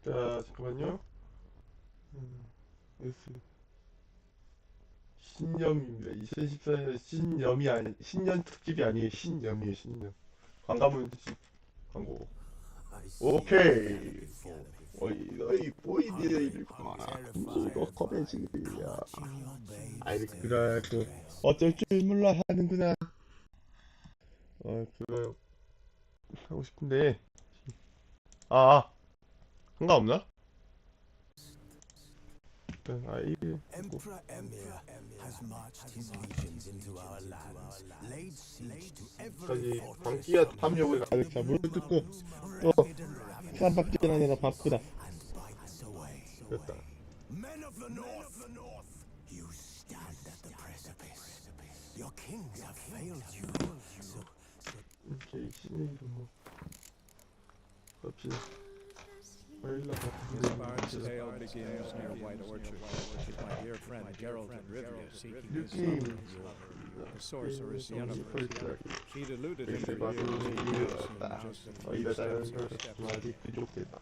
자, 잠깐만요. S 신념입니다. 2014년 신념이 아니 신년 특집이 아니에요. 신념이에요. 신념. 광화문 광고. 오케이. 어이 보이들이 이거 커맨식이야. 아이 그래 그 어쩔 줄 몰라 하는구나. 그거 하고 싶은데 상관없나? 이게 Emperor Emir has marched his legions into our lands, laid siege to every 까지 fortress 광기와 탐욕을 가득 차 물을 뜯고 또 쌈박질 하느라 바쁘다. and bites away. 됐다. Men of the north, you stand at the precipice. Your kings have failed you. So 이렇게 신이 뭐 갑시다. This bard's tale begins near White Orchard, with my dear friend Geralt of Rivia seeking his son, the sorceress Yennefer. She'd eluded him for years, and just a few steps. 아직 부족하다.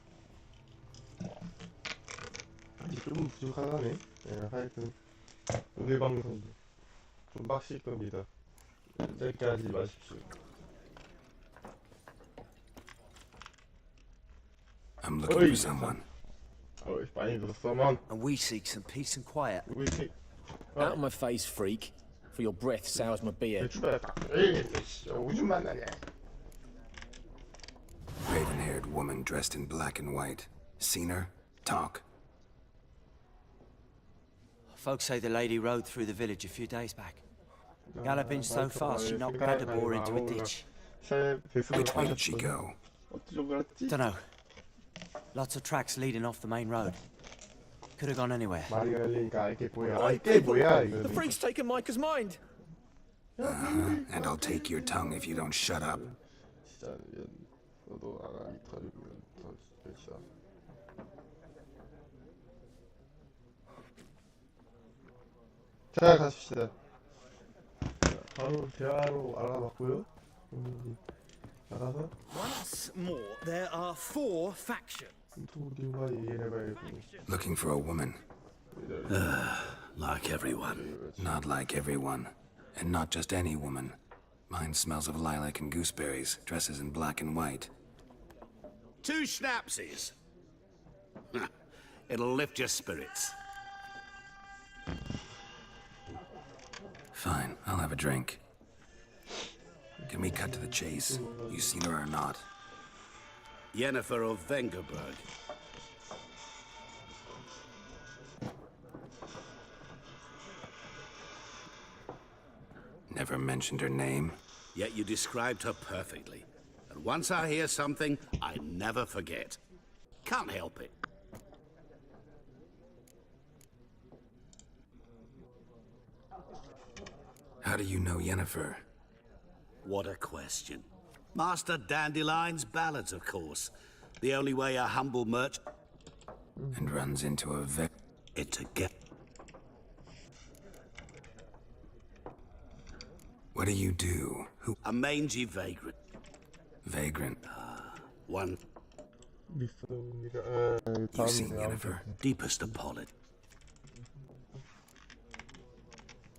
아직 조금 부족하네. 하여튼 오늘 방송 좀 빡실 겁니다. 짧게 하지 마십시오. I'm looking for someone. 많이 들었어만. And we seek some peace and quiet. 우리 집 Out of my face, freak. For your breath sours my beer. 대출받았다. 오줌 만나냐? Raven-haired woman dressed in black and white. Seen her? Talk. Folks say the lady rode through the village a few days back. Galloping so fast she knocked Beddabore into a ditch. Which way did she go? 어쩌고 그랬지? Dunno. Lots of tracks leading off the main road. Could have gone anywhere. 말이 걸리니까 이게 뭐야? 이게 뭐야 이거? The freak's taken Micah's mind! And I'll take your tongue if you don't shut up. 진짜 너도 아가리 털면 더 진짜. 자 가십시다. 자, 바로 대화로 알아봤고요. 나가서 Once more, there are 4 factions. 도리와 얘기해봐야겠고. Looking for a woman. like everyone, Not like everyone. And not just any woman. Mine smells of lilac and gooseberries, dresses in black and white. 2 schnapsies. It'll lift your spirits. Fine, I'll have a drink. Can we cut to the chase? You seen her or not? Yennefer of Vengerberg. Never mentioned her name. Yet you described her perfectly. And once I hear something, I never forget. Can't help it. How do you know Yennefer? What a question. Master Dandelion's ballads, of course. The only way a humble merchant And runs into a it to get. What do you do? Who? A mangy vagrant. Vagrant. One 믿습니다. You've seen Yennefer. deepest apology.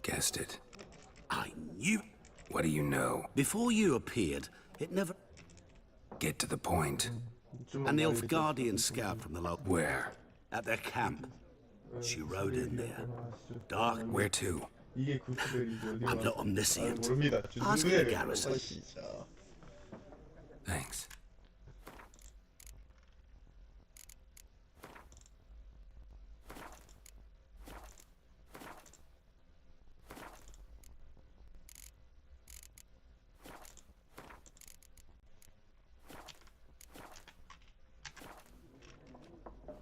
Guessed it. I knew. What do you know? Before you appeared, it never. Get to the point. An Nilfgaardian scout from the local. Where? At their camp. She rode in there. Dark. Where to? 이게 구스들이죠. I'm not omniscient. 모릅니다. Ask the garrison. 진짜. Thanks.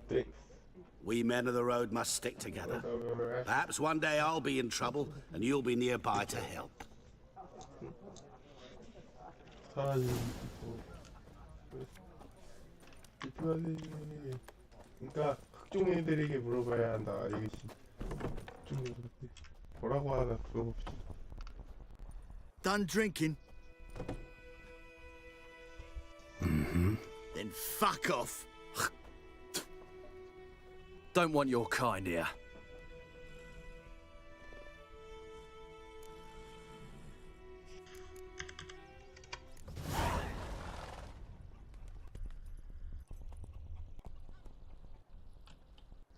Thanks. We men of the road must stick together. Perhaps one day I'll be in trouble and you'll be nearby to help. 그러니까 학종애들에게 물어봐야 한다. 알겠지? 학종애들 뭐라고 하나 물어봅시다. done drinking. Mm-hmm. Then fuck off. Don't want your kind here.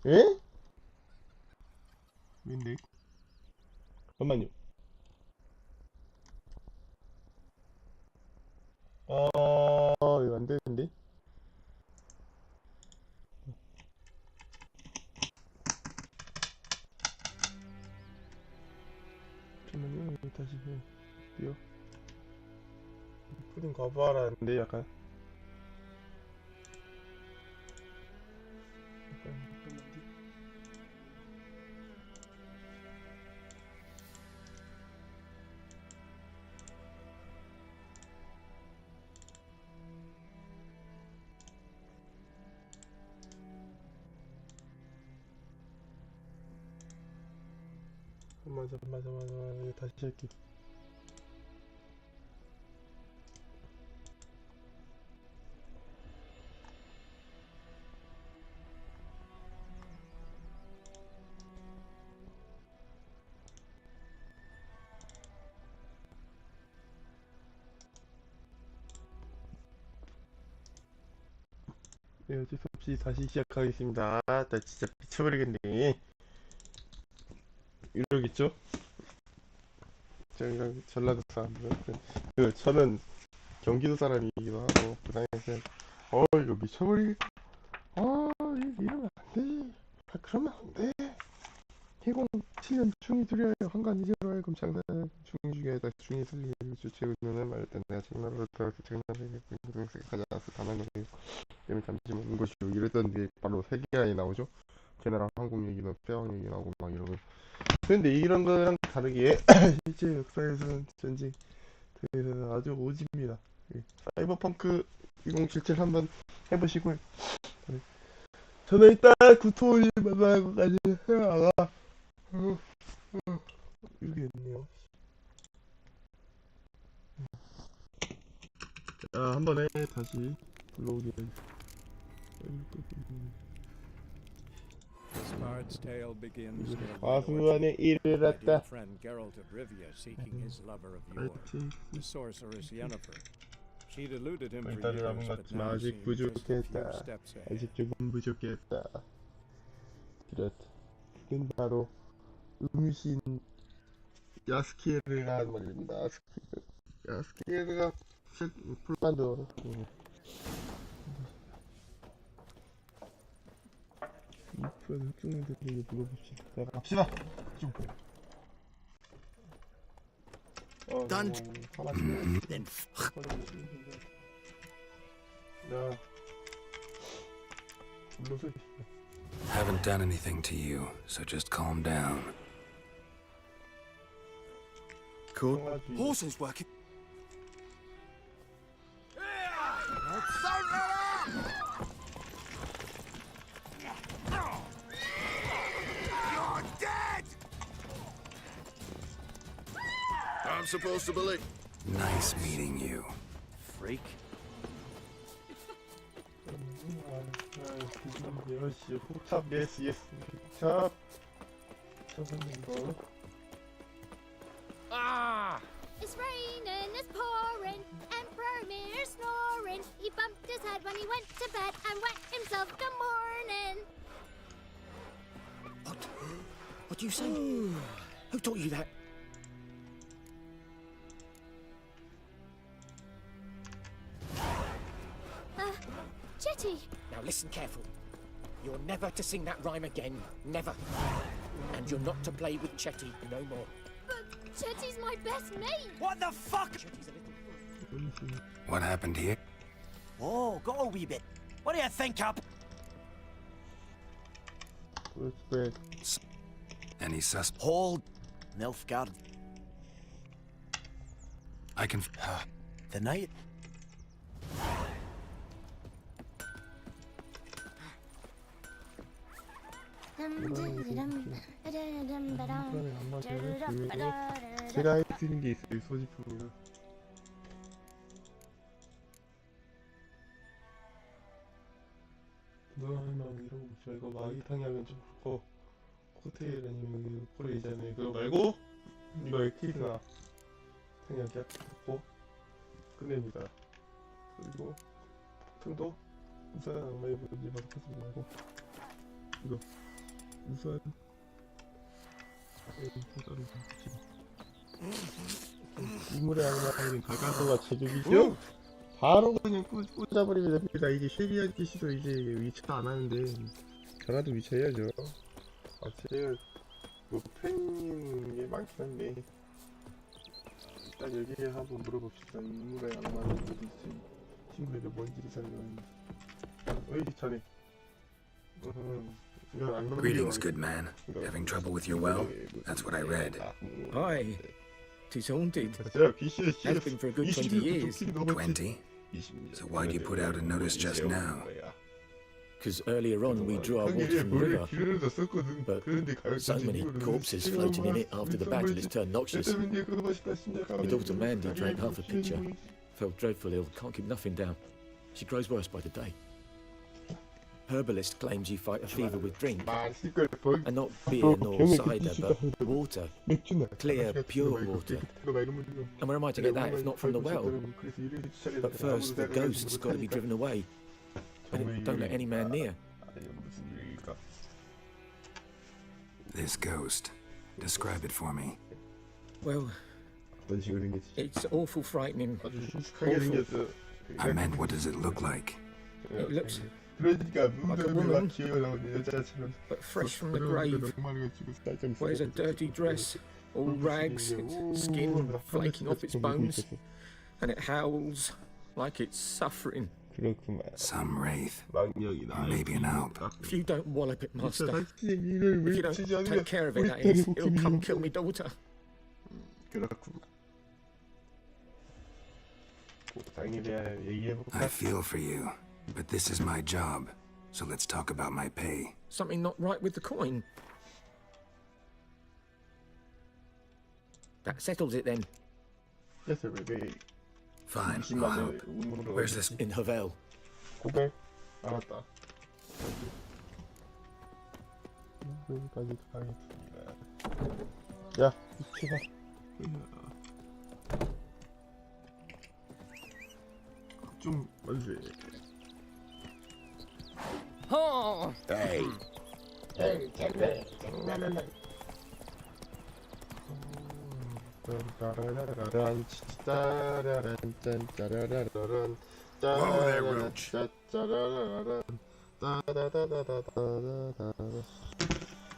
에? 윈데? 잠깐만요. 이거 안 되는데? 잠깐만요. 이거 다시 해. 뛰어. 푸딩 거부하라는데 약간. 잠깐만요. 맞아. 이거 다시 할게. 네, 어쩔 수 없이 다시 시작하겠습니다. 나 진짜 미쳐버리겠네. 이러겠죠? 제가 전라도 사람들. 저는 경기도 사람이기도 하고, 부산에서, 이거 미쳐버리겠다. 이러면 안 되지. 그러면 안 돼. 해공 7년 중이 두려워요. 한간 이제로 하여금 장난 중이 중에다 중이 슬리는 주체군은 말할 때 내가 장난으로 들어서 장난을 고등학생 가지 않아서 단한 거예요. 때문에 잠시만 온 것이요. 이랬던 뒤에 바로 세계관이 나오죠. 걔네랑 한국 얘기나 태왕 얘기 나오고 막 이러고. 근데 이런 거랑 다르게 실제 역사에서는 전쟁 등에서는 아주 오지입니다. 사이버펑크 2077 한번 해보시고요. 저는 일단 구토를 만나는 것까지 해나가. 여기 있네요. 자, 한 번에 다시 불러오게. This bard's tale begins near White 과수원에 Orchard. 일을 My dear 했다. friend Geralt of Rivia seeking his lover of yore, the sorceress Yennefer. She'd eluded him for 일단은 years, 한번 but 같지만 now 아직 seemed just a few 부족했다. steps ahead. 아직 조금 부족했다. 그건 바로 음신 야스키에르가 말입니다. 야스키에르가 풀반도. 이프가 흑중님들에게 물어봅시다. 자, 갑시다. 좀. Done. 사마치네. Then 야, 불러서. Haven't done anything to you, so just calm down. cool. Horses working. You're dead. I'm supposed to believe. Nice meeting you. Freak. 역시 폭탑 예스 폭탑 이거 It's raining, it's pouring, Emperor Mirror snoring. He bumped his head when he went to bed and wet himself the morning. What do you say? Who taught you that? Chetty, Now listen careful. You're never to sing that rhyme again. Never. And you're not to play with Chetty no more. but Chetty's my best mate. What the fuck? Chetty's a little... What happened here? Oh, got a wee bit. What do you think up? respect Any Hold. Nilfgaard. I can. The night. 제가 해드리는 게 있어요. 소지품이요. 너는 이런 거 보지 말고 마기탕이 하면 좀 그렇고 코테일 아니면 포레이잖아요. 그거 말고 이거 에키드나 탕이 이렇게 잡고 끝냅니다. 그리고 등도 우산 악마의 본질 바닥하지 말고 이거 우산 따로 우물의 악마는 가까스가 제격이죠? 바로 그냥 꽂아버리면 됩니다. 이제 쉐리아 기시도 이제 위쳐 안 하는데 전화도 위쳐 해야죠. 아 제가 뭐 팬인 게 많긴 한데 일단 여기에 한번 물어봅시다. 우물의 악마는 어디 있지? 친구들이 뭔지를 설명합니다. 어이 자네. Greetings, good man. Having trouble with your well? That's what I read. Aye, 'tis haunted. 제가 귀신의 Has been for a good 20 years. 20? So why'd you put out a notice just now? Because earlier on we drew our water from the river. But so many corpses floating in it after the battle has turned noxious. My daughter Mandy drank half a pitcher. Felt dreadful ill, can't keep nothing down. She grows worse by the day. Herbalist claims you fight a fever with drink. And not beer nor cider, but water. Clear, pure water. And where am I to get that if not from the well? But first, the ghost's got to be driven away. And don't let any man near. This ghost. Describe it for me. Well, it's awful frightening. Awful. I meant, what does it look like? It looks like a woman, but fresh from the grave. Wears a dirty dress, all rags, its skin flaking off its bones, and it howls like it's suffering. Some wraith. Or maybe an alp. If you don't wallop it, master, if you don't take care of it, that is, it'll come kill me daughter. I feel for you, but this is my job, so let's talk about my pay. Something not right with the coin. That settles it then. Fine, I'll help. Where's this? In Havel. 고백 알았다. 여기까지 가겠습니다. 야, 미치가. 좀 맞지. Hey. Whoa there, Roach.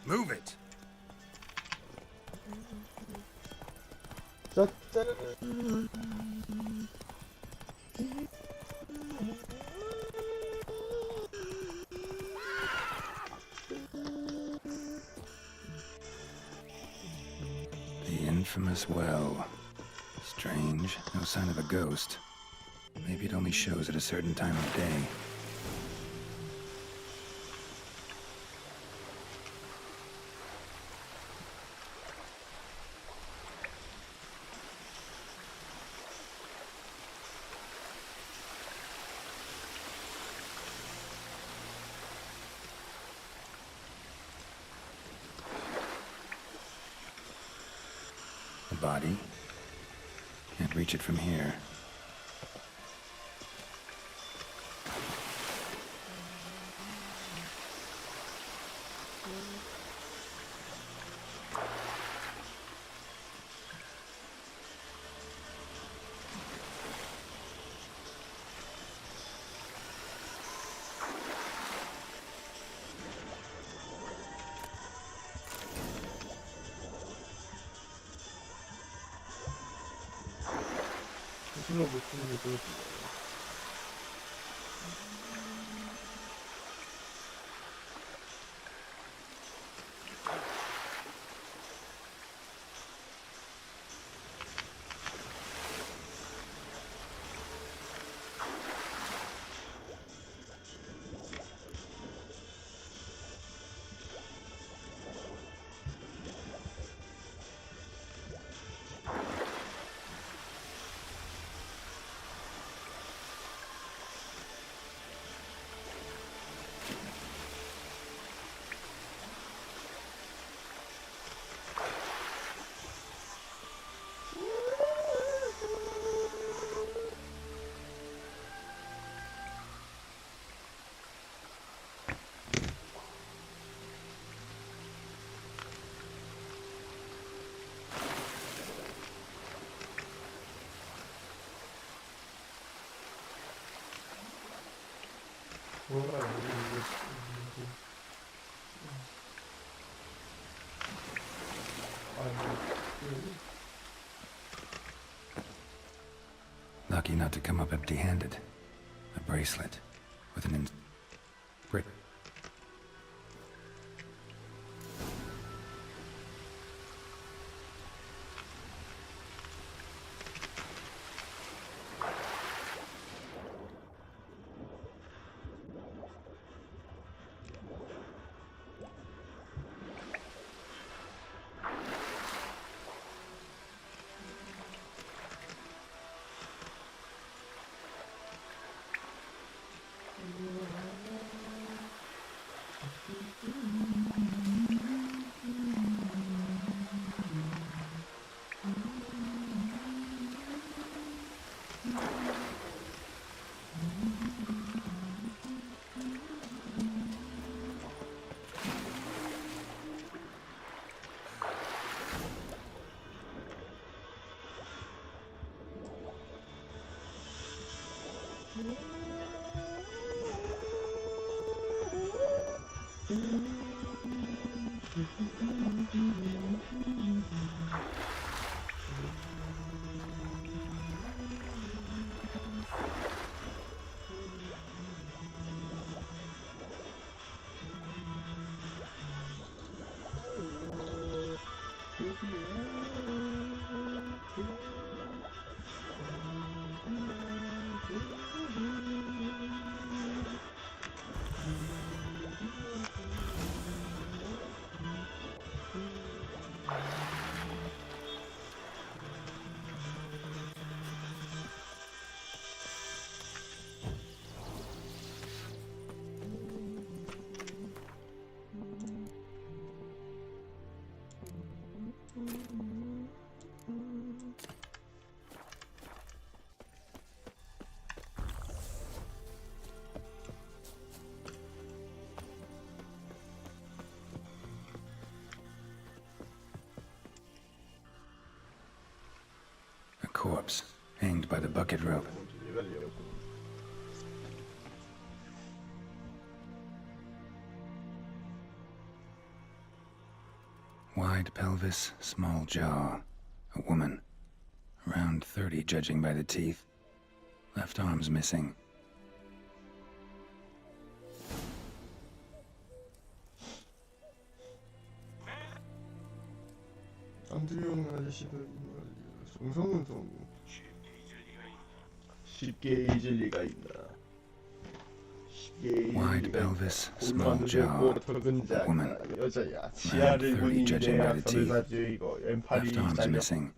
Move it. The infamous well. Strange, no sign of a ghost. Maybe it only shows at a certain time of day. The body. Can't reach it from here. 술로 못 쓰는 게 그렇지. 뭐라 Lucky not to come up empty-handed. A bracelet with an brick. A corpse hanged by the bucket rope. Wide pelvis, small jaw. A woman. Around 30, judging by the teeth. Left arm's missing. 안주용 아저씨들 정성은 좀 쉽게 잊을 리가 있나. Wide pelvis, small jaw. Woman. 여자야. Around 치아를 30, judging by 군인데야 the teeth. 선사주의고 왼팔이 Left arm's 잘려. missing.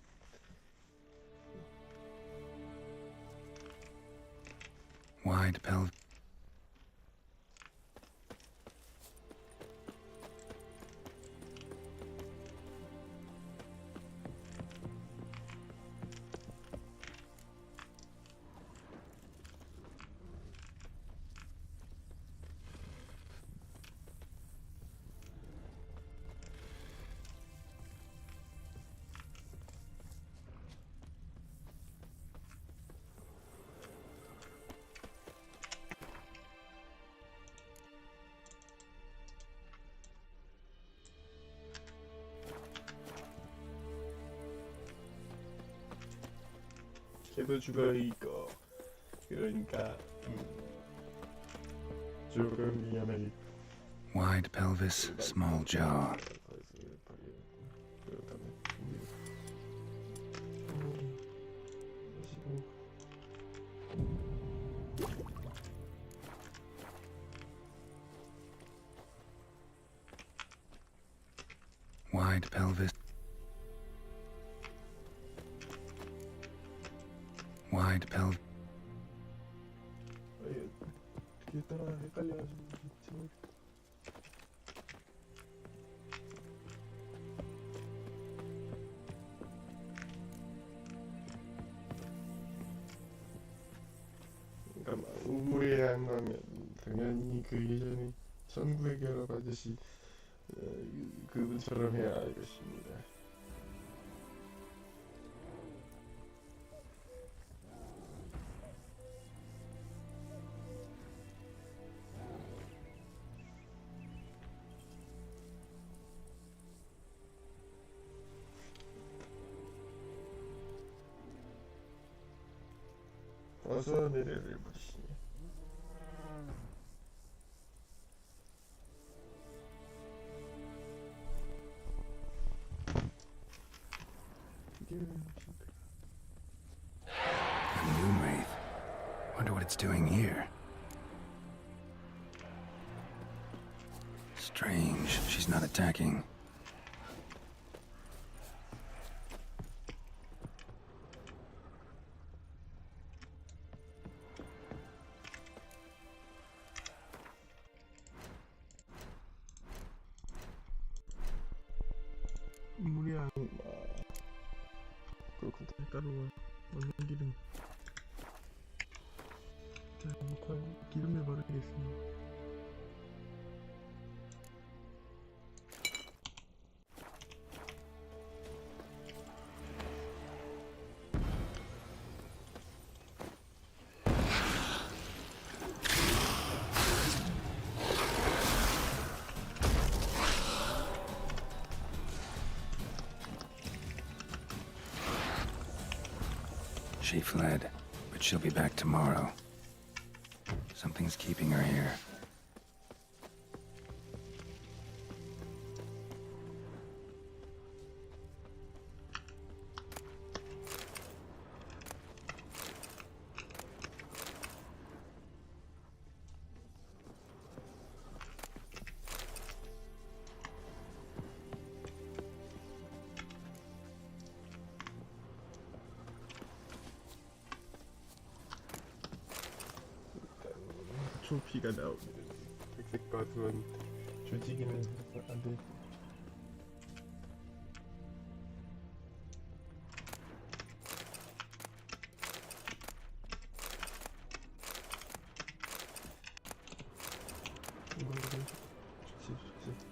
Wide pelvis. 걔도 죽어있고 그러니까 조금 위험해. Wide pelvis, small jaw. Wide pelvis. Wide pelvis. 뒤에 따라 헷갈려가지고 그러니까 우물에 안 가면 당연히 그 예전에 천구의 결합 아저씨 그분처럼 해야 알겠습니다. 어서 내려를 보시. A moon wraith. Wonder what it's doing here. Strange. She's not attacking. 물이 안 그렇군. 밀가루와 먹는 기름. 자, 일단 기름을 바르겠습니다. She fled, but she'll be back tomorrow. Something's keeping her here. 조피가 나옵니다. 백색 가수는 조직이는 안 돼. 좋지.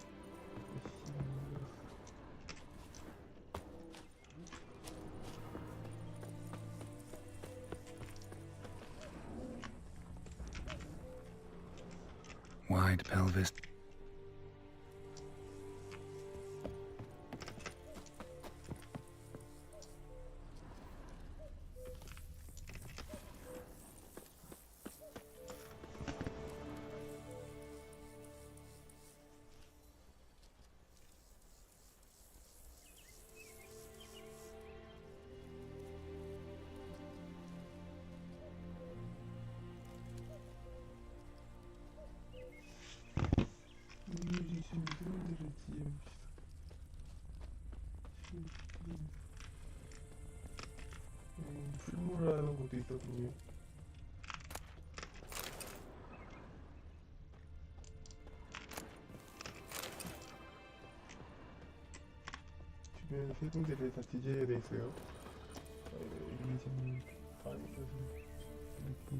Wide pelvis. 풀무라는 것도 있거든요. 주변 세 군데를 다 뒤져야 돼 있어요. 이게 지금 많이 있어서 이렇게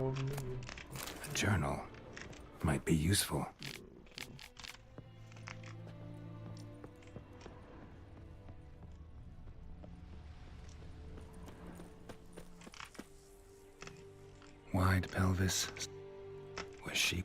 A journal. Might be useful. Wide pelvis. Was she?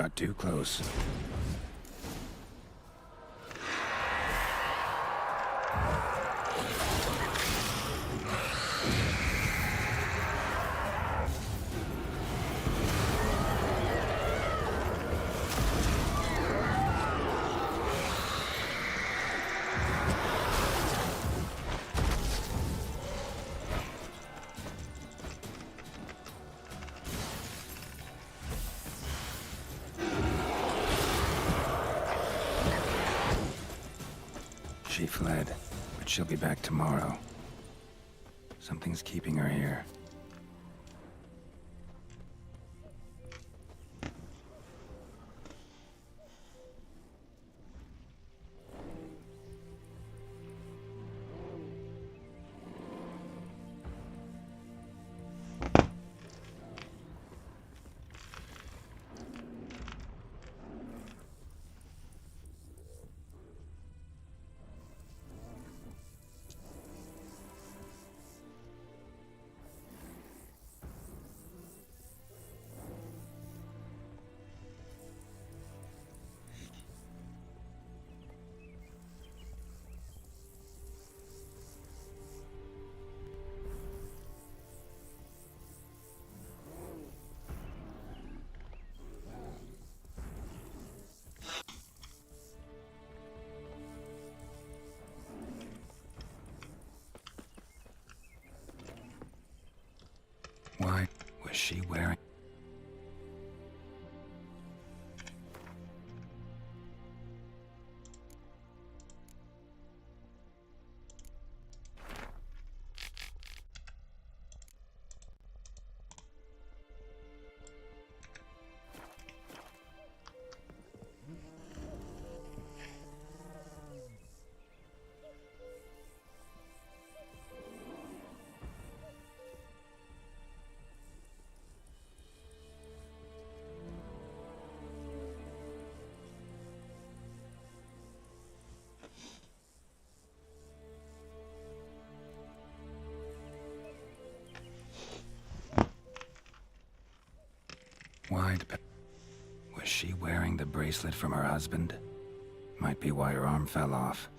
got too close. She fled, but she'll be back tomorrow. Something's keeping her here. Why was she wearing... Was she wearing the bracelet from her husband? Might be why her arm fell off.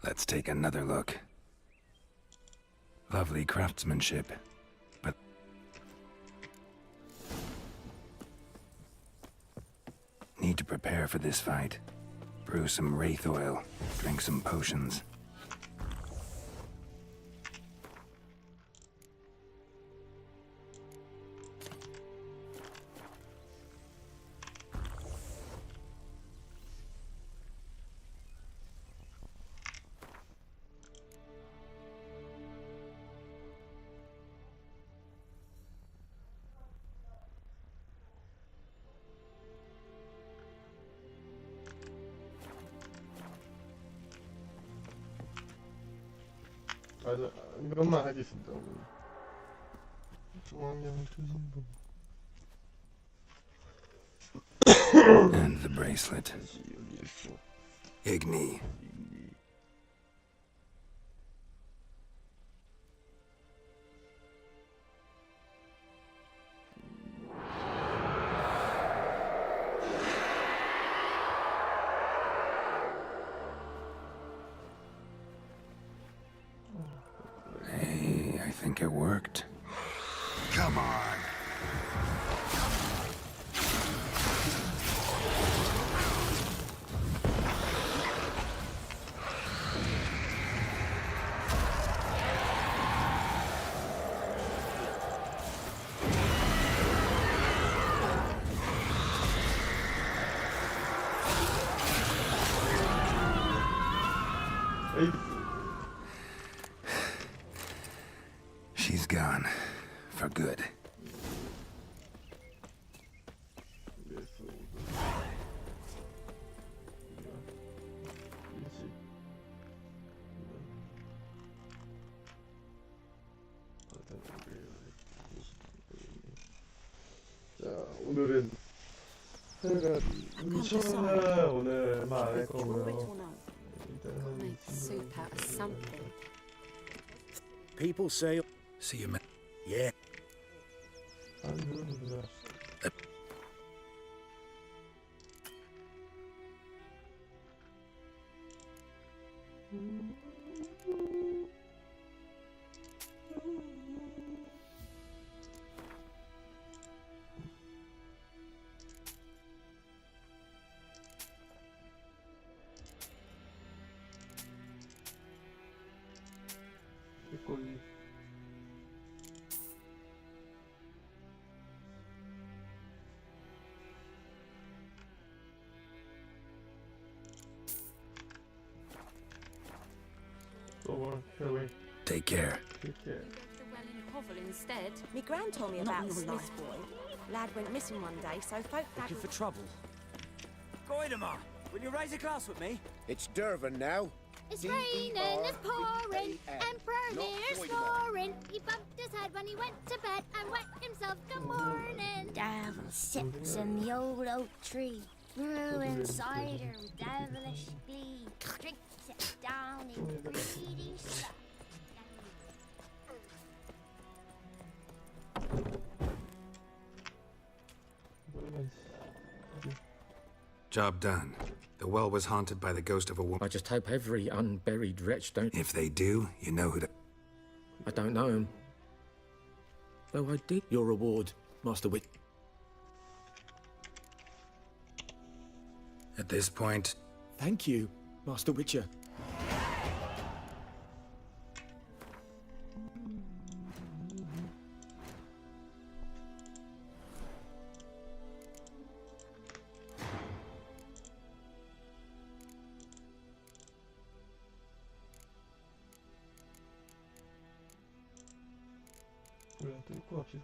Let's take another look. Lovely craftsmanship, but... Need to prepare for this fight. Brew some wraith oil, drink some potions. 맞아, 이것만 하겠습니다. 중앙형 조심부. And the bracelet. 여기 있어. Igni. Hey, I think it worked. Come on. She's gone. 오늘은 하여간 위쳐는 오늘 얼마 안 할 거고요. 일단은 이 친구 People say, See you, man. yeah, 이거는 보자. 거기 또 fareway. Take care. Take care. The well in Hovel instead. Me gran told me about Smith's boy. Lad went missing one day, so folk Looking for trouble. Goidemar, will you raise a glass with me? It's Durban now. It's raining, it's pouring, Emperor Mirror snoring. He bumped his head when he went to bed and wet himself good morning. Devil sits in the old oak tree, brewing cider with devilish glee. Drinks it down in greedy stuff. Job done. The well was haunted by the ghost of a woman. I just hope every unburied wretch don't... If they do, you know who to... I don't know him. Though I did your reward, Master Wit. At this point, Thank you, Master Witcher. 우리가 뚫고 갑시다.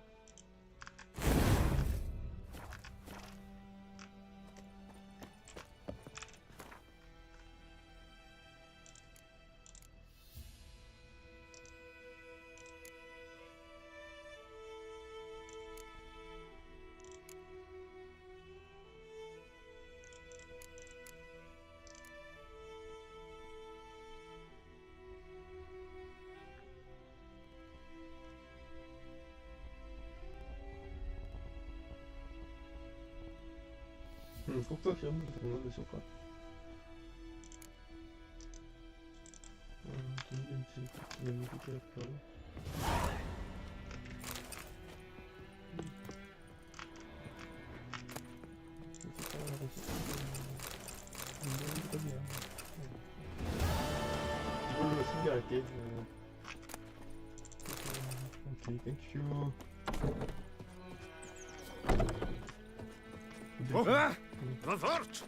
꼭다시 한번 보는 것일까? 김김치, 김김치 별. 이걸로 신기할게. 오케이, 땡큐. Revert!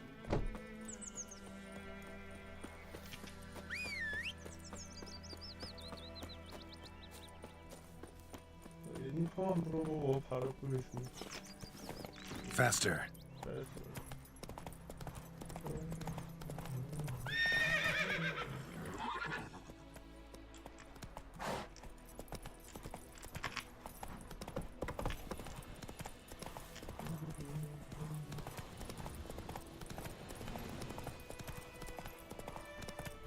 인포만 물어보고 바로 보내겠습니다. faster.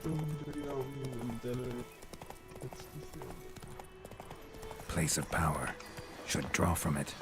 좀들이 나오는 문제를 고치겠어요. Place of power. Should draw from it.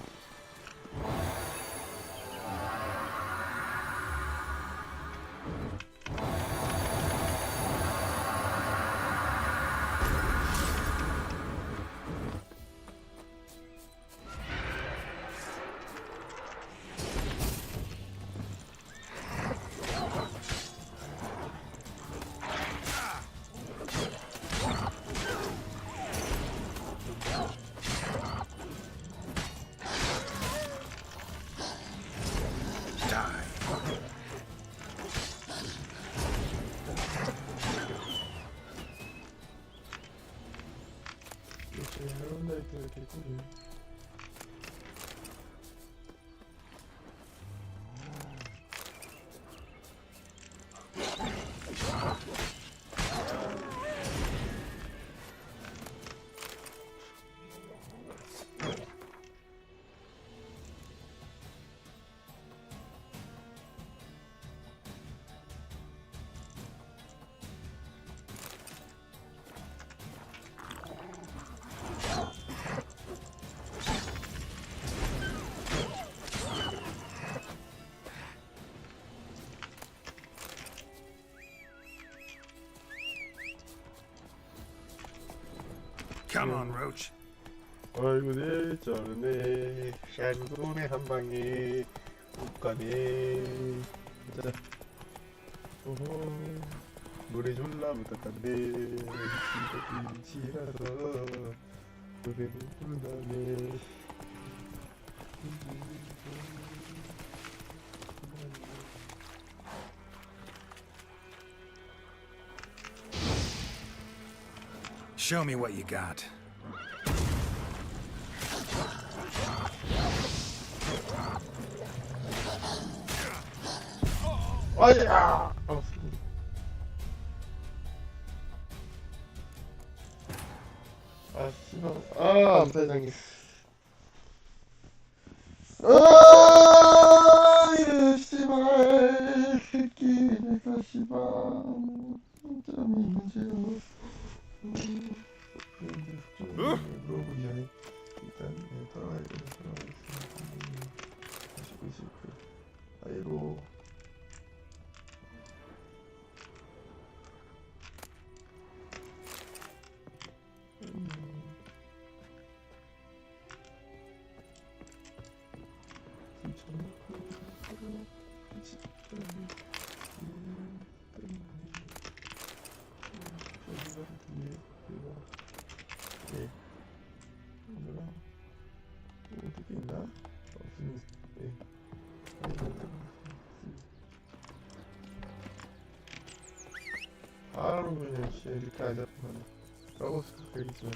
Come on, Roach. 얼굴을 쩔네 샤르도네 한 방에 못 가네. 자, 오호 노래 졸라 부탁한데 이치라서 노래 못 부르다네. Show me what you got. 아야! 아, 씨발. 아, 암살당했어. 아, 이래, 씨발. 새끼, 내가, 씨발. 진짜 문제야. 물어보기 전에 일단 돌아가야 돼. 돌아가겠습니다. 99. 아이고. 어떻게 있나? 없으면 바로 그냥 이렇게 안 잡히면 까고서 가겠지만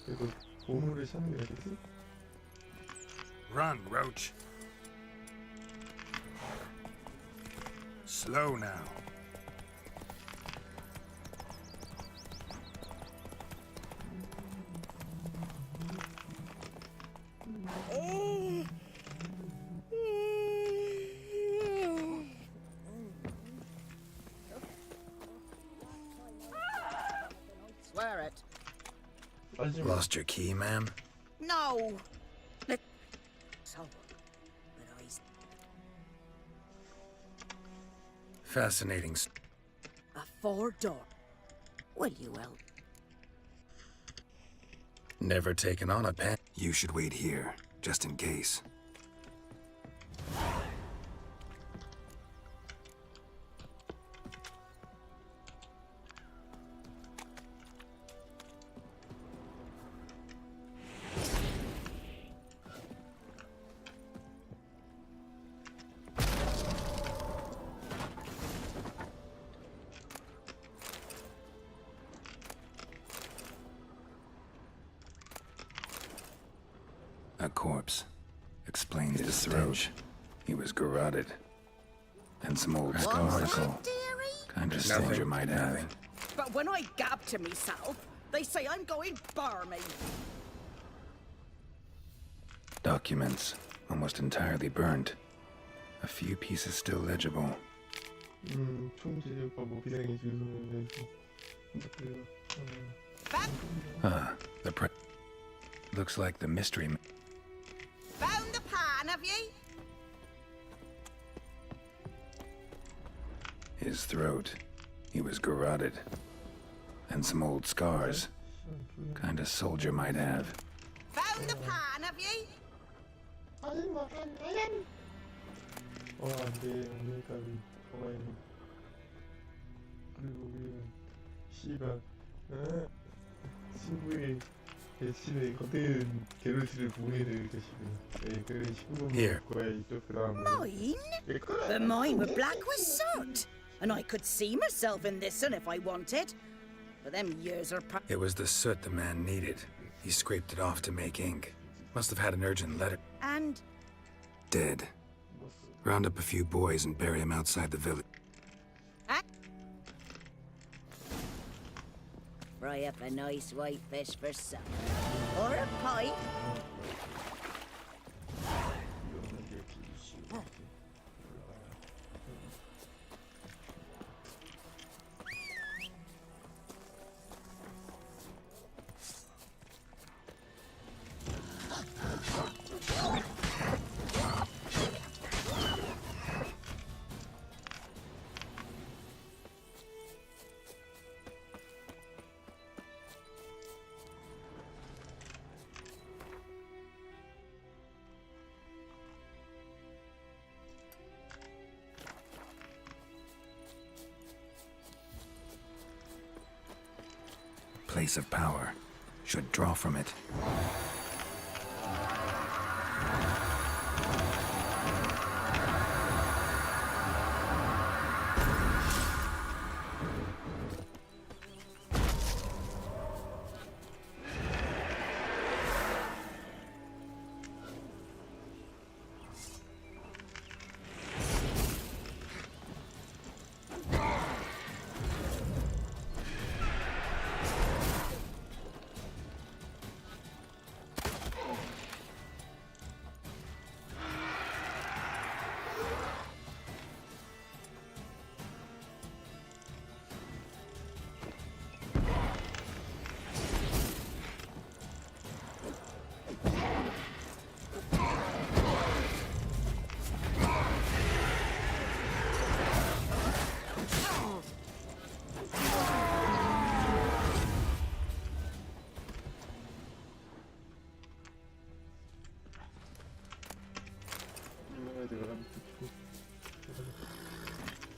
그래도 보물을 찾는 게 낫겠지? Run, Roach. Slow now. Swear it. Lost your key, ma'am? No. So, but I. Fascinating. A four-door. Will you help? Never taken on a pen. You should wait here, just in case. A corpse. Explains the throat. He was garroted. And some old scars. Kind of stranger might have. But when I gab to myself, they say I'm going barmy. Documents. Almost entirely burnt. A few pieces still legible. 총질과 뭐 비상의 주소에 Huh. Looks like the mystery. Found the pan, have you? His throat. He was garroted. And some old scars. Kind of soldier might have. Found the pan, have you? 안돼 오늘까지 가만히 그리고 우리는 씨발 친구의 대신에 거대한 게르시를 보내는 것이고 그래 19분 거야 이쪽 그 다음에 Mine? But mine were black with soot. And I could see myself in this one if I wanted. But them years are It was the soot the man needed. He scraped it off to make ink. Must have had an urgent letter. And Dead. Round up a few boys and bury them outside the village. fry up a nice white fish for supper. Or a pipe. place of power, should draw from it.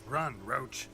Run, Roach.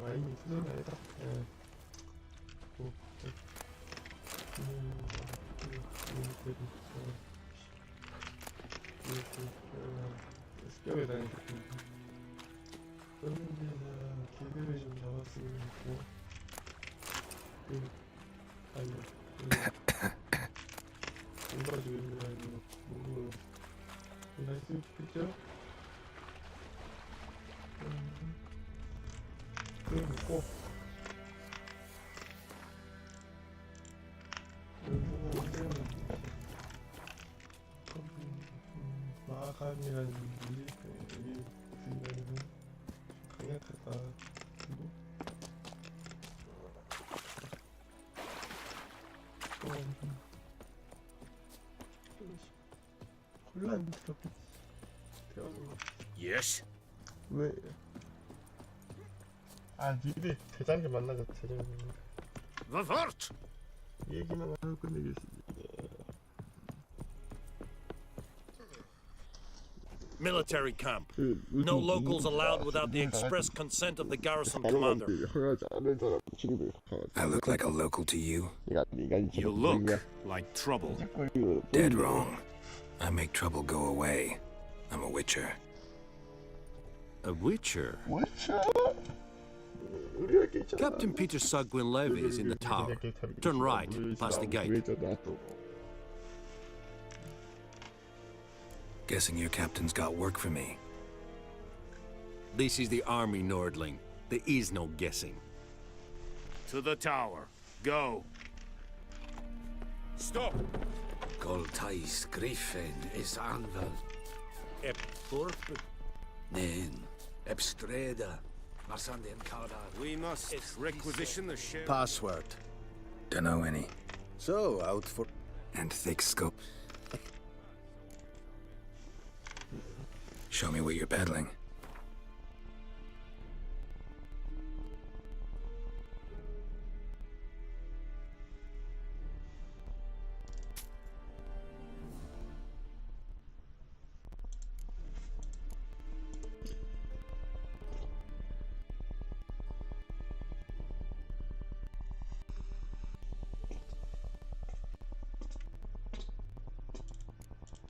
와인이 수준이다. 습격에 다니는 그런 데서 기회를 좀 잡았으면 좋고. 가지고 있는 아이고 뭐 할 수 있겠죠? 그리고 마감이라는 일이 있으면은 강력하다. 혼란스럽게 되어서 Yes. 왜? 아, 니들이 대장에 만나자. 대장에 만나자. The fort. 얘기만 하고 끝내겠습니다. Military camp. No locals allowed without the express consent of the garrison commander. I look like a local to you? You look like trouble. Dead wrong. I make trouble go away. I'm a witcher. A witcher? Witcher? Captain Peter Sagwin Levy is in the tower. Turn right, past the gate. Guessing your captain's got work for me. This is the army, Nordling. There is no guessing. To the tower. Go. Stop! Goltais Griffin is anvil. Epthorpe? Nen. Ebstreda. Marsandian Kardar. We must requisition the ship. Password. Dunno any. So, out for... And thick scope. Show me what you're peddling.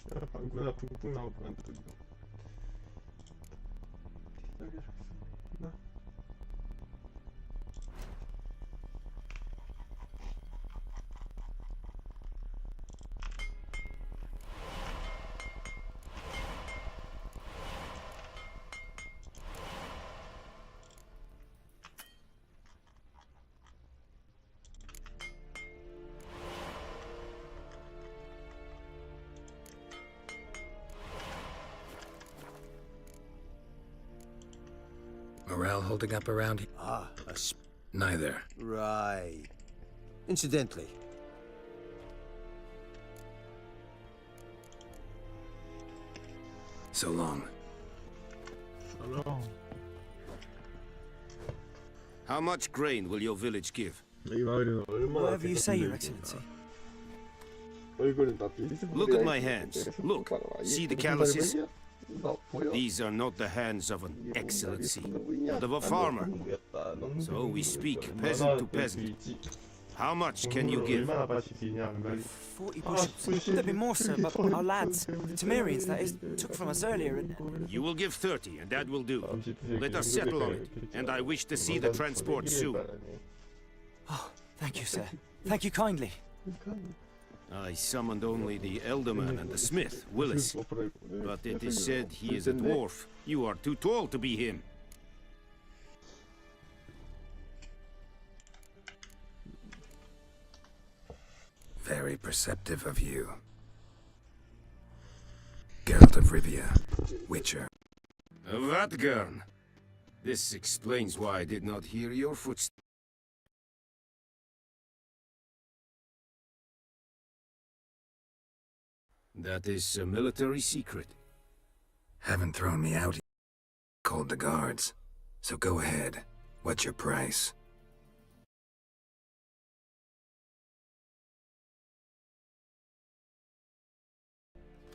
방구나 붕붕 나오고 만들어. 여기 있습니다. Morale holding up around here? Ah, Neither. right. Incidentally, So long. How much grain will your village give? 이 마을은 얼마나 Whatever you say, Your Excellency. 얼굴은 나 비스. Look at my hands. Look. See the calluses? These are not the hands of an excellency, but of a farmer. So we speak peasant to peasant. How much can you give? 40 bushels. There'd be more, sir, but our lads, Temerians that is, took from us earlier and... You will give 30, and that will do. Let us settle on it, and I wish to see the transport soon. Oh, thank you, sir. Thank you kindly. I summoned only the elderman and the smith, Willis. But it is said he is a dwarf. You are too tall to be him. Very perceptive of you. Geralt of Rivia, Witcher. Vatgern! This explains why I did not hear your footsteps. That is a military secret. Haven't thrown me out yet. Called the guards. So go ahead. What's your price?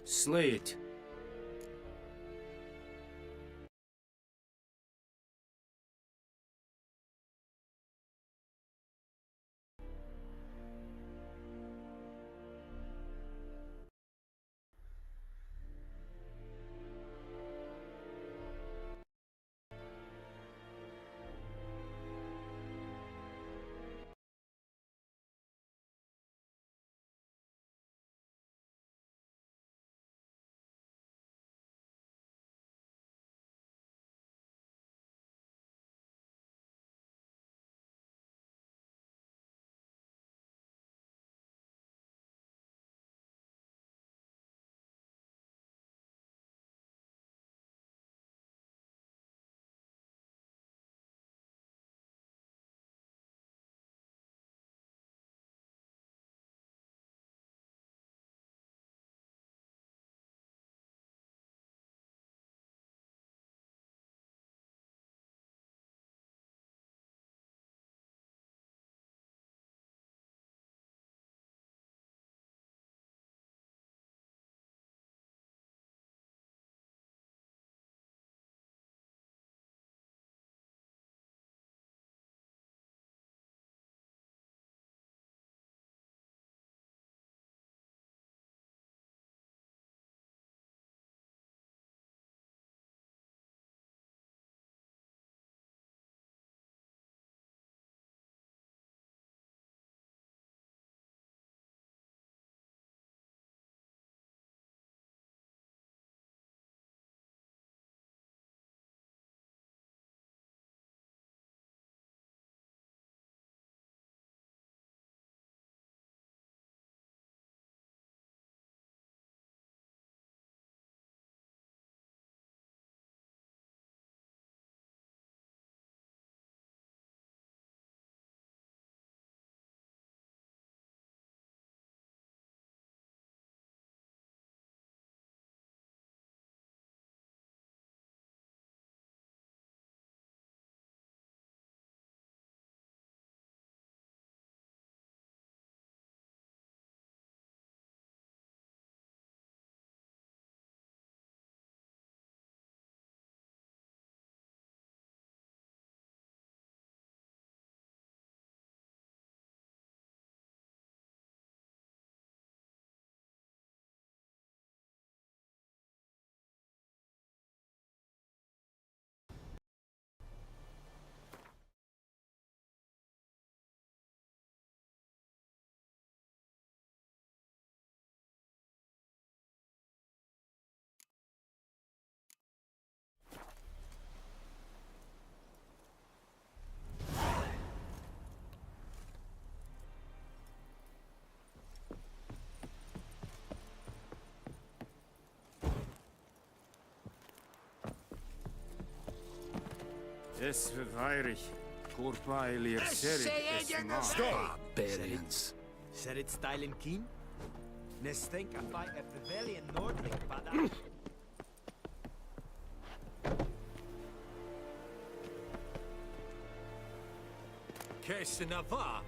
Slay it. Es verweirig. Corpa elir serit es Stop! Barbarians. Said it style and keen? Nes think I fight a pavilion Nordic pada. Kesnava.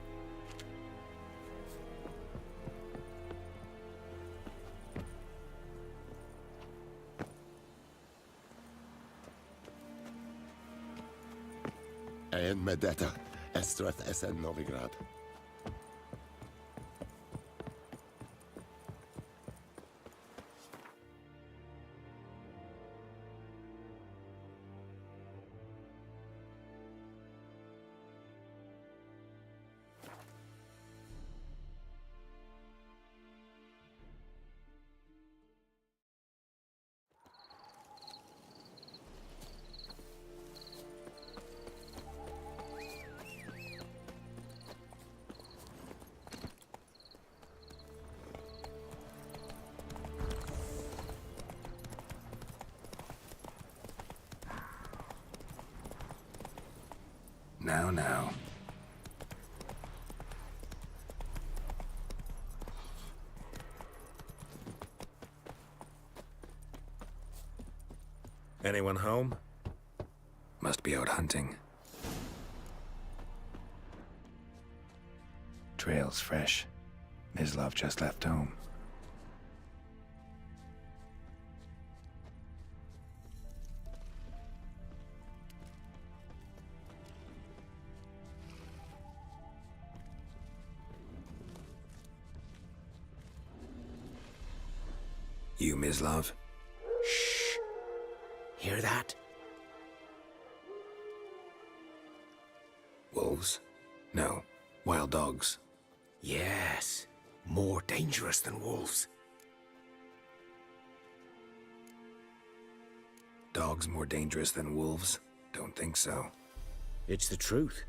En Medetta, Estrath Esen Novigrad. Now. Anyone home? Must be out hunting. Trail's fresh. Mislav just left home. You, Mislav? Shh. Hear that? Wolves? No. Wild dogs. Yes. More dangerous than wolves. Dogs more dangerous than wolves? Don't think so. It's the truth.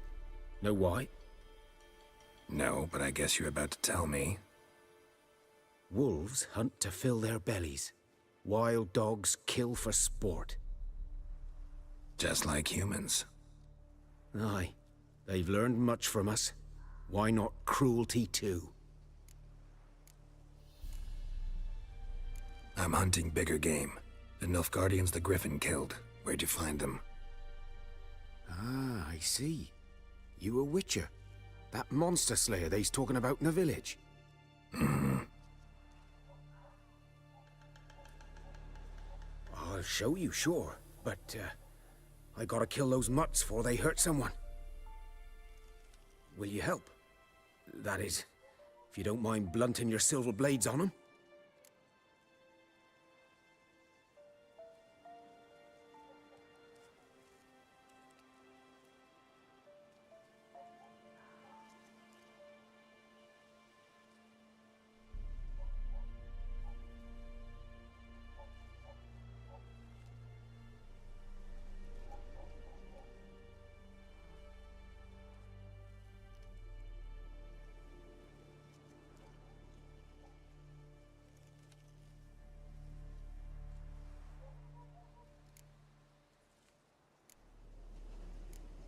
Know why? No, but I guess you're about to tell me. Wolves hunt to fill their bellies. Wild dogs kill for sport. Just like humans. Aye. They've learned much from us. Why not cruelty too? I'm hunting bigger game. The Nilfgaardians the Griffin killed. Where'd you find them? Ah, I see. You a witcher. That monster slayer they's talking about in the village. Mm-hmm. I'll show you, sure. But, I gotta kill those mutts before they hurt someone. Will you help? That is, if you don't mind blunting your silver blades on them.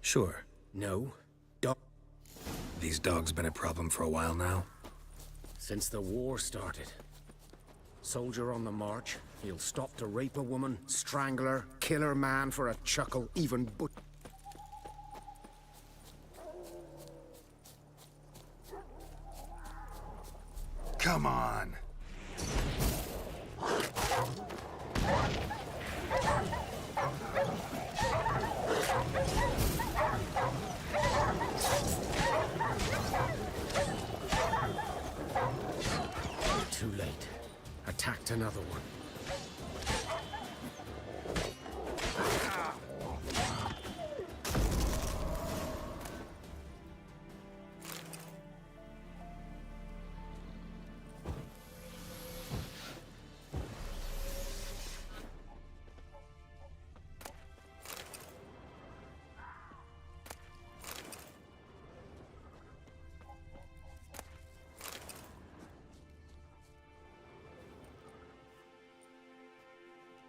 Sure. No. These dogs been a problem for a while now? Since the war started. Soldier on the march, he'll stop to rape a woman, strangle her, kill her man for a chuckle, even Come on! Too late. Attacked another one.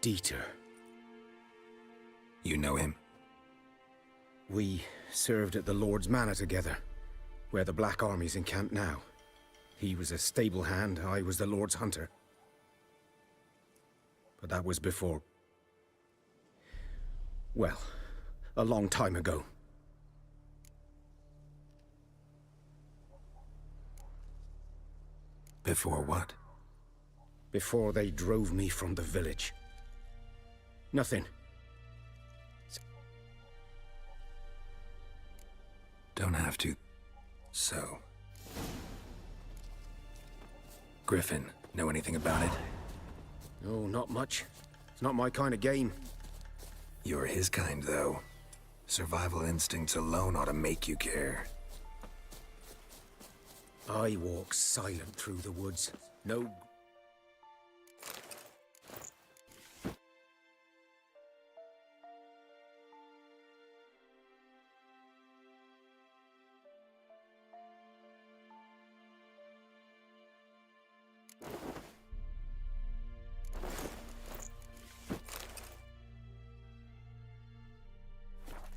Dieter. You know him? We served at the Lord's Manor together, where the Black Army's encamped now. He was a stable hand, I was the Lord's hunter. But that was before... well, a long time ago. Before what? Before they drove me from the village. Nothing. Don't have to. So... Griffin, know anything about it? No, not much. It's not my kind of game. You're his kind, though. Survival instincts alone ought to make you care. I walk silent through the woods. No...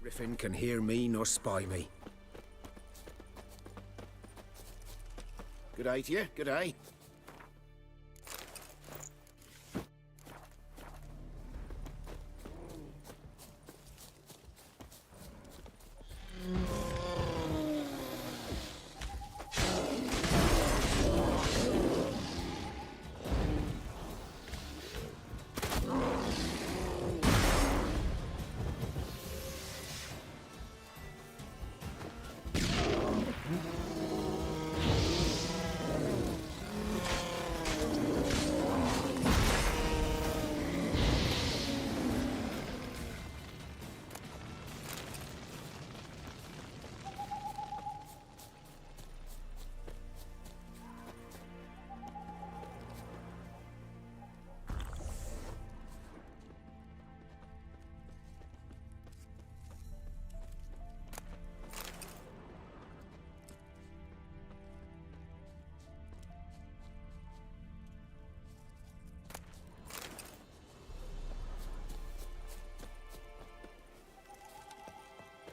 Griffin can hear me nor spy me. Good eye to you, good eye.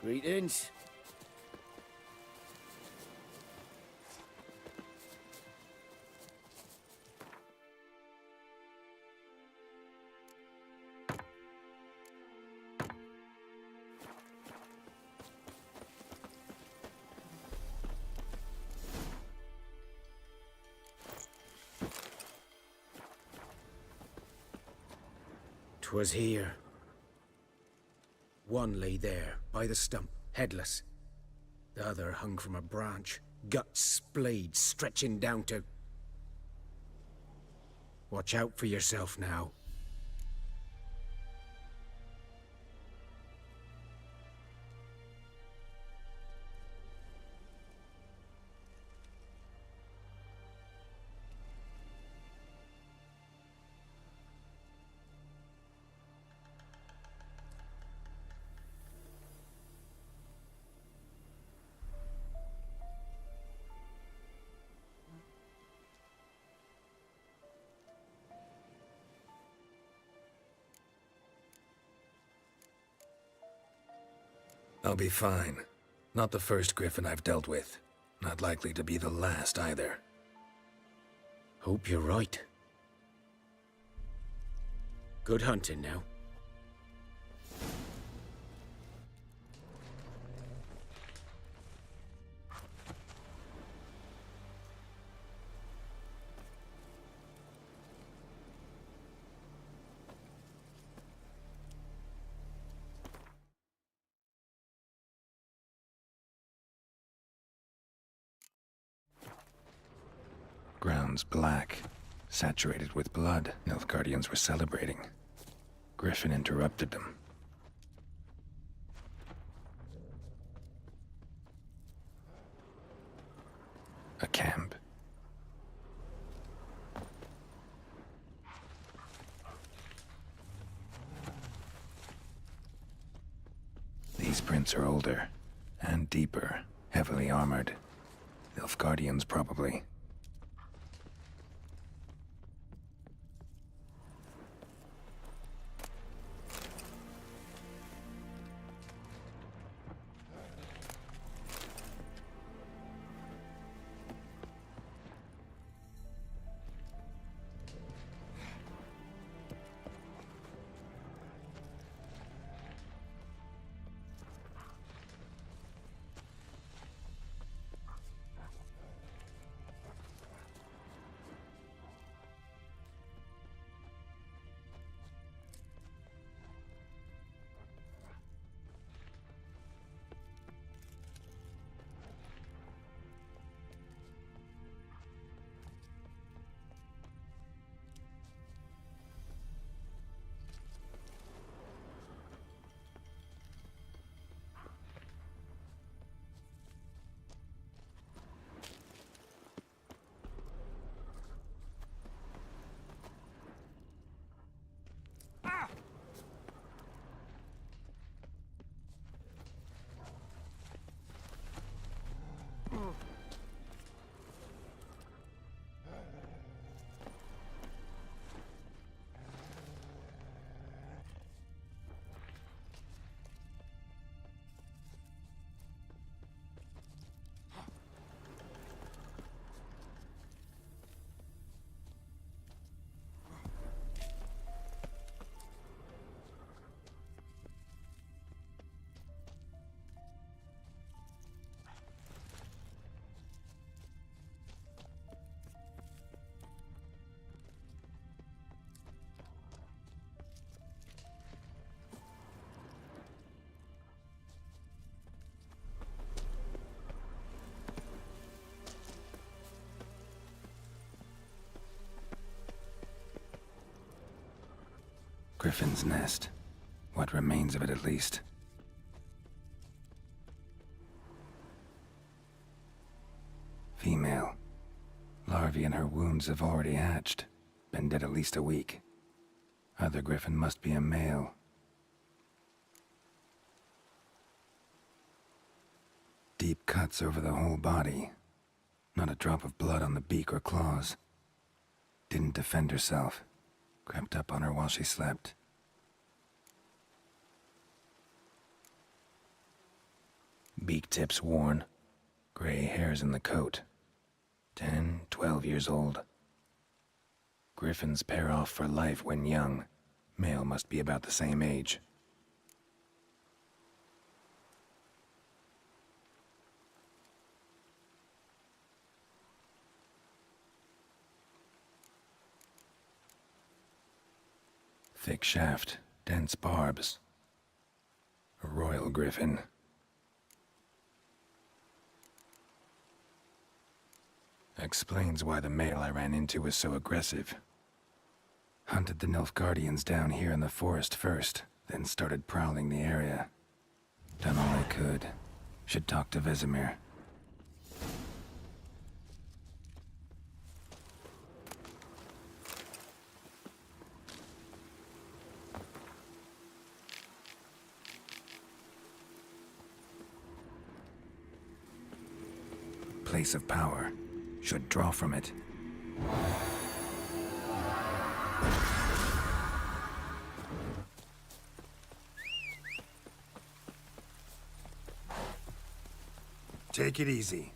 Greetings. 'Twas here. One lay there, by the stump, headless. The other hung from a branch, guts splayed, stretching down to... Watch out for yourself now. I'll be fine. Not the first Griffin I've dealt with. Not likely to be the last either. Hope you're right. Good hunting now. Ground's black, saturated with blood. Nilfgaardians were celebrating. Griffin interrupted them. A camp. These prints are older, and deeper, heavily armored. Nilfgaardians, probably. Griffin's nest. What remains of it, at least. Female. Larvae in her wounds have already hatched. Been dead at least a week. Other griffin must be a male. Deep cuts over the whole body. Not a drop of blood on the beak or claws. Didn't defend herself. Crept up on her while she slept. Beak tips worn. Gray hairs in the coat. 10, 12 years old. Griffins pair off for life when young. Male must be about the same age. Thick shaft, dense barbs. A royal griffin. Explains why the male I ran into was so aggressive. Hunted the Nilfgaardians down here in the forest first, then started prowling the area. Done all I could. Should talk to Vesemir. Place of power. Should draw from it. Take it easy.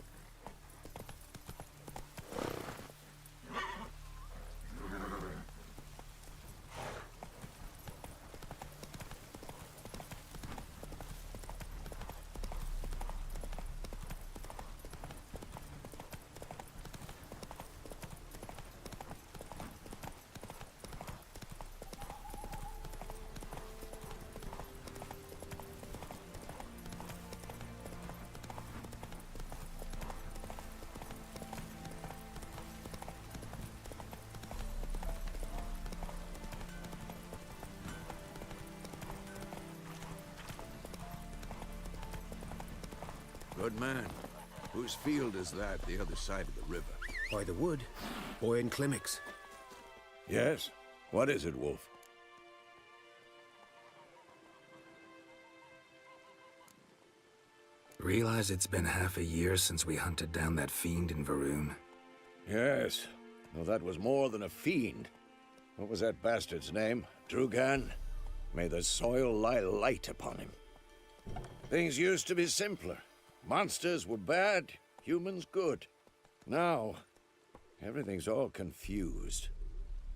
Good man. Whose field is that the other side of the river? By the wood. Boy in Climmix. Yes? What is it, Wolf? Realize it's been half a year since we hunted down that fiend in Varun? Yes. Well, that was more than a fiend. What was that bastard's name? Drugan? May the soil lie light upon him. Things used to be simpler. Monsters were bad, humans good. Now, everything's all confused.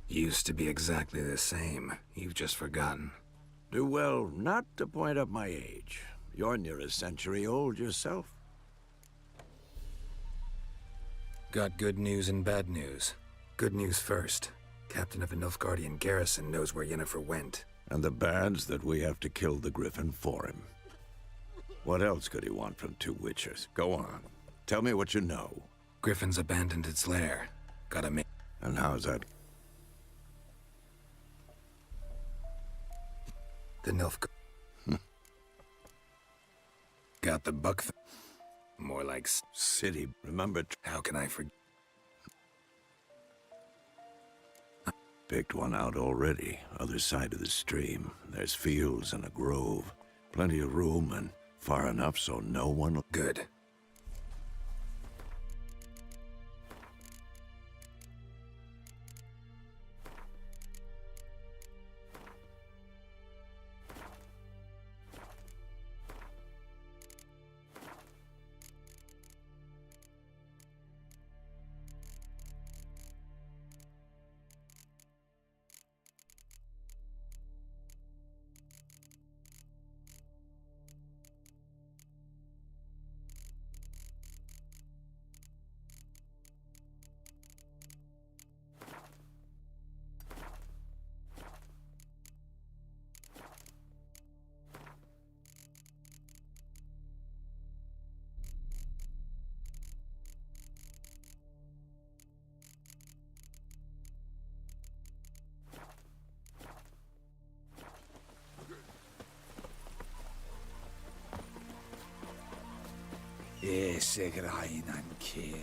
Used to be exactly the same. You've just forgotten. Do well not to point up my age. You're near a century old yourself. Got good news and bad news. Good news first. Captain of the Nilfgaardian garrison knows where Yennefer went. And the bad's that we have to kill the Griffin for him. What else could he want from two witchers? Go on. Tell me what you know. Griffin's abandoned its lair. Gotta make... And how's that? The Got the buck more like city. Remember... How can I forget? Picked one out already. Other side of the stream. There's fields and a grove. Plenty of room and far enough so no one will... Good. Esegrain an Keir.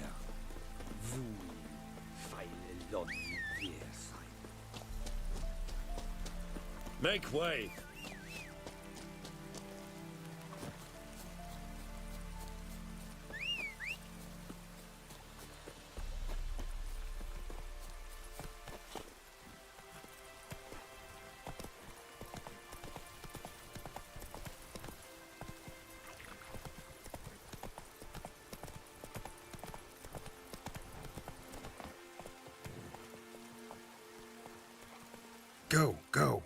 Vous, Failelon Viersai. Make way! Go, go.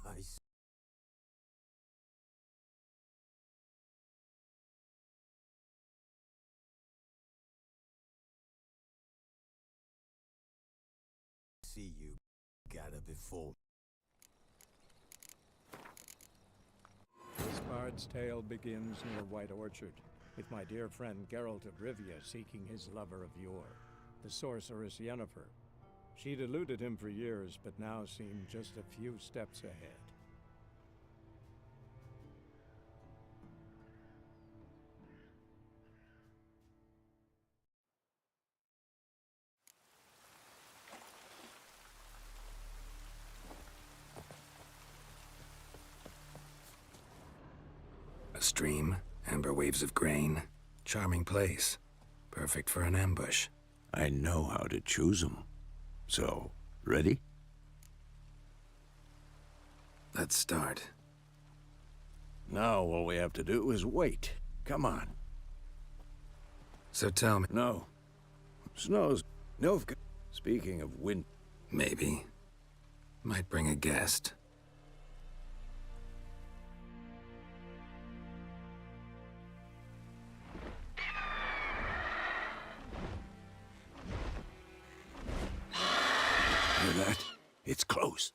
I see you gather before. This bard's tale begins near White Orchard, with my dear friend Geralt of Rivia seeking his lover of yore, the sorceress Yennefer. She'd eluded him for years, but now seemed just a few steps ahead. A stream, amber waves of grain. Charming place. Perfect for an ambush. I know how to choose 'em. So, ready? Let's start. Now all we have to do is wait. Come on. So tell me. No. Snow's... Nilfgaard. Speaking of wind... Maybe. Might bring a guest. Hear that? It's close.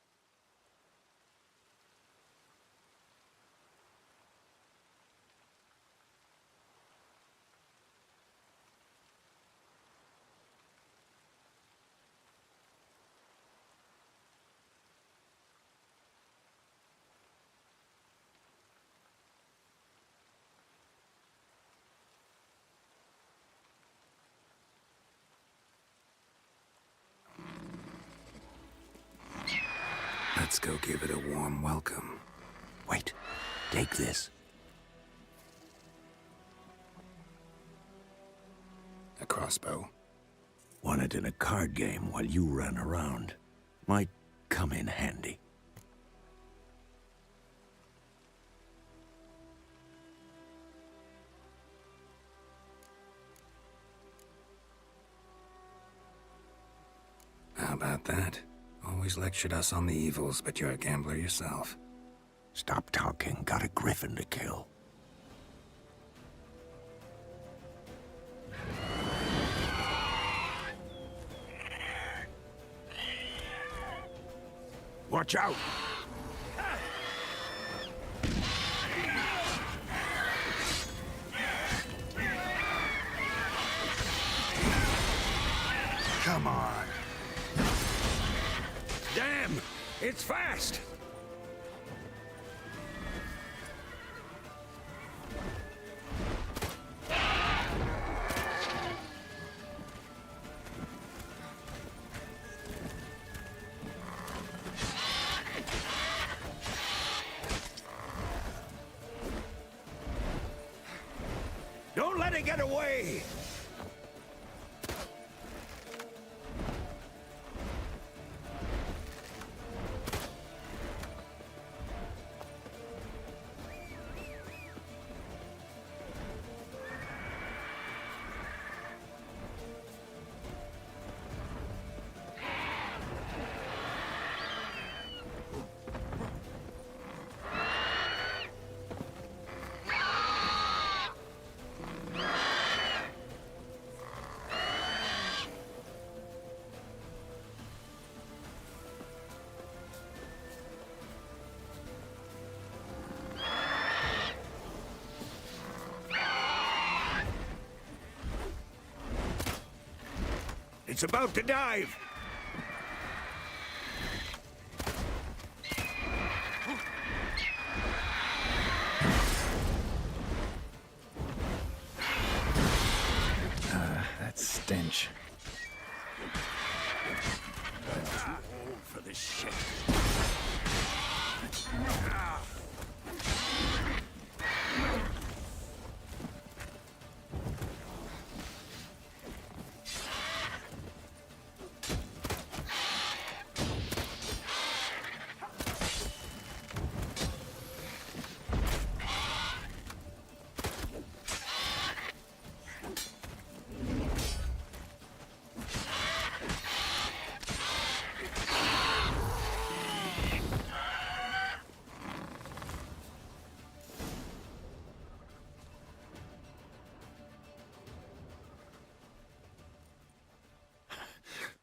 Let's go give it a warm welcome. Wait. Take this. crossbow. Won it in a card game while you ran around. Might come in handy. How about that? Always lectured us on the evils, but you're a gambler yourself. Stop talking. Got a griffin to kill. Watch out! Come on. Damn! It's fast! Don't let it get away! It's about to dive! That stench. I'm too old for this shit.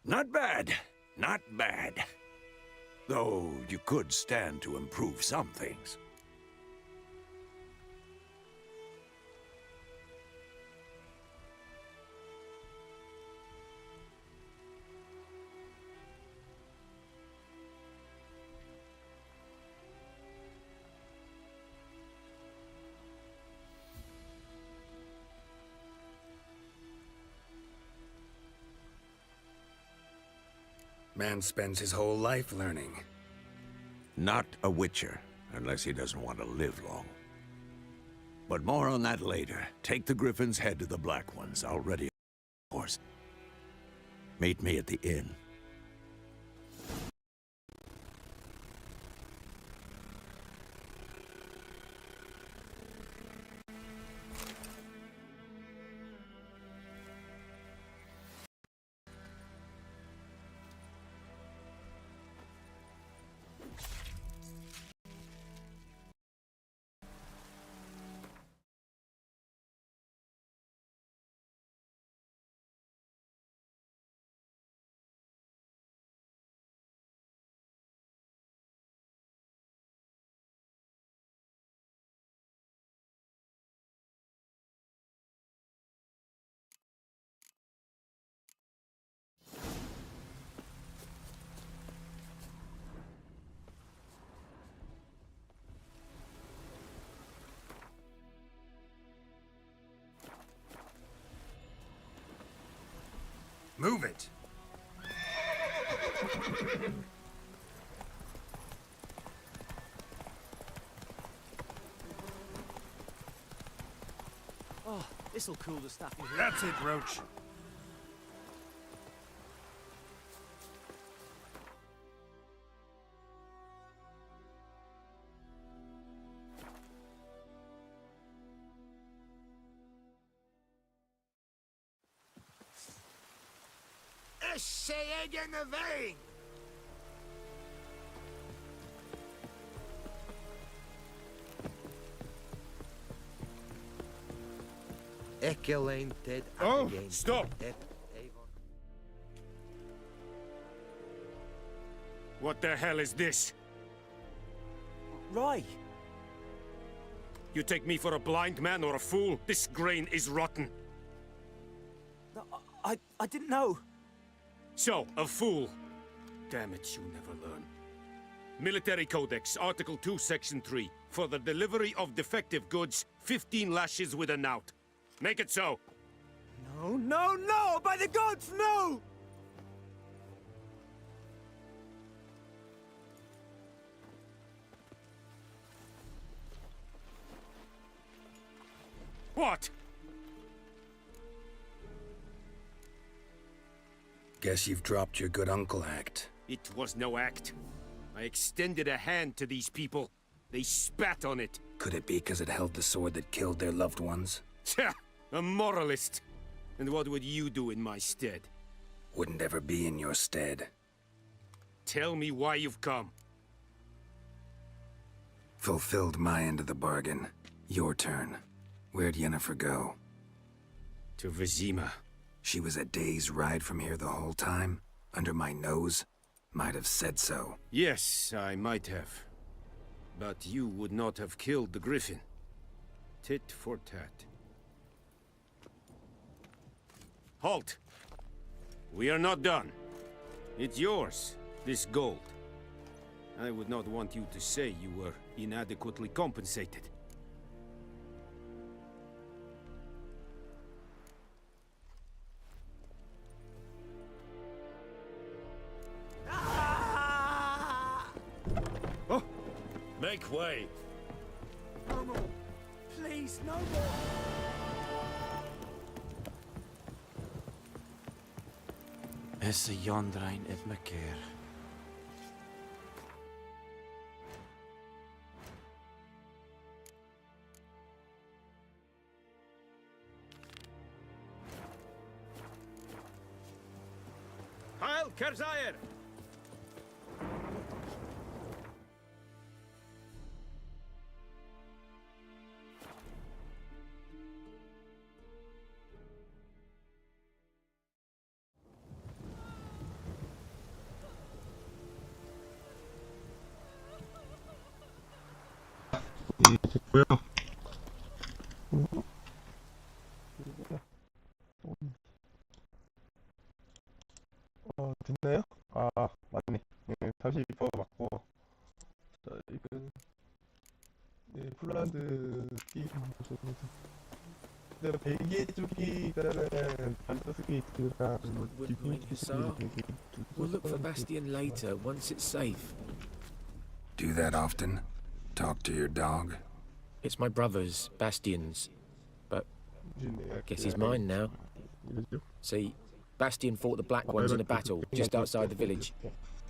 Not bad. Not bad. Though you could stand to improve some things. Man spends his whole life learning. Not a witcher, unless he doesn't want to live long. But more on that later. Take the griffin's head to the Black Ones. I'll ready a horse. Meet me at the inn. Move it! Oh, this'll cool the stuff in here. That's it, Roach. Yes, say egg in the vein! Oh, stop! What the hell is this? Ray! You take me for a blind man or a fool? This grain is rotten. No, I didn't know. So, a fool. Damn it, you never learn. Military Codex, Article 2, Section 3. For the delivery of defective goods, 15 lashes with a knout. Make it so. No, no, no! By the gods, no! What? Guess you've dropped your good uncle act. It was no act. I extended a hand to these people. They spat on it. Could it be because it held the sword that killed their loved ones? Tja, a moralist. And what would you do in my stead? Wouldn't ever be in your stead. Tell me why you've come. Fulfilled my end of the bargain. Your turn. Where'd Yennefer go? To Vizima. She was a day's ride from here the whole time? Under my nose? Might have said so. Yes, I might have. But you would not have killed the griffin. Tit for tat. Halt! We are not done. It's yours, this gold. I would not want you to say you were inadequately compensated. Oh! Make way! No more. Please, no more. Is a Jondrain het me keer. Heil Kerzayer! 됐고요. 됐나요? 아, 맞네. 네, 다시 입어봤고. 자, 이건 네, 폴란드 게임 보셔서 내가 벨기에 쪽이라는 반더스 게이트랑 We'll look for Bastion later, once it's safe. Do that often? Talk to your dog? It's my brother's, Bastion's. But guess he's mine now. See, Bastion fought the Black Ones in a battle just outside the village.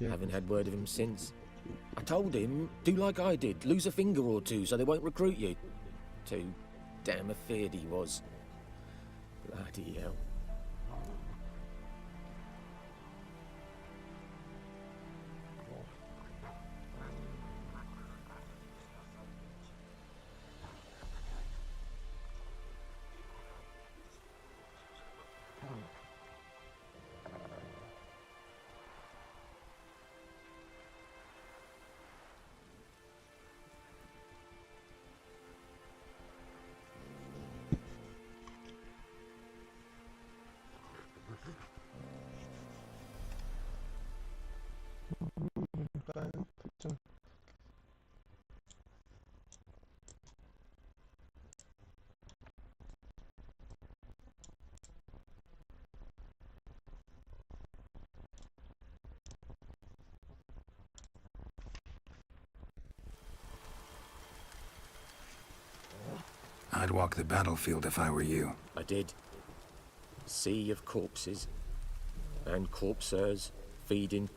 Haven't had word of him since. I told him, do like I did, lose a finger or two so they won't recruit you. Too damn afeard he was. Bloody hell. I'd walk the battlefield if I were you. I did. Sea of corpses. And corpsers, feeding.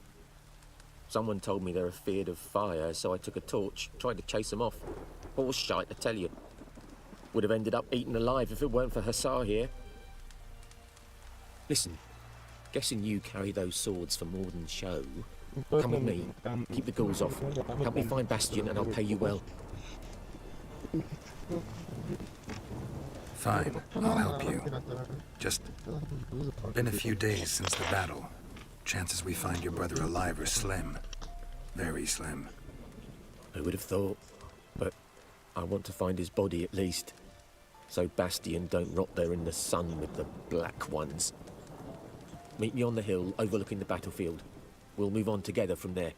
Someone told me they're afeard of fire, so I took a torch, tried to chase them off. Horse shite, I tell you. Would have ended up eaten alive if it weren't for Hussar here. Listen, Guessing you carry those swords for more than show. Come with me. Keep the ghouls off. Help me find Bastion and I'll pay you well. Fine, I'll help you. Just been a few days since the battle. Chances we find your brother alive are slim. Very slim. Who would have thought? But I want to find his body at least. So Bastion don't rot there in the sun with the black ones. Meet me on the hill overlooking the battlefield. We'll move on together from there.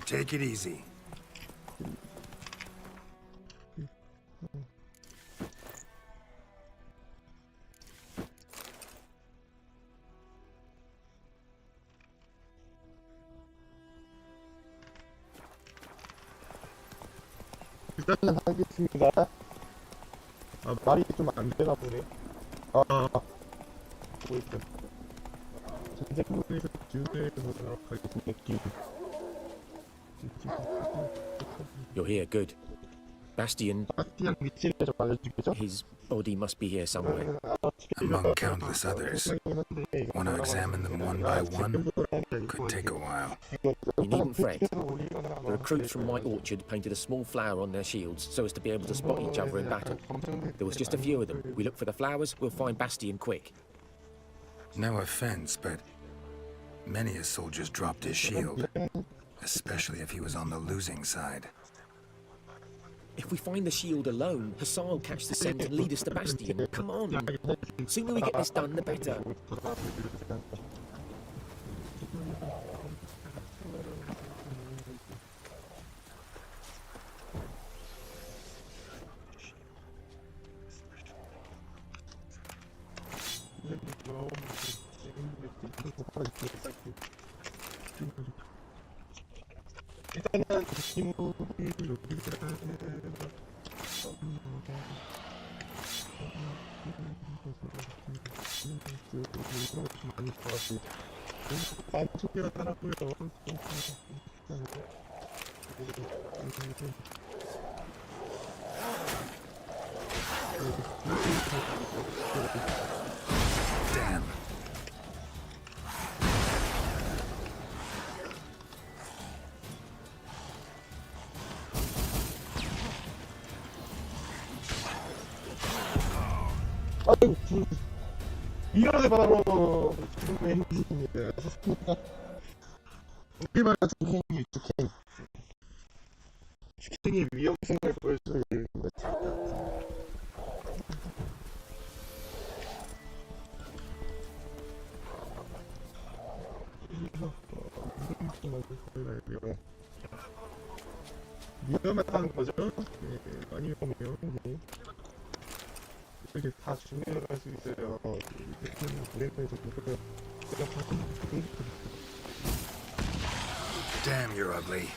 Take it easy. 일단은 하겠습니다. 아, 말이 좀 안 되나 보네. 보고 있다. 전쟁부에서 듀를 보도록 하겠습니다. You're here, good. Bastion. His body must be here somewhere. Among countless others. Want to examine them one by one? Could take a while. You needn't fret. The recruits from White Orchard painted a small flower on their shields so as to be able to spot each other in battle. There was just a few of them. We look for the flowers, we'll find Bastion quick. No offense, but many a soldier's dropped his shield. Especially if he was on the losing side. If we find the shield alone, Hussar will catch the scent and lead us to Bastion. Come on. Sooner we get this done, the better. 일단은 지금부를 여기서 많이 좋았습니다. 많이 소개가 따랐고요. Damn. 아유, 이러네 바로 지금의 행진입니다. 이게 바로 주행이 주행. 주행의 위험성을 보여주는 것입니다. 위험하다는 거죠? 네, 많이 위험해요. 네. 이렇게 다 준비를 할 수 있어요. Damn, you're ugly.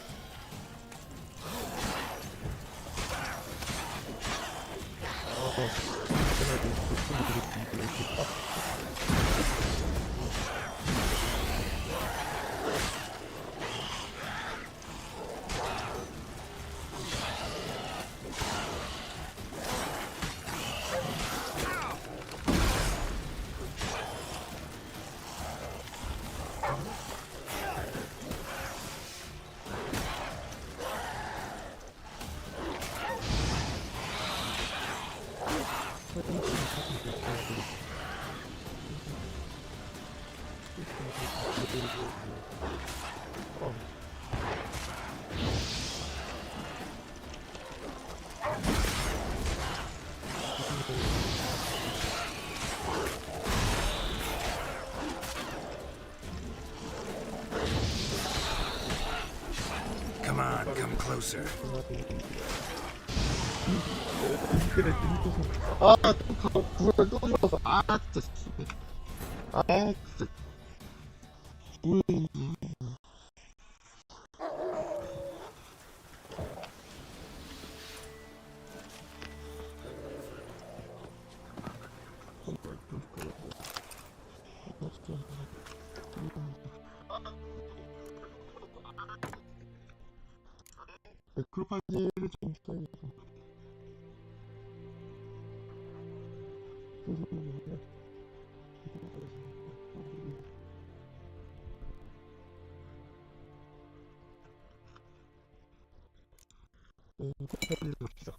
Come on, come closer. 아, 구글 또 죽었어. 아, 진짜. 아, 진짜. 크로파지를 좀 써야겠다. 크로파지를 봅시다.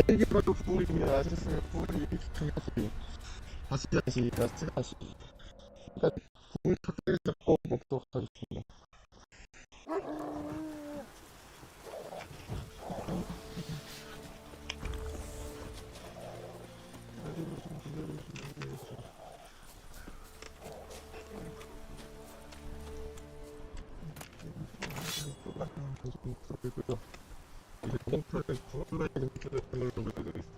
이게 바로 부울입니다. 아셨어요? 부울이 다시 일단 부울 탁대를 잡고 먹도록 하겠습니다. 이제 탱크를 구울에 탱크를 넣어드리겠습니다.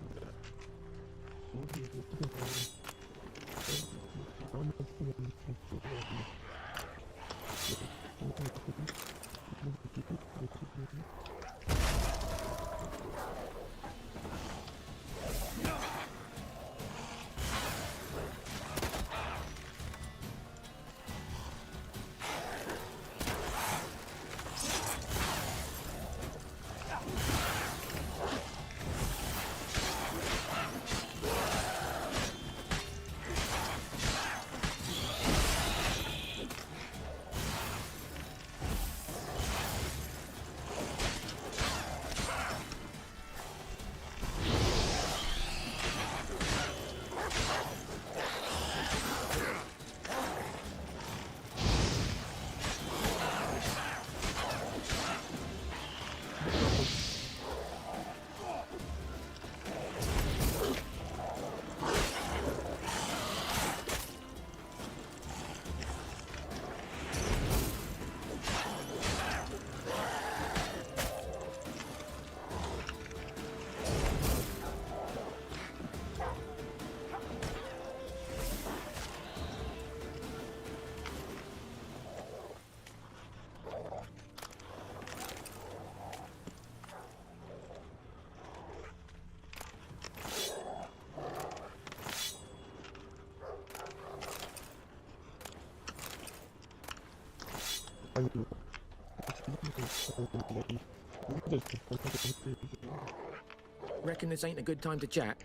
Reckon this ain't a good time to chat?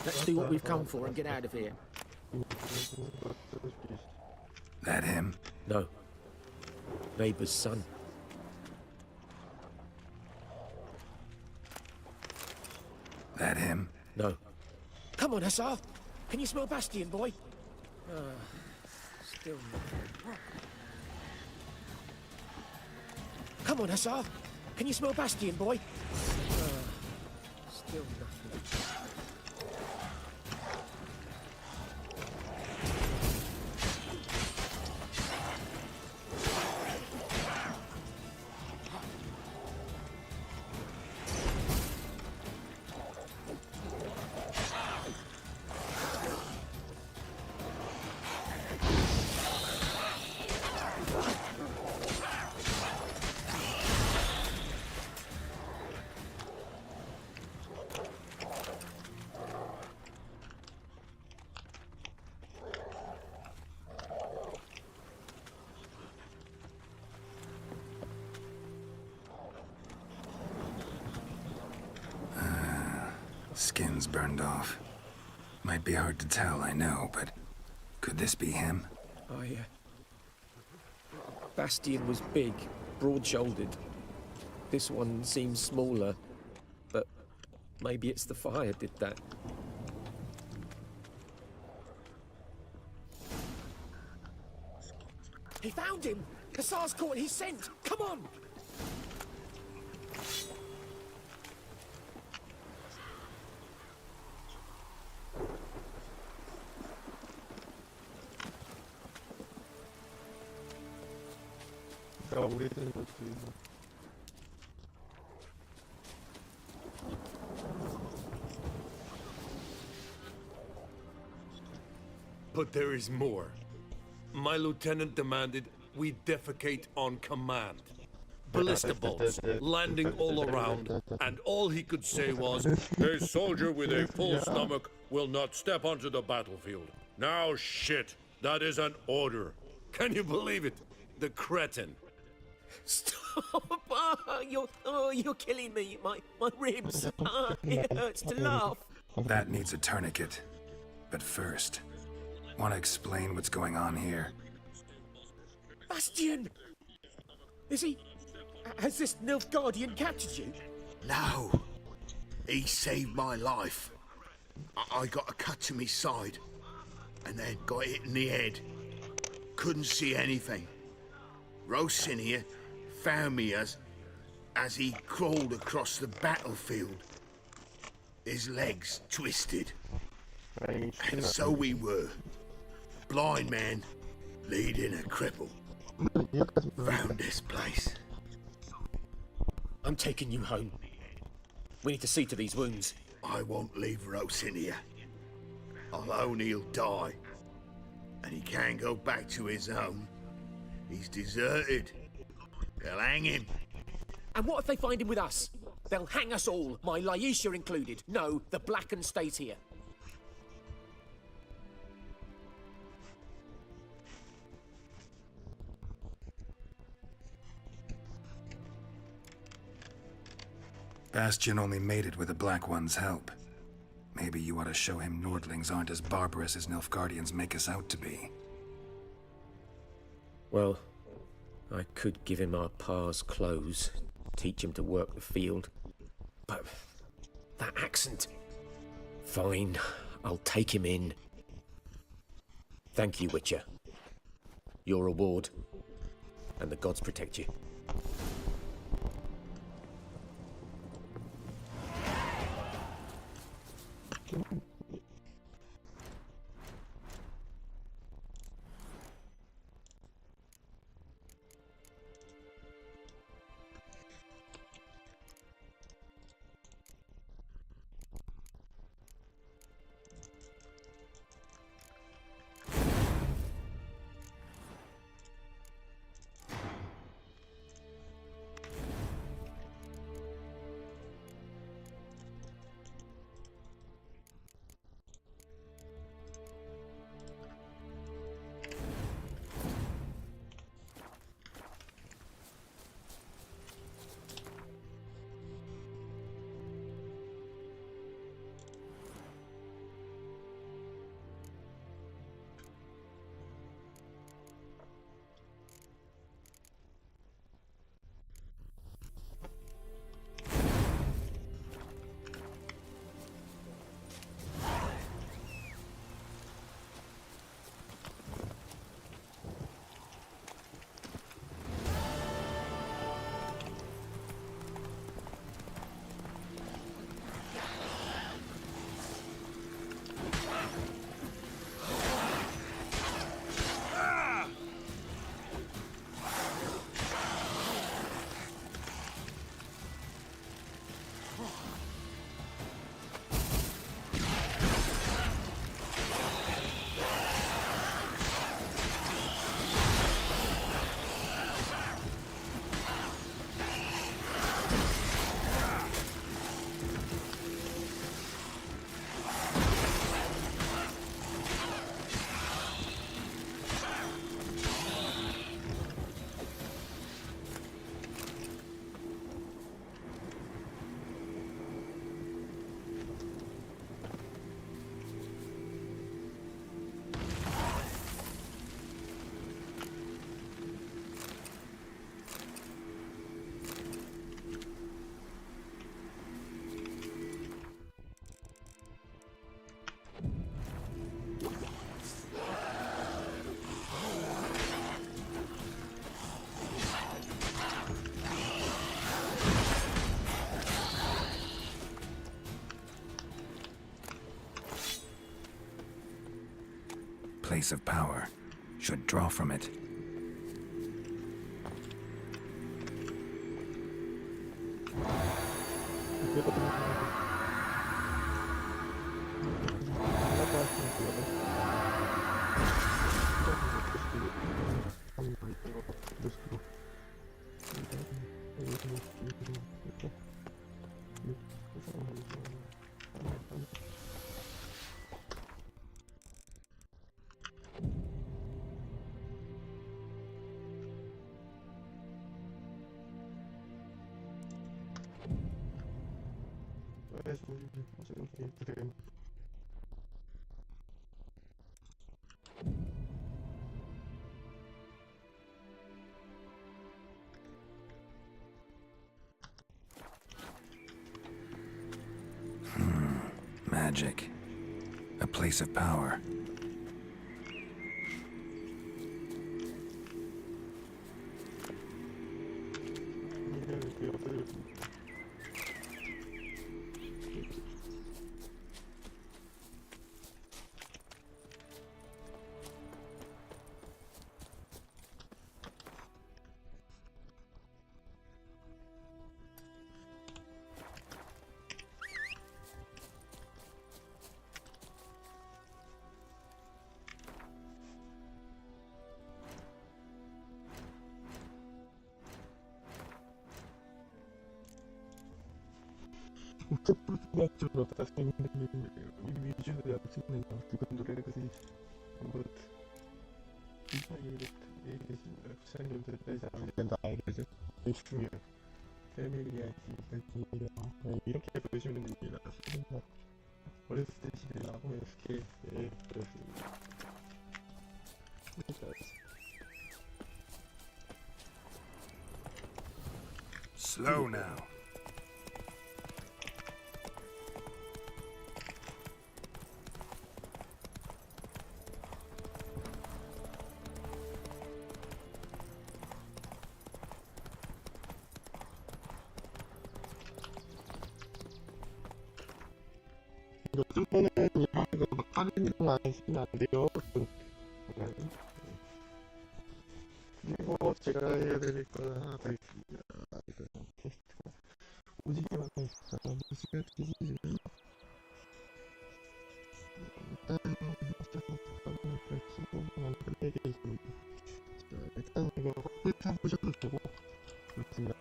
Let's do what we've come for and get out of here. That him? No. Neighbour's son. That him? No. Come on, Hussar. Can you smell Bastion, boy? Still nothing. Come on, Hussar. Can you smell Bastion, boy? Still nothing. Skin's burned off. Might be hard to tell, I know, but could this be him? Bastian was big, broad-shouldered. This one seems smaller, but maybe it's the fire did that. He found him! Hussar's caught his scent! Come on! But there is more. My lieutenant demanded we defecate on command. Ballista bolts, landing all around, and all he could say was, "A soldier with a full stomach will not step onto the battlefield." Now shit, that is an order. Can you believe it? The cretin. Stop! You're killing me. My ribs. It hurts to laugh. That needs a tourniquet. But first, want to explain what's going on here? Bastian! Is he... Has this Nilfgaardian captured you? No. He saved my life. I got a cut to my side, and then got hit in the head. Couldn't see anything. Rosinia found me as he crawled across the battlefield. His legs twisted. And so we were. Blind man leading a cripple. Found this place. I'm taking you home. We need to see to these wounds. I won't leave Rosinia. Alone he'll die. And he can't go back to his home. He's deserted. They'll hang him. And what if they find him with us? They'll hang us all, my Laisha included. No, the Blackened stays here. Bastian only made it with the Black One's help. Maybe you ought to show him Nordlings aren't as barbarous as Nilfgaardians make us out to be. Well, I could give him our pa's clothes, teach him to work the field. But that accent... Fine, I'll take him in. Thank you, Witcher. Your reward, and the gods protect you. place of power, should draw from it. Magic. A place of power. 이렇게 보시면 됩니다. 어렸을 때 집에 나고 SK 그렇습니다. Slow now. 요즘에는 이거 막 다른 이름 안 쓰면 안 돼요. 그리고 제가 해드릴 거는 하나 더 있습니다. 이거 테스트가 오지게 많아 있어요. 오지게 뒤지지. 일단 키보드만 끝내게 있습니다. 일단 이거 훑어 보셔도 되고 그렇습니다.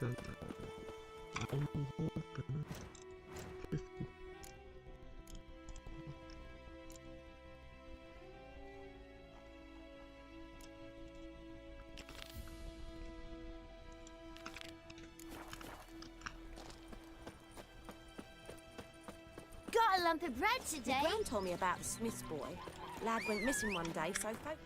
일단 테스트. Got a lump of bread today. Gran told me about the Smith's boy. Lad went missing one day, so that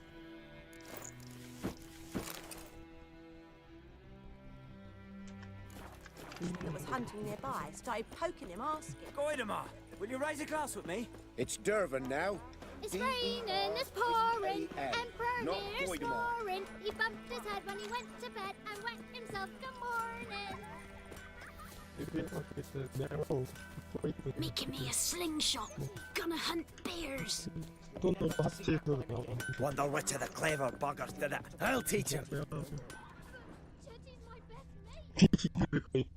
was hunting nearby. Started poking him, asking. Goidemar, will you raise a glass with me? It's Durban now. It's raining, it's pouring, Emperor Not Near Voldemort. snoring. He bumped his head when he went to bed and wet himself good morning. Making me a slingshot. Gonna hunt bears. Wonder which of the clever buggers did it. I'll teach him. Chitty's my best mate.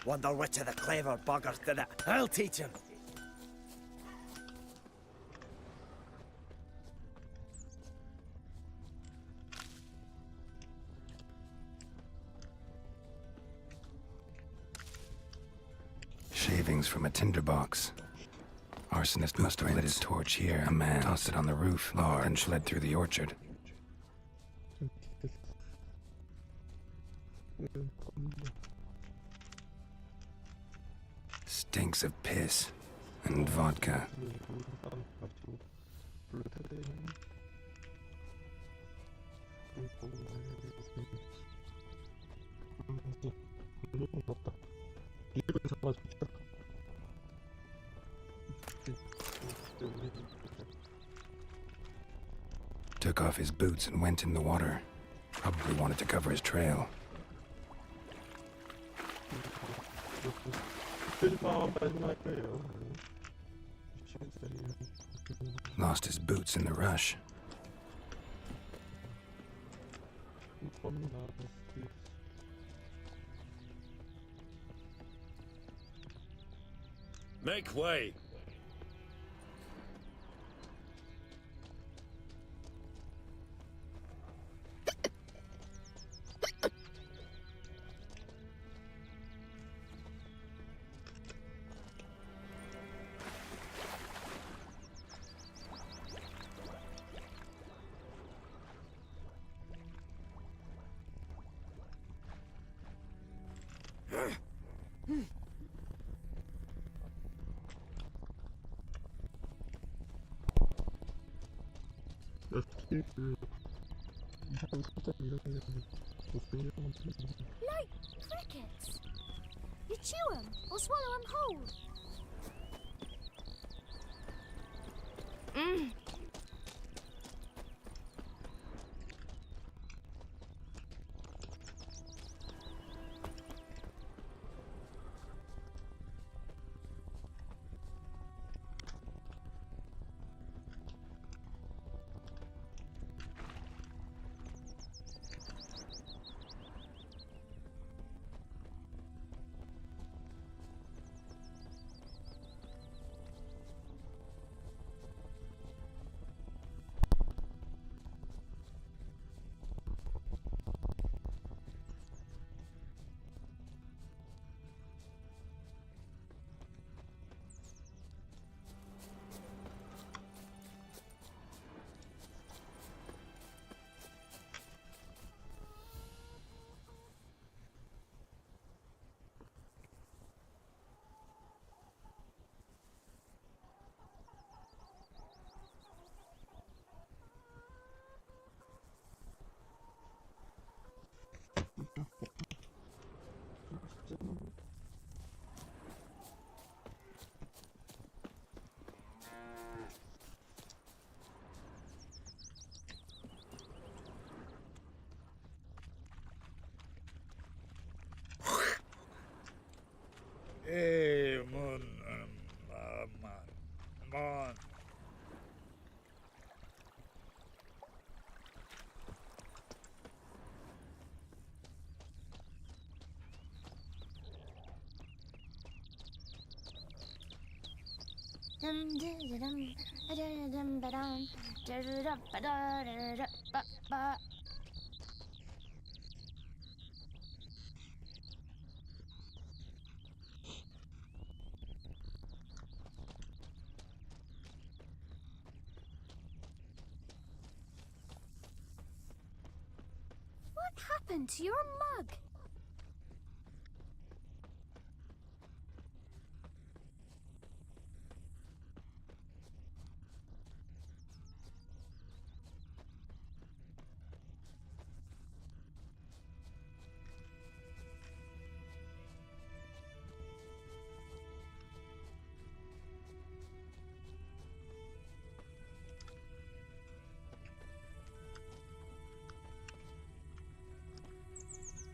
Wonder which of the clever buggers did it. I'll teach him. Shavings from a tinderbox. Arsonist must have lit his torch here. A man tossed it on the roof, and fled through the orchard. Stinks of piss and vodka. 블루테드. 맞다. 이걸 잡아줍시다. Took off his boots and went in the water. Probably wanted to cover his trail. Lost his boots in the rush. Make way! Like crickets. You chew 'em or swallow 'em whole. Hey, Moon, Mon. What happened to your mug?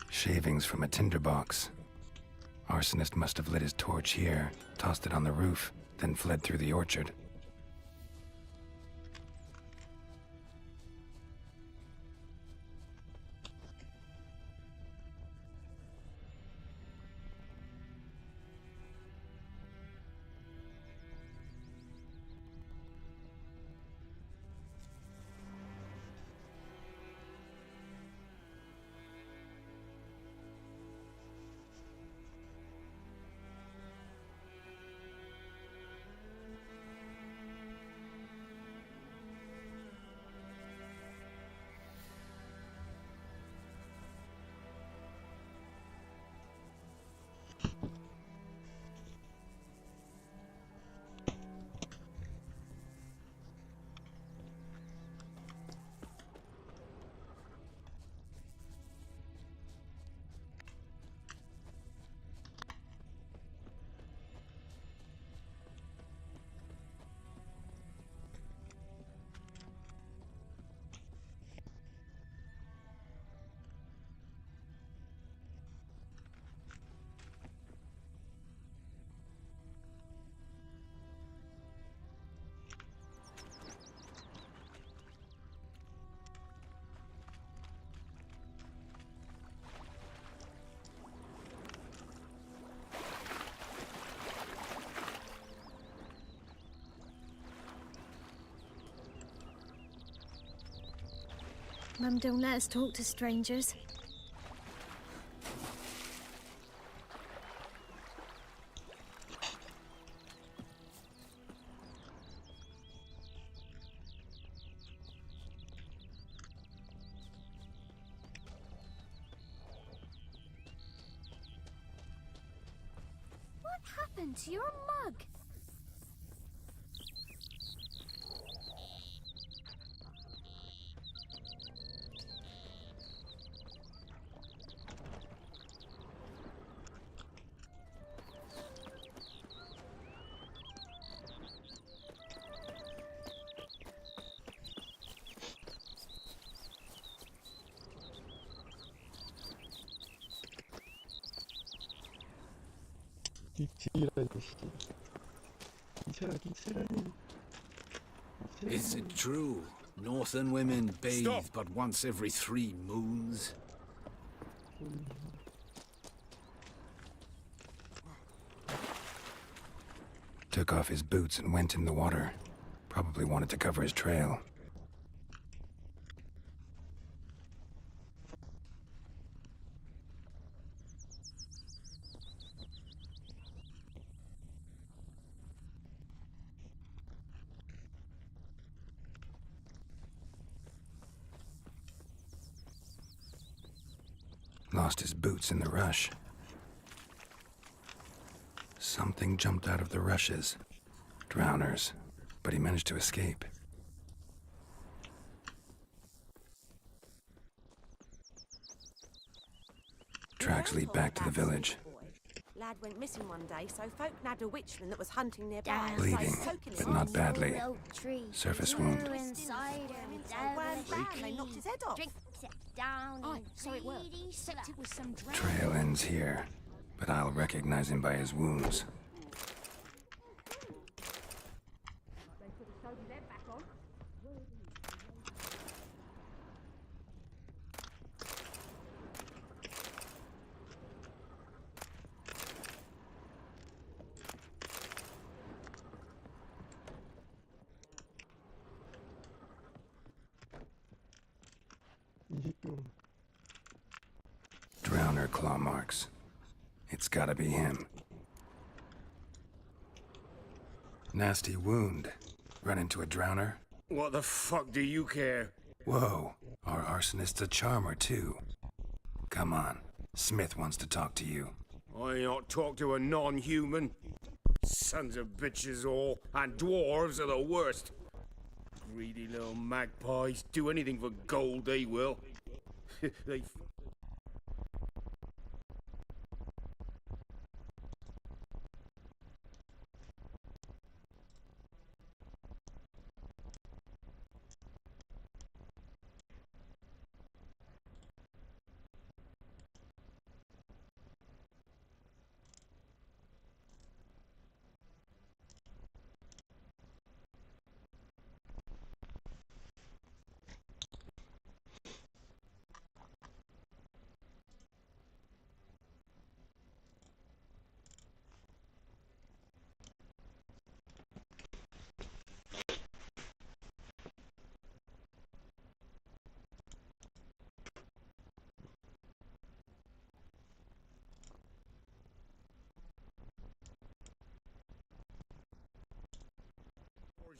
Shavings from a tinderbox. Arsonist must have lit his torch here, tossed it on the roof, then fled through the orchard. Mum don't let us talk to strangers. What happened to your mug? Is it true? Northern women bathe but once every 3 moons? Took off his boots and went in the water. Probably wanted to cover his trail. Lost his boots in the rush. Something jumped out of the rushes. Drowners. But he managed to escape. Tracks lead back to the village. Lad went missing one day, so folk nabbed a witchman that was hunting nearby. Bleeding, but not badly. Surface wound. They knocked his head off. So it worked. Except it was some Trail ends here, but I'll recognize him by his wounds. Drowner claw marks. It's gotta be him. Nasty wound. Run into a drowner? What the fuck do you care? Whoa, our arsonist's a charmer too. Come on, Smith wants to talk to you. I not talk to a non-human. Sons of bitches all, and dwarves are the worst. Greedy little magpies, do anything for gold they will. They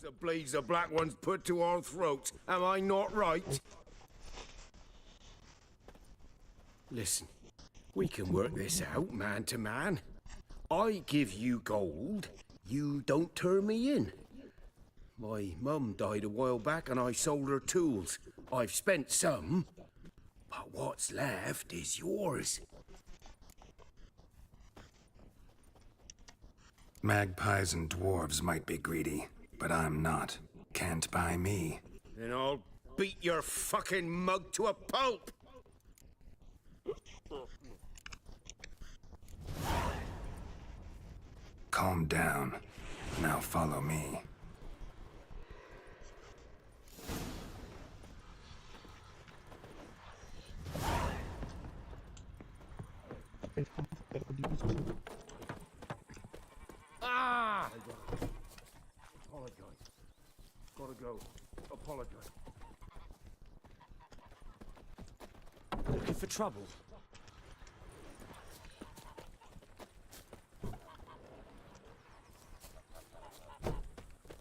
the blades the black ones put to our throats. Am I not right? Listen, we can work this out man to man. I give you gold, you don't turn me in. My mum died a while back and I sold her tools. I've spent some, but what's left is yours. Magpies and dwarves might be greedy, but I'm not. Can't buy me. Then I'll beat your fucking mug to a pulp! Calm down. Now follow me. Ah! Apologize. Gotta go. Apologize. for trouble?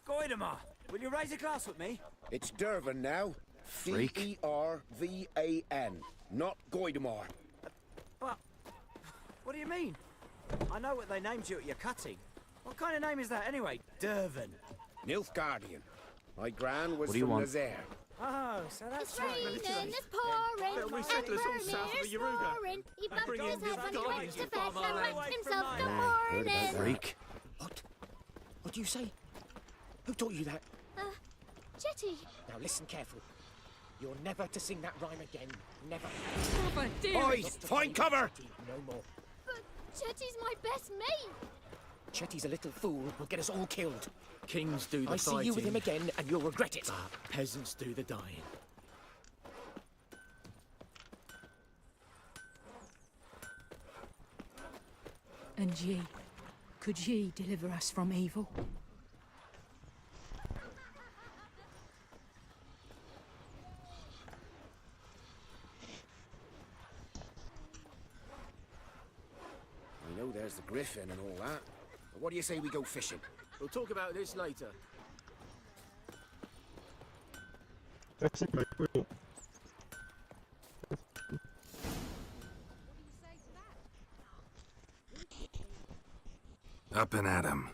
Goidemar, will you raise a glass with me? It's Dervan now. Freak. D-E-R-V-A-N, not Goidemar. But, what do you mean? I know what they named you at your cutting. What kind of name is that anyway? Dervan. Nilfgaardian. My gran was What do you from want? Nazaire. Oh, so that's It's right. raining, it's pouring, But we and settlers all south of Vermeer's the Yaruga. snoring. He bumped bring his in head when he went Nilfgaardians to to bed farm our and land. whacked himself Away good from morning. Freak. What do you say? Who taught you that? Jetty. Now listen careful. You're never to sing that rhyme again. Never. Never, dear. Boys, find cover! No more. But Jetty's my best mate. Chetty's a little fool who'll get us all killed. Kings do the I see you with him again and you'll regret it. Peasants do the dying. And ye, could ye deliver us from evil? I know there's the griffin and all that. But what do you say we go fishing? We'll talk about this later. Up and at 'em.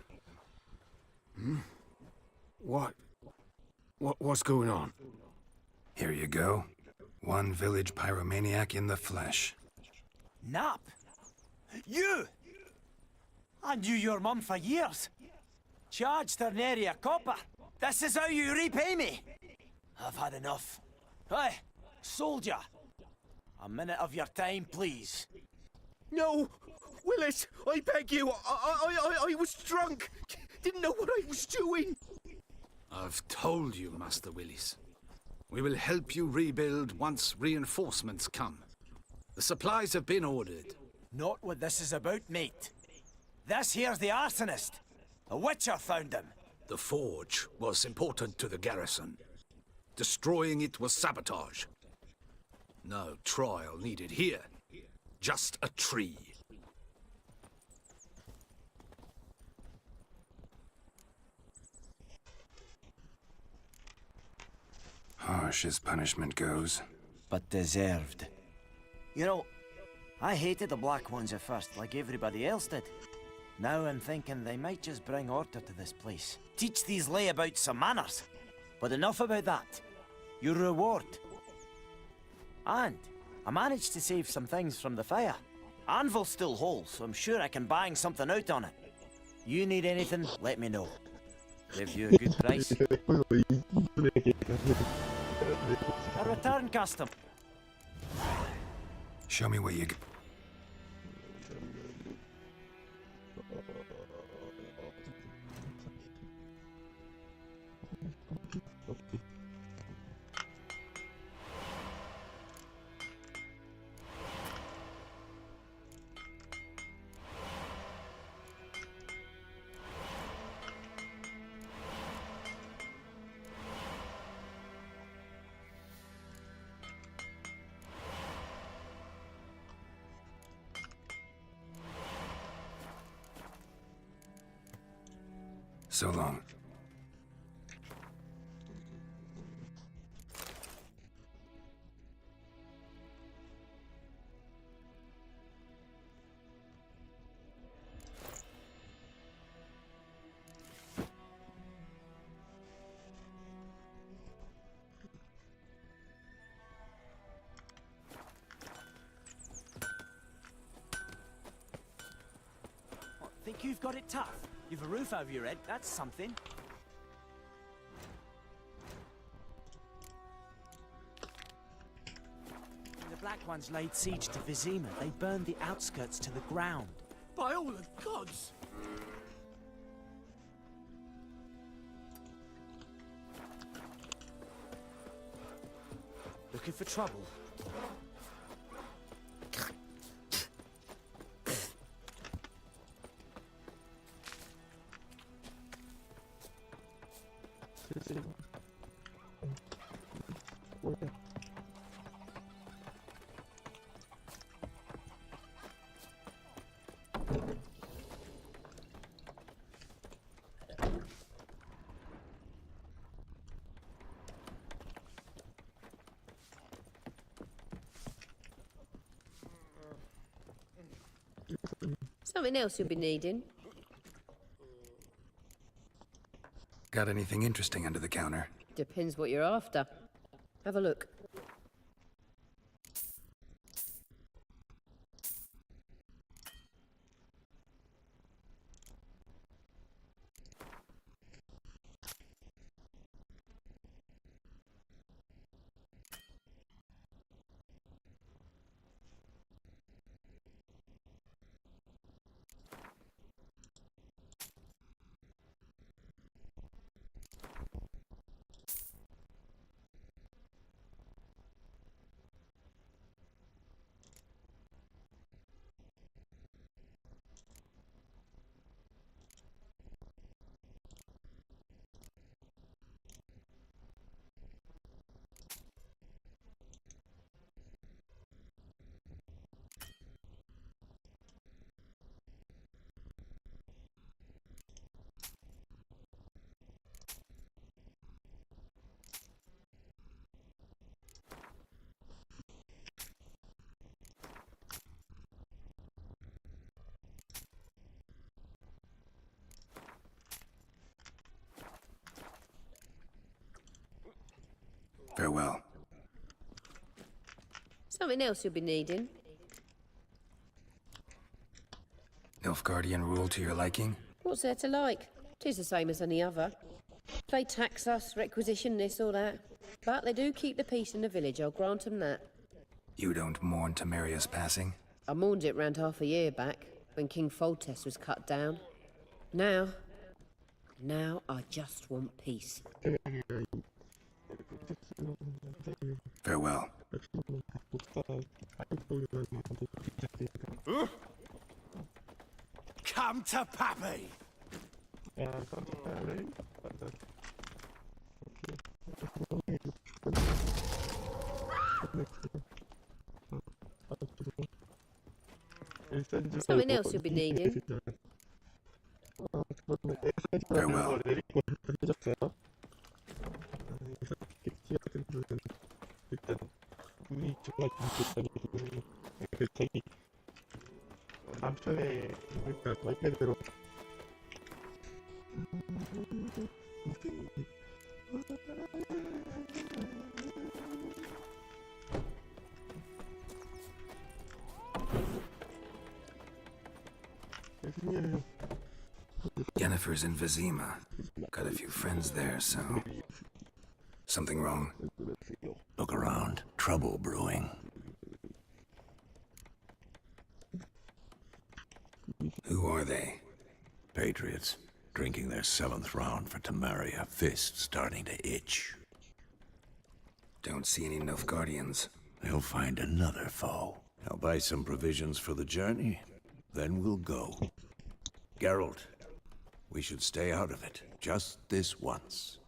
What's going on? Here you go. One village pyromaniac in the flesh. Nap? You! I knew your mum for years. Charged her nary a copper. This is how you repay me. I've had enough. Hey, soldier. A minute of your time, please. No! Willis, I beg you. I was drunk. Didn't know what I was doing. I've told you, Master Willis. We will help you rebuild once reinforcements come. The supplies have been ordered. Not what this is about, mate. This here's the arsonist. A witcher found him. The forge was important to the garrison. Destroying it was sabotage. No trial needed here. Just a tree. Harsh as punishment goes. But deserved. You know, I hated the Black Ones at first, like everybody else did. Now I'm thinking they might just bring order to this place. Teach these layabouts some manners. But enough about that. Your reward. And I managed to save some things from the fire. Anvil's still whole, so I'm sure I can bang something out on it. You need anything, let me know. Give you a good price. A return custom. Show me what you... So long. Think you've got it tough? You've a roof over your head, that's something. When the Black Ones laid siege to Vizima, they burned the outskirts to the ground. By all the gods! Looking for trouble? Something else you'll be needing. Got anything interesting under the counter? Depends what you're after. Have a look. Farewell. Something else you'll be needing. Nilfgaardian rule to your liking? What's there to like? 'Tis the same as any other. They tax us, requisition this or that. But they do keep the peace in the village, I'll grant 'em that. You don't mourn Temeria's passing? I mourned it round half a year back, when King Foltest was cut down. Now I just want peace. Farewell. Come to Pappy! Something else you'll be needing. Farewell. 남편의 그러니까 와이프대로 Yennefer's in Vizima. Got a few friends there, so... Something wrong? Look around. Trouble brewing. Who are they? Patriots. Drinking their 7th round for Temeria. Fists starting to itch. Don't see any Nilfgaardians. They'll find another foe. I'll buy some provisions for the journey. Then we'll go. Geralt, we should stay out of it. Just this once.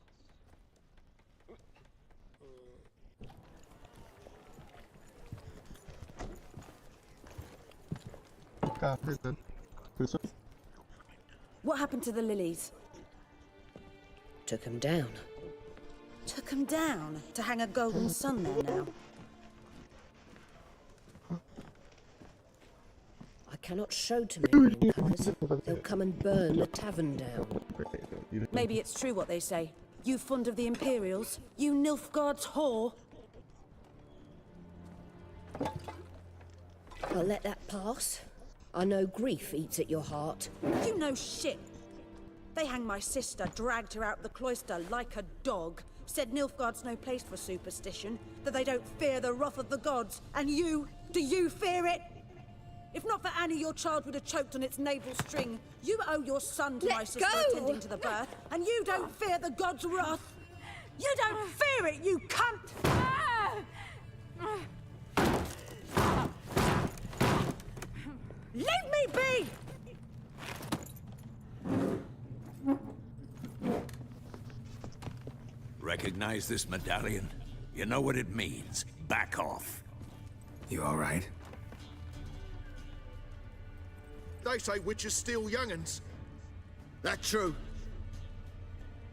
What happened to the lilies? Took 'em down. Took 'em down to hang a golden sun there now. I cannot show Temerian colours. They'll come and burn the tavern down. Maybe it's true what they say. You fond of the Imperials? You Nilfgaard's whore? I'll let that pass. I know grief eats at your heart. You know shit. They hanged my sister, dragged her out the cloister like a dog, said Nilfgaard's no place for superstition, that they don't fear the wrath of the gods. And you, do you fear it? If not for Annie, your child would have choked on its navel string. You owe your son to my sister attending to the birth, and you don't fear the gods' wrath. You don't fear it, you cunt! Leave me be! Recognize this medallion? You know what it means. Back off. You all right? They say witches steal young'uns. That true?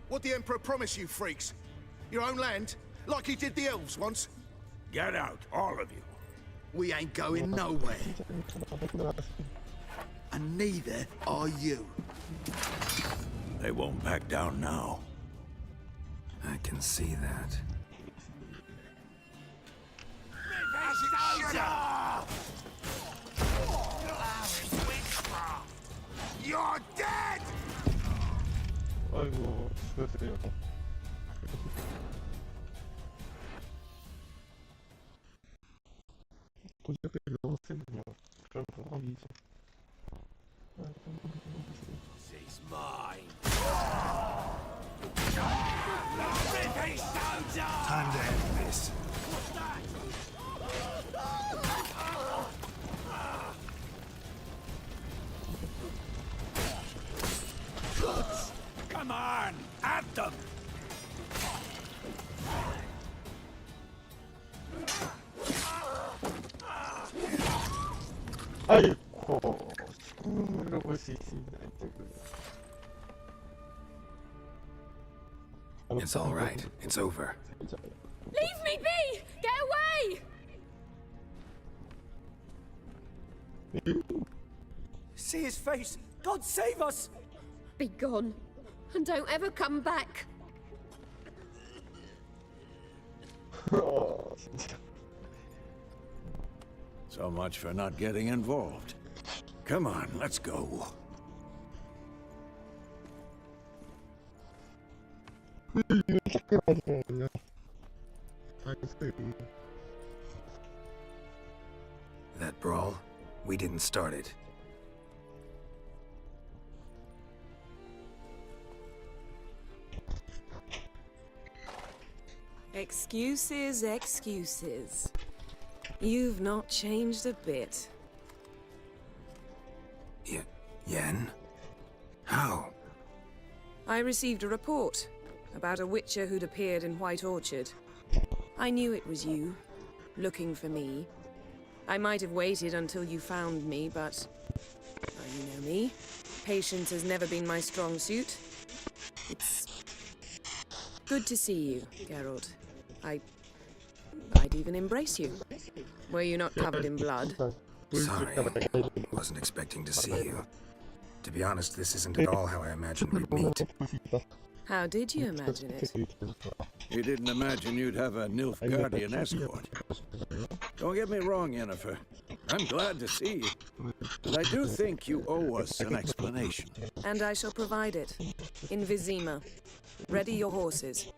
What the Emperor promise you, freaks? Your own land? Like he did the elves once? Get out, all of you. We ain't going nowhere. and neither are you. They won't back down now. I can see that. You're dead! 아이고, 죽었어요. 고집들이 너무 세군요. 그럼 이제. She's mine. Time to end this. Come on, at them! 아이고, 죽음으로 볼 수 있습니다. It's all right. It's over. Leave me be! Get away! See his face! God save us! Be gone, and don't ever come back. So much for not getting involved. Come on, let's go. That brawl, we didn't start it. Excuses, excuses. You've not changed a bit. Yen? How? I received a report about a witcher who'd appeared in White Orchard. I knew it was you, looking for me. I might have waited until you found me, but... well, you know me. Patience has never been my strong suit. It's... good to see you, Geralt. I'd even embrace you. Were you not covered in blood? Sorry, wasn't expecting to see you. To be honest, this isn't at all how I imagined we'd meet. How did you imagine it? You didn't imagine you'd have a Nilfgaardian escort. Don't get me wrong, Yennefer. I'm glad to see you. But I do think you owe us an explanation. And I shall provide it. In Vizima. Ready your horses.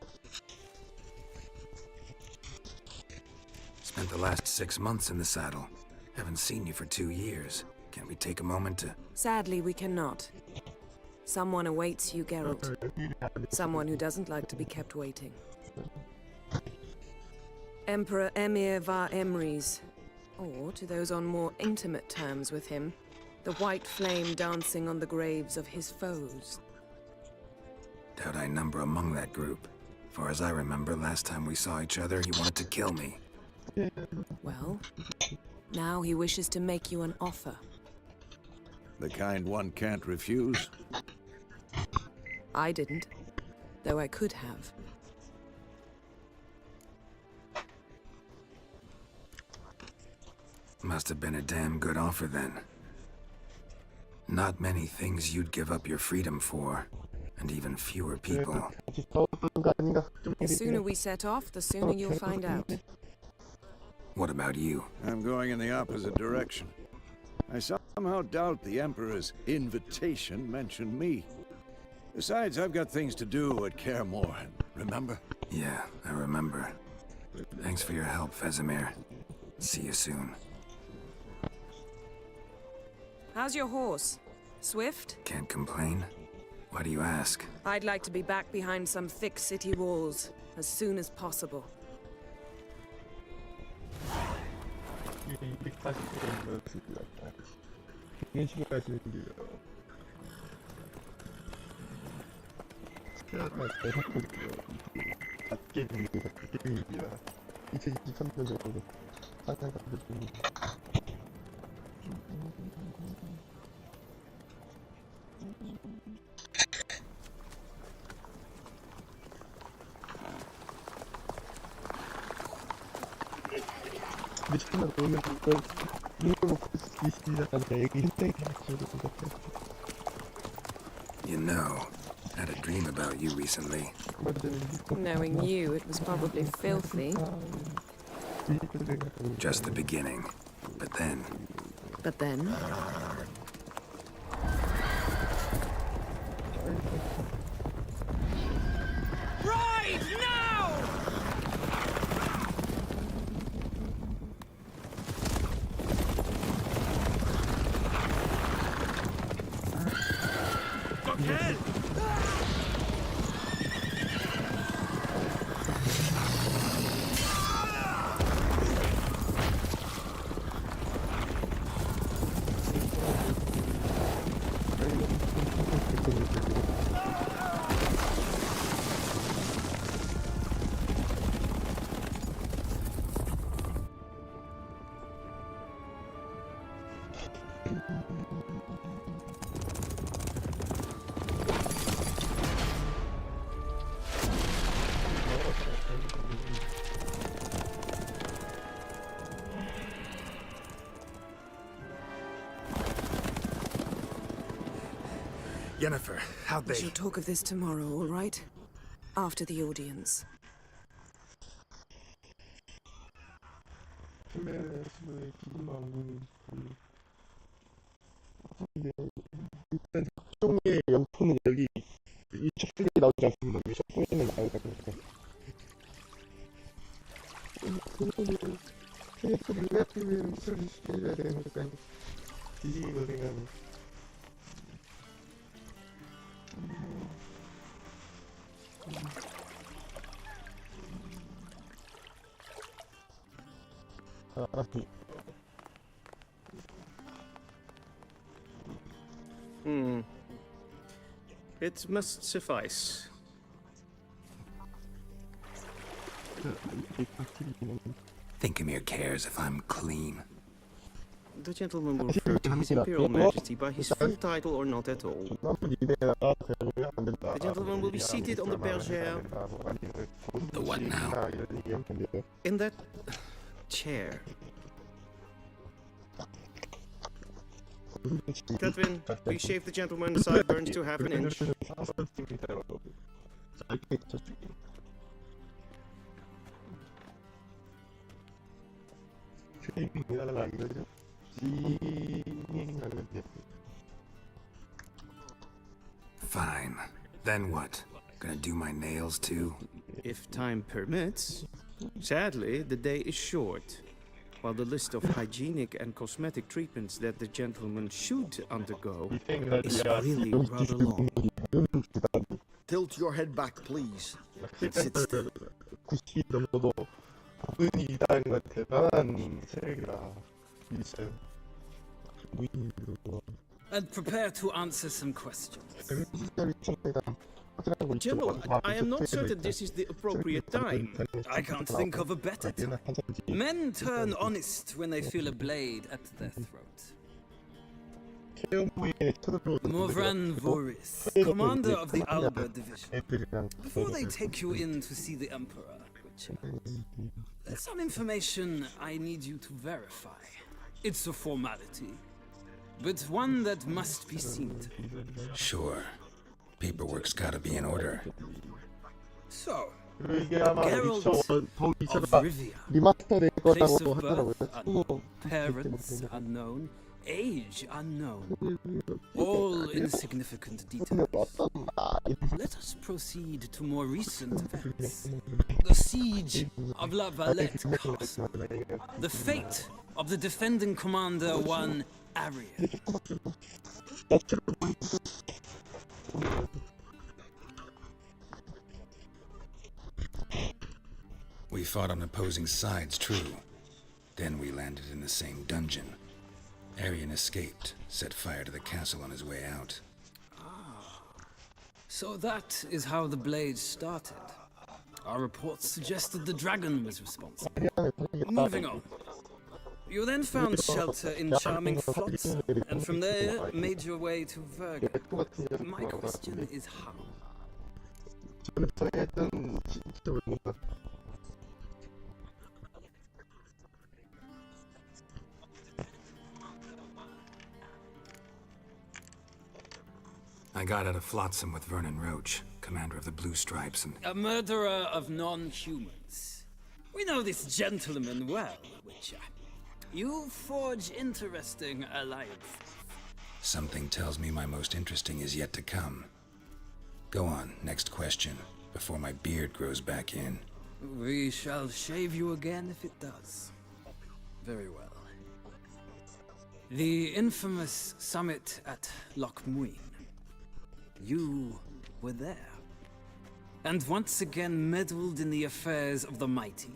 Spent the last 6 months in the saddle. Haven't seen you for 2 years. Can we take a moment to... Sadly, we cannot. Someone awaits you, Geralt. Someone who doesn't like to be kept waiting. Emperor Emir var Emrys. Or, to those on more intimate terms with him, the white flame dancing on the graves of his foes. Doubt I number among that group. Far as I remember, last time we saw each other, he wanted to kill me. Well, now he wishes to make you an offer. The kind one can't refuse. I didn't, though I could have. Must have been a damn good offer then. Not many things you'd give up your freedom for, and even fewer people. The sooner we set off, the sooner you'll find out. What about you? I'm going in the opposite direction. I somehow doubt the Emperor's invitation mentioned me. Besides, I've got things to do at Kaer Morhen, remember? Yeah, I remember. Thanks for your help, Vesemir. See you soon. How's your horse? Swift? Can't complain. Why do you ask? I'd like to be back behind some thick city walls as soon as possible. 미쳤나 보면 You know, I had a dream about you recently. Knowing you, it was probably filthy. Just the beginning. But then... But then? Right now! Again! Yennefer, how'd We they... shall talk of this tomorrow, all right? After the audience. 일단 각종의 영토는 여기 위쳐 3에 나오지 않습니다. 위쳐 4에는 나오지 않습니다. 그래서 내가 때문에 위쳐를 시켜줘야 되는 것까지 뒤지기 고생하네. It must suffice. Thinkamere cares if I'm clean. The gentleman will refer to His Imperial Majesty by his full title or not at all. The gentleman will be seated on the bergère. The what now? In that chair. Catwin, please shave the gentleman's sideburns to half an inch. Fine. Then what? Gonna do my nails too? If time permits. Sadly, the day is short. While the list of hygienic and cosmetic treatments that the gentleman should undergo is really rather long. Tilt your head back, please. Sit still. 90 넘어도 분이 이다는 건 대단한 체력이다. 미쳐요. And prepare to answer some questions. General, I am not certain this is the appropriate time. I can't think of a better time. Men turn honest when they feel a blade at their throat. Morvran Voris, commander of the Alba Division. Before they take you in to see the Emperor, there's some information I need you to verify. It's a formality, but one that must be seen to. Sure. Paperwork's gotta be in order. So, 이게 아마 Geralt 위쳐 of 이제가 Rivia. 리마스터 될 Place 거라고 of 하더라고요. birth unknown, parents unknown, age unknown. All insignificant details. Let us proceed to more recent events. The siege of La Valette Castle. The fate of the defending commander, one Ariel. We fought on opposing sides, true. Then we landed in the same dungeon. Arian escaped, set fire to the castle on his way out. So that is how the blade started. Our reports suggested the dragon was responsible. Moving on. You then found shelter in charming Flots, and from there made your way to Verga. My question is how? I got out of Flotsam with Vernon Roach, commander of the Blue Stripes, and... A murderer of non-humans. We know this gentleman well, Witcher. You forge interesting alliances. Something tells me my most interesting is yet to come. Go on, next question, before my beard grows back in. We shall shave you again if it does. Very well. The infamous summit at Loch Muin. You were there. And once again meddled in the affairs of the mighty.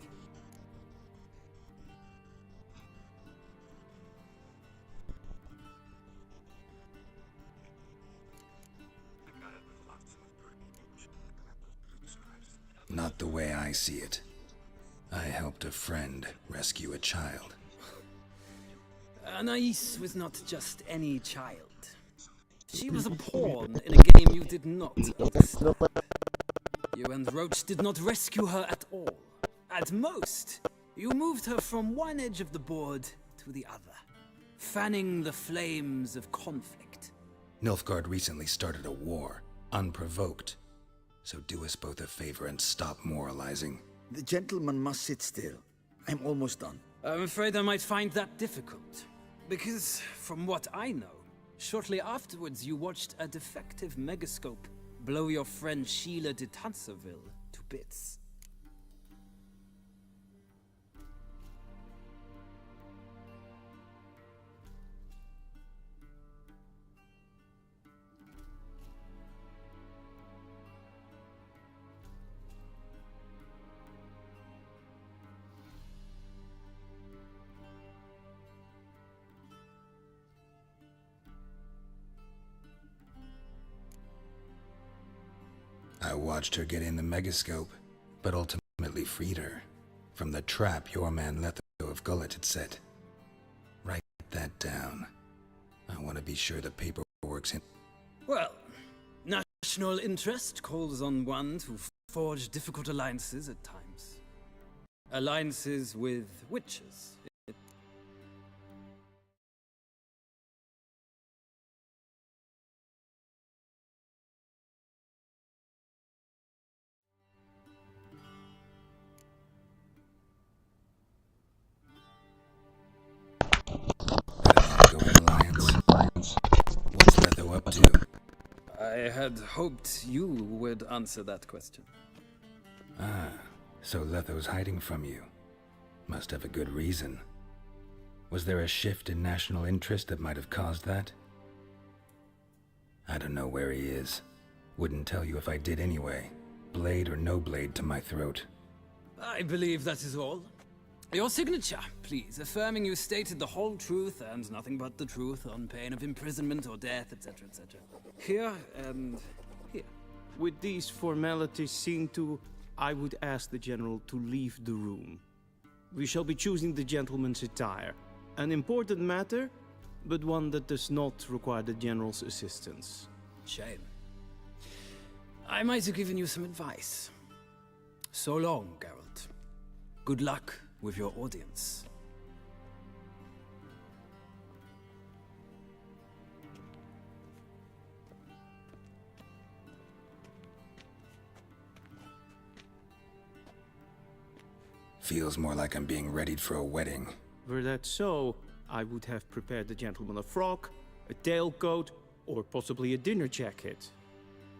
Not the way I see it. I helped a friend rescue a child. Anais was not just any child. She was a pawn in a game you did not understand. You and Roach did not rescue her at all. At most, you moved her from one edge of the board to the other, fanning the flames of conflict. Nilfgaard recently started a war, unprovoked. So do us both a favor and stop moralizing. The gentleman must sit still. I'm almost done. I'm afraid I might find that difficult. Because, from what I know, shortly afterwards you watched a defective megascope blow your friend Sheila de Tanserville to bits. I watched her get in the megascope, but ultimately freed her from the trap your man Letho of Gullet had set. Write that down. I want to be sure the paperwork's in. Well, national interest calls on one to forge difficult alliances at times. Alliances with witches. What's Letho up to? I had hoped you would answer that question. Ah, so Letho's hiding from you. Must have a good reason. Was there a shift in national interest that might have caused that? I don't know where he is. Wouldn't tell you if I did anyway. Blade or no blade to my throat. I believe that is all. Your signature, please, affirming you stated the whole truth and nothing but the truth on pain of imprisonment or death, etc., etc. Here and here. With these formalities seen to, I would ask the General to leave the room. We shall be choosing the gentleman's attire. An important matter, but one that does not require the General's assistance. Shame. I might have given you some advice. So long, Geralt. Good luck with your audience. Feels more like I'm being readied for a wedding. Were that so, I would have prepared the gentleman a frock, a tailcoat, or possibly a dinner jacket.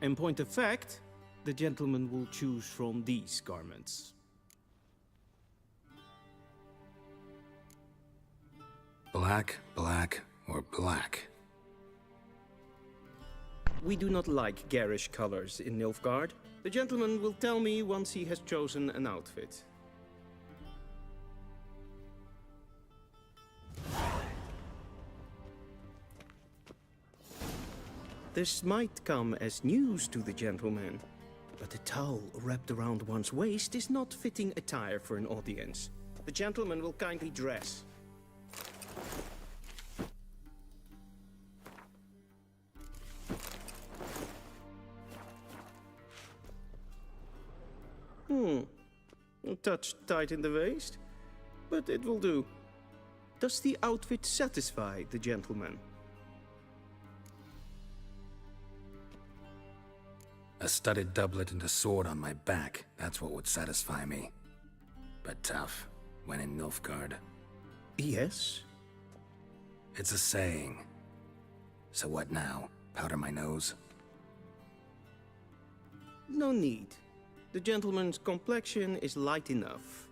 In point of fact, the gentleman will choose from these garments. Black, black, or black? We do not like garish colors in Nilfgaard. The gentleman will tell me once he has chosen an outfit. This might come as news to the gentleman, but a towel wrapped around one's waist is not fitting attire for an audience. The gentleman will kindly dress. A touch tight in the waist, but it will do. Does the outfit satisfy the gentleman? A studded doublet and a sword on my back, that's what would satisfy me. But tough, when in Nilfgaard. Yes? It's a saying. So what now? Powder my nose? No need. The gentleman's complexion is light enough.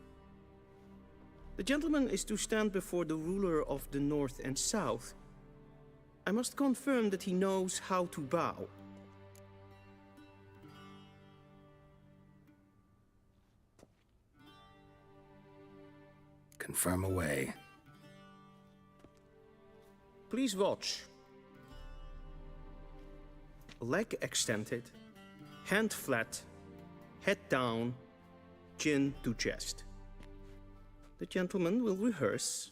The gentleman is to stand before the ruler of the North and South. I must confirm that he knows how to bow. Confirm away. Please watch. Leg extended, hand flat, head down, chin to chest. The gentleman will rehearse.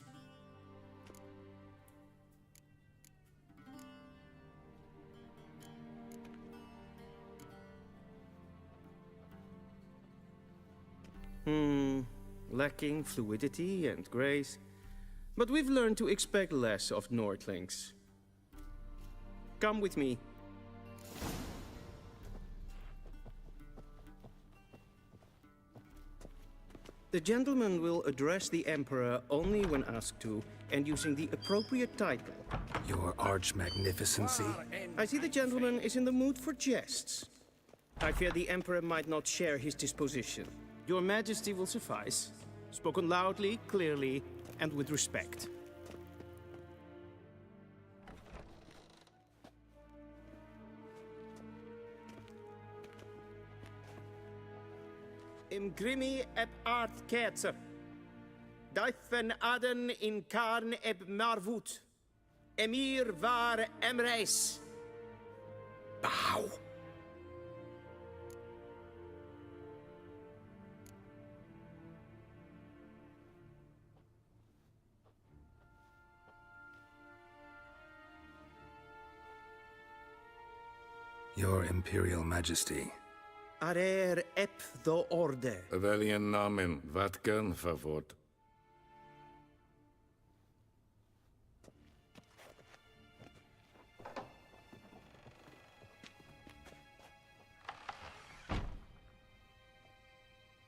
Lacking fluidity and grace. But we've learned to expect less of Nordlings. Come with me. The gentleman will address the Emperor only when asked to, and using the appropriate title. Your Arch-Magnificency? I see the gentleman is in the mood for jests. I fear the Emperor might not share his disposition. Your Majesty will suffice. Spoken loudly, clearly, and with respect. Im grimi eb art ketzer. Daifen aden in karn eb marvut. Emir var emreis. Bow. Your Imperial Majesty. Arer ep the orde. Welchen Namen? Wat gern verwort?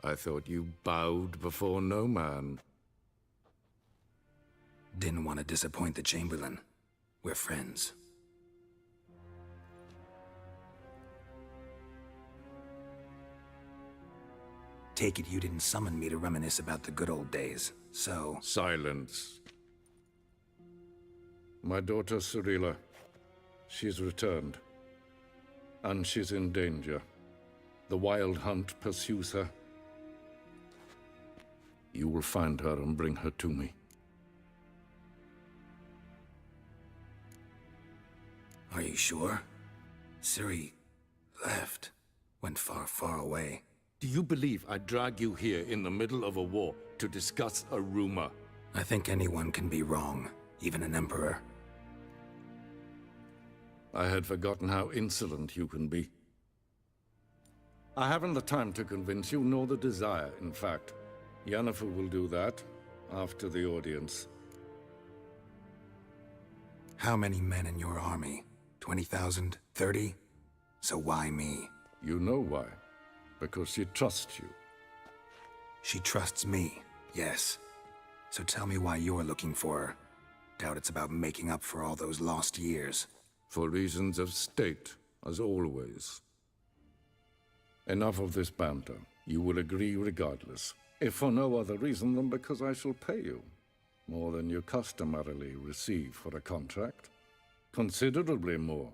I thought you bowed before no man. Didn't want to disappoint the Chamberlain. We're friends. Take it you didn't summon me to reminisce about the good old days, so... Silence. My daughter Cyrilla, she's returned. And she's in danger. The Wild Hunt pursues her. You will find her and bring her to me. Are you sure? Ciri left. Went far, far away. Do you believe I drag you here in the middle of a war to discuss a rumor? I think anyone can be wrong, even an emperor. I had forgotten how insolent you can be. I haven't the time to convince you, nor the desire, in fact. Yennefer will do that after the audience. How many men in your army? 20,000? 30? So why me? You know why. Because she trusts you. She trusts me, yes. So tell me why you're looking for her. Doubt it's about making up for all those lost years. For reasons of state, as always. Enough of this banter. You will agree regardless. If for no other reason than because I shall pay you. More than you customarily receive for a contract. Considerably more.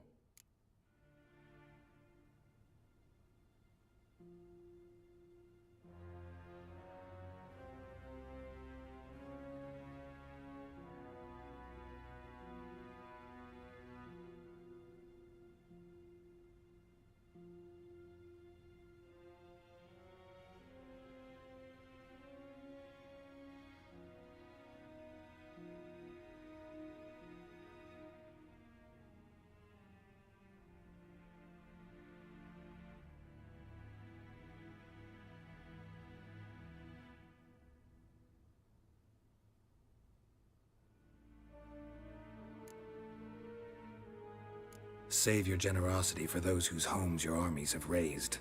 Save your generosity for those whose homes your armies have razed.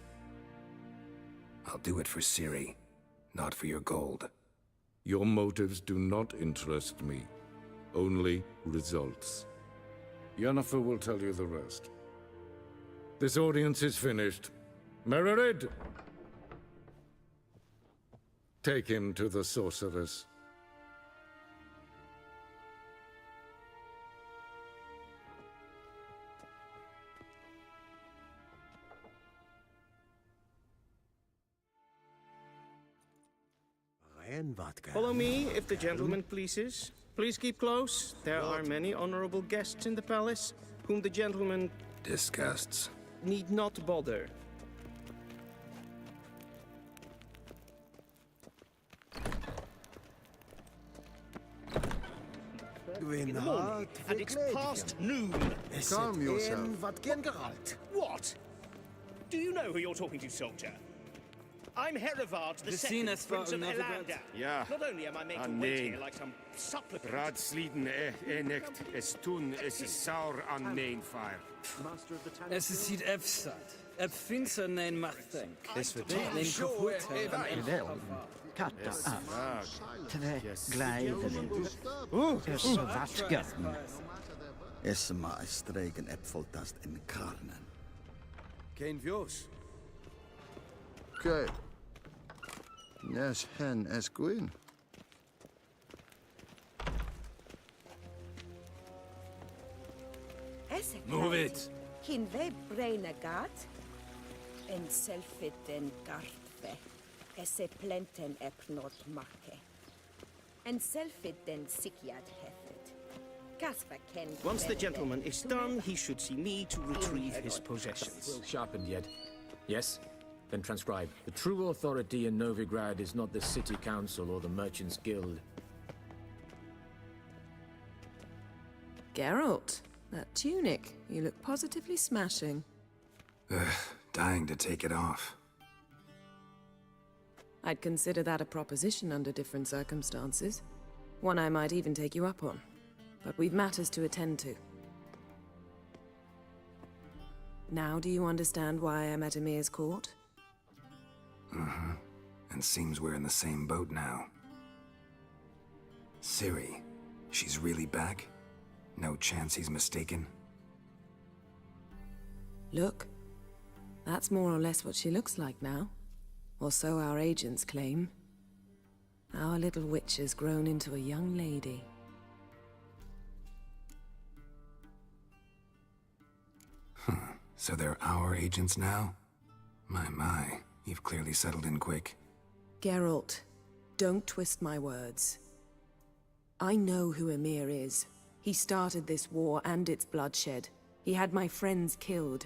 I'll do it for Ciri, not for your gold. Your motives do not interest me. Only results. Yennefer will tell you the rest. This audience is finished. Mererid! Take him to the sorceress. Follow me, if the gentleman pleases. Please keep close. There are many honorable guests in the palace, whom the gentleman disgusts. Need not bother. In the morning, and it's past noon. Calm yourself. What? Do you know who you're talking to, soldier? I'm Herivard, the second Prince of Elander. Ja. Not only am I made to wait here like some supplicant... Raadsleden nicht. Es tun, es is saur an mijn fire. Es is hier efsat. Ep finser nein machtdenk. Es wird nein kaputt. Wel, katta af. Tre gleideren. Es vatskatten. Es ma stregen epfoltast en karnen. Geen vjoos. Okay. Nes hen es gwyn. Move it. Hin ve braina gat. En selfit en gartve. Esse plenten epnot marke. En selfit den sikiad hefet. Gaspa ken. Once the gentleman is done, he should see me to retrieve his possessions. Sharpened yet? Yes? Then transcribe. The true authority in Novigrad is not the city council or the merchants' guild. Geralt, that tunic. You look positively smashing. Dying to take it off. I'd consider that a proposition under different circumstances. One I might even take you up on. But we've matters to attend to. Now do you understand why I'm at Emir's court? Mm-hmm. And seems we're in the same boat now. Ciri, she's really back? No chance he's mistaken? Look, that's more or less what she looks like now. Or so our agents claim. Our little witch has grown into a young lady. So they're our agents now? My, you've clearly settled in quick. Geralt, don't twist my words. I know who Emir is. He started this war and its bloodshed. He had my friends killed.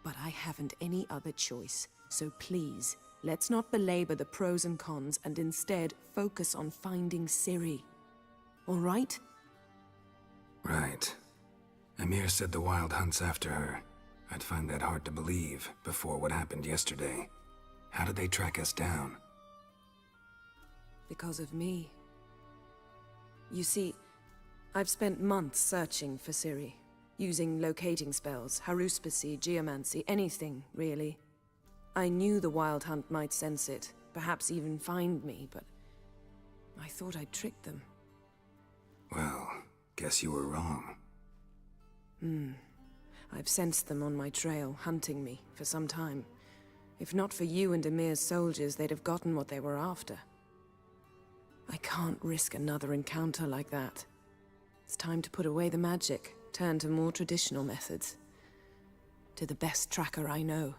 But I haven't any other choice. So please, let's not belabor the pros and cons and instead focus on finding Ciri. All right? Right. Emir said the Wild Hunt's after her. I'd find that hard to believe before what happened yesterday. How did they track us down? Because of me. You see, I've spent months searching for Ciri, using locating spells, haruspicy, geomancy, anything, really. I knew the Wild Hunt might sense it, perhaps even find me, but I thought I'd tricked them. Well, guess you were wrong. I've sensed them on my trail, hunting me, for some time. If not for you and Emir's soldiers, they'd have gotten what they were after. I can't risk another encounter like that. It's time to put away the magic, turn to more traditional methods. To the best tracker I know.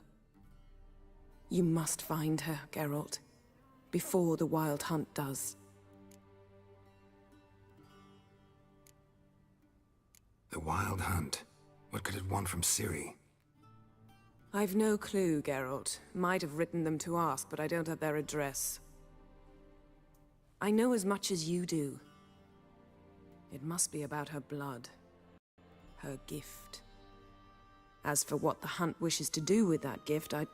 You must find her, Geralt. Before the Wild Hunt does. The Wild Hunt? What could it want from Ciri? I've no clue, Geralt. Might have written them to ask, but I don't have their address. I know as much as you do. It must be about her blood. Her gift. As for what the Hunt wishes to do with that gift, I'd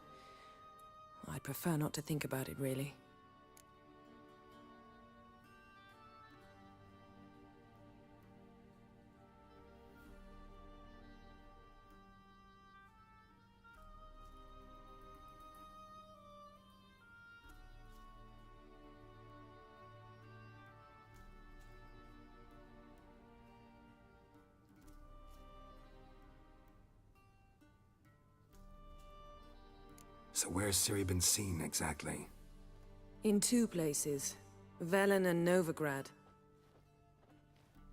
prefer not to think about it, really. So where's Ciri been seen exactly? In 2 places, Velen and Novigrad.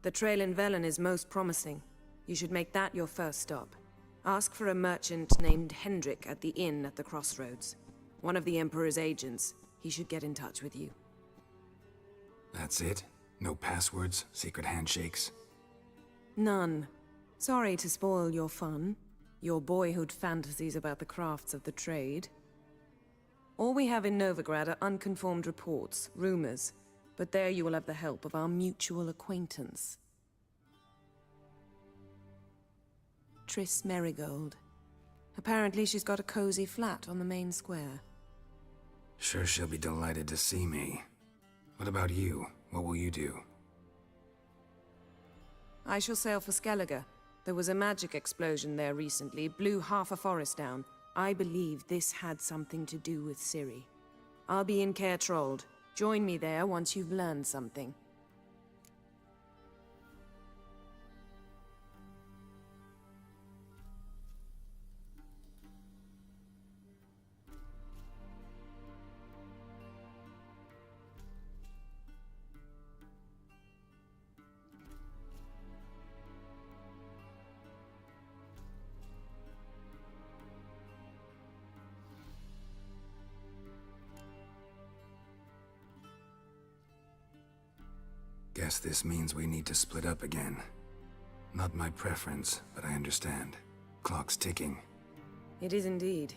The trail in Velen is most promising. You should make that your first stop. Ask for a merchant named Hendrik at the inn at the crossroads. One of the Emperor's agents. He should get in touch with you. That's it? No passwords, secret handshakes? None. Sorry to spoil your fun. Your boyhood fantasies about the crafts of the trade. All we have in Novigrad are unconfirmed reports, rumors. But there you will have the help of our mutual acquaintance. Triss Merigold. Apparently she's got a cozy flat on the main square. Sure she'll be delighted to see me. What about you? What will you do? I shall sail for Skellige. There was a magic explosion there recently, blew half a forest down. I believe this had something to do with Ciri. I'll be in Caer Trold. Join me there once you've learned something. Guess this means we need to split up again. Not my preference, but I understand. Clock's ticking. It is indeed.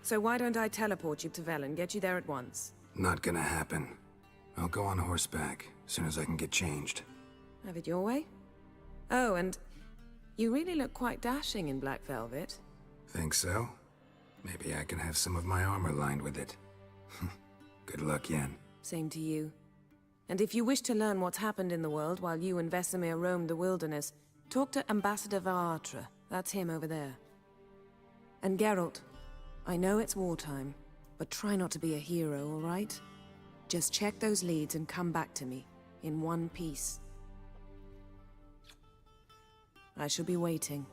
So why don't I teleport you to Velen, get you there at once? Not gonna happen. I'll go on horseback, as soon as I can get changed. Have it your way? Oh, and you really look quite dashing in black velvet. Think so? Maybe I can have some of my armor lined with it. Good luck, Yen. Same to you. And if you wish to learn what's happened in the world while you and Vesemir roamed the wilderness, talk to Ambassador Varatra. That's him over there. And Geralt, I know it's wartime, but try not to be a hero, all right? Just check those leads and come back to me, in one piece. I shall be waiting.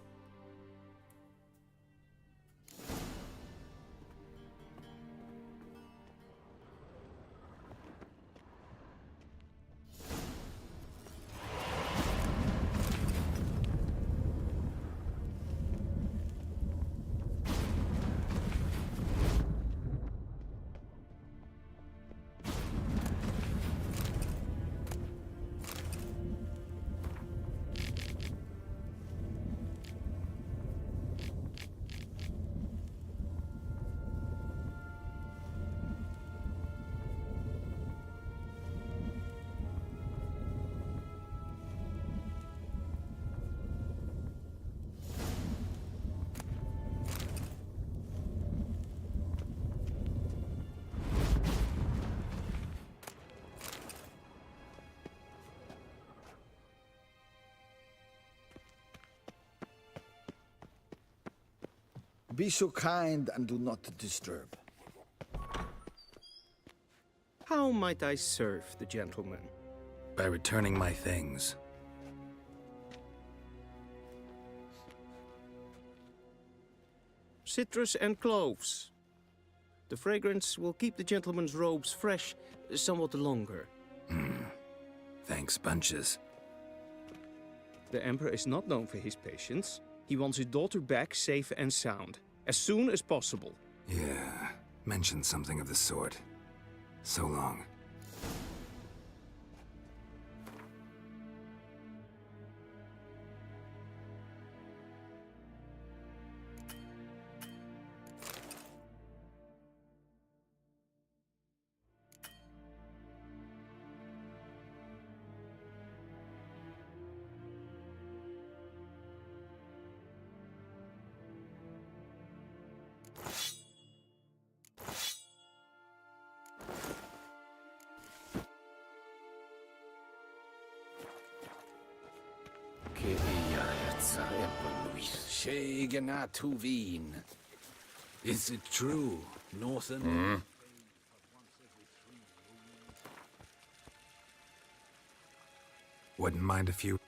Be so kind and do not disturb. How might I serve the gentleman? By returning my things. Citrus and cloves. The fragrance will keep the gentleman's robes fresh somewhat longer. Thanks, bunches. The Emperor is not known for his patience. He wants his daughter back safe and sound, as soon as possible. Yeah, mentioned something of the sort. So long. Is it true, Northern? Wouldn't mind a few.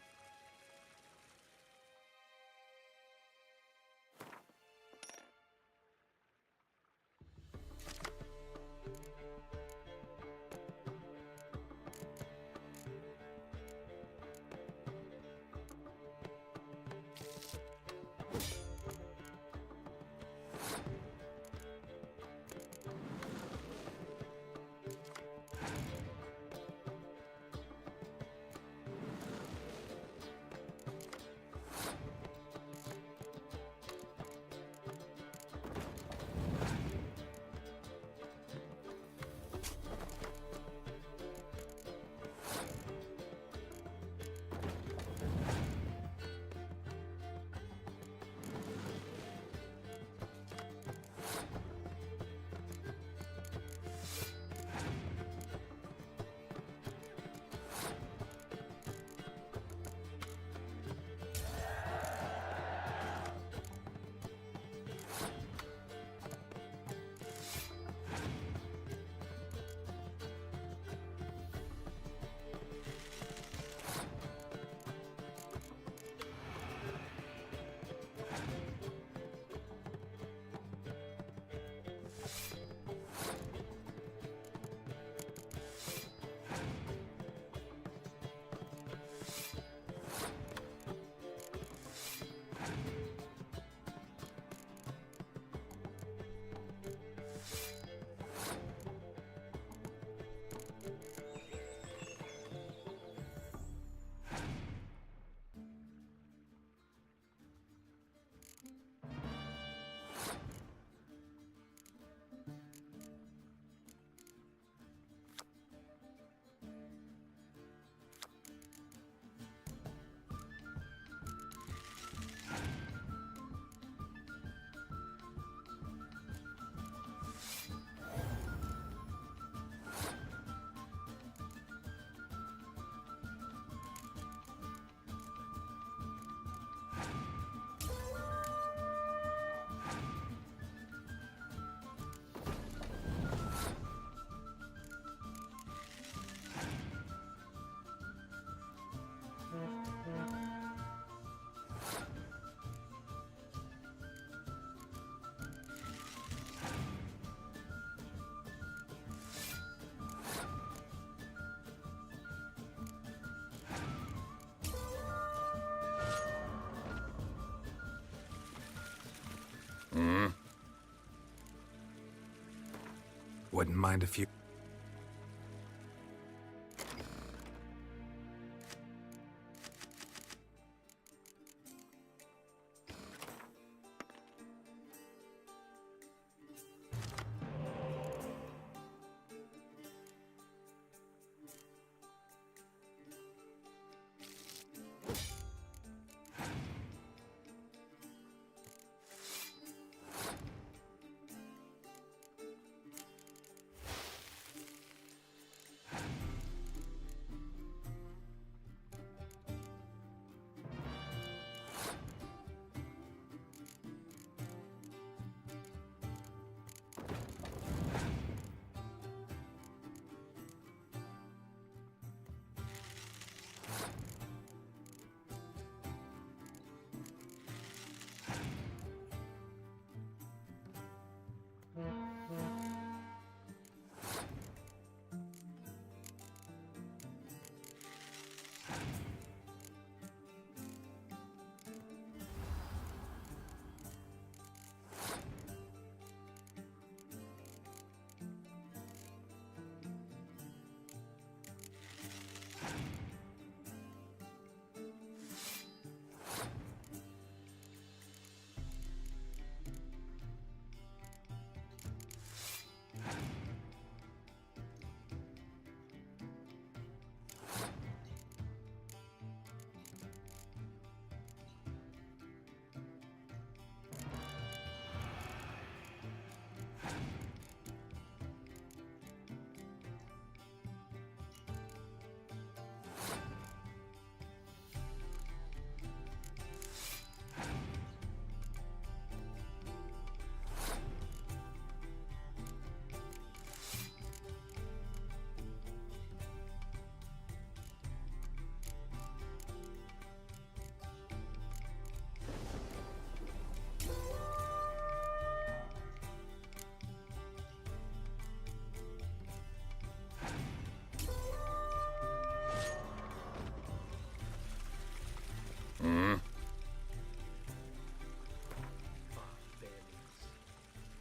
Wouldn't mind if you...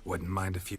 Wouldn't mind if you...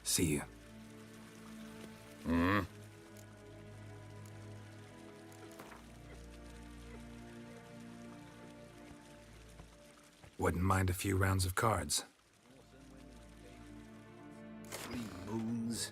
See you. Wouldn't mind a few rounds of cards. 3 moons.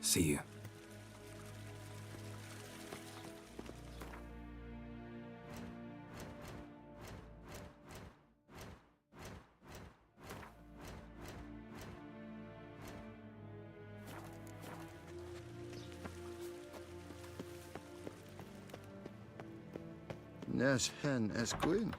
See you. Nes hen esquin.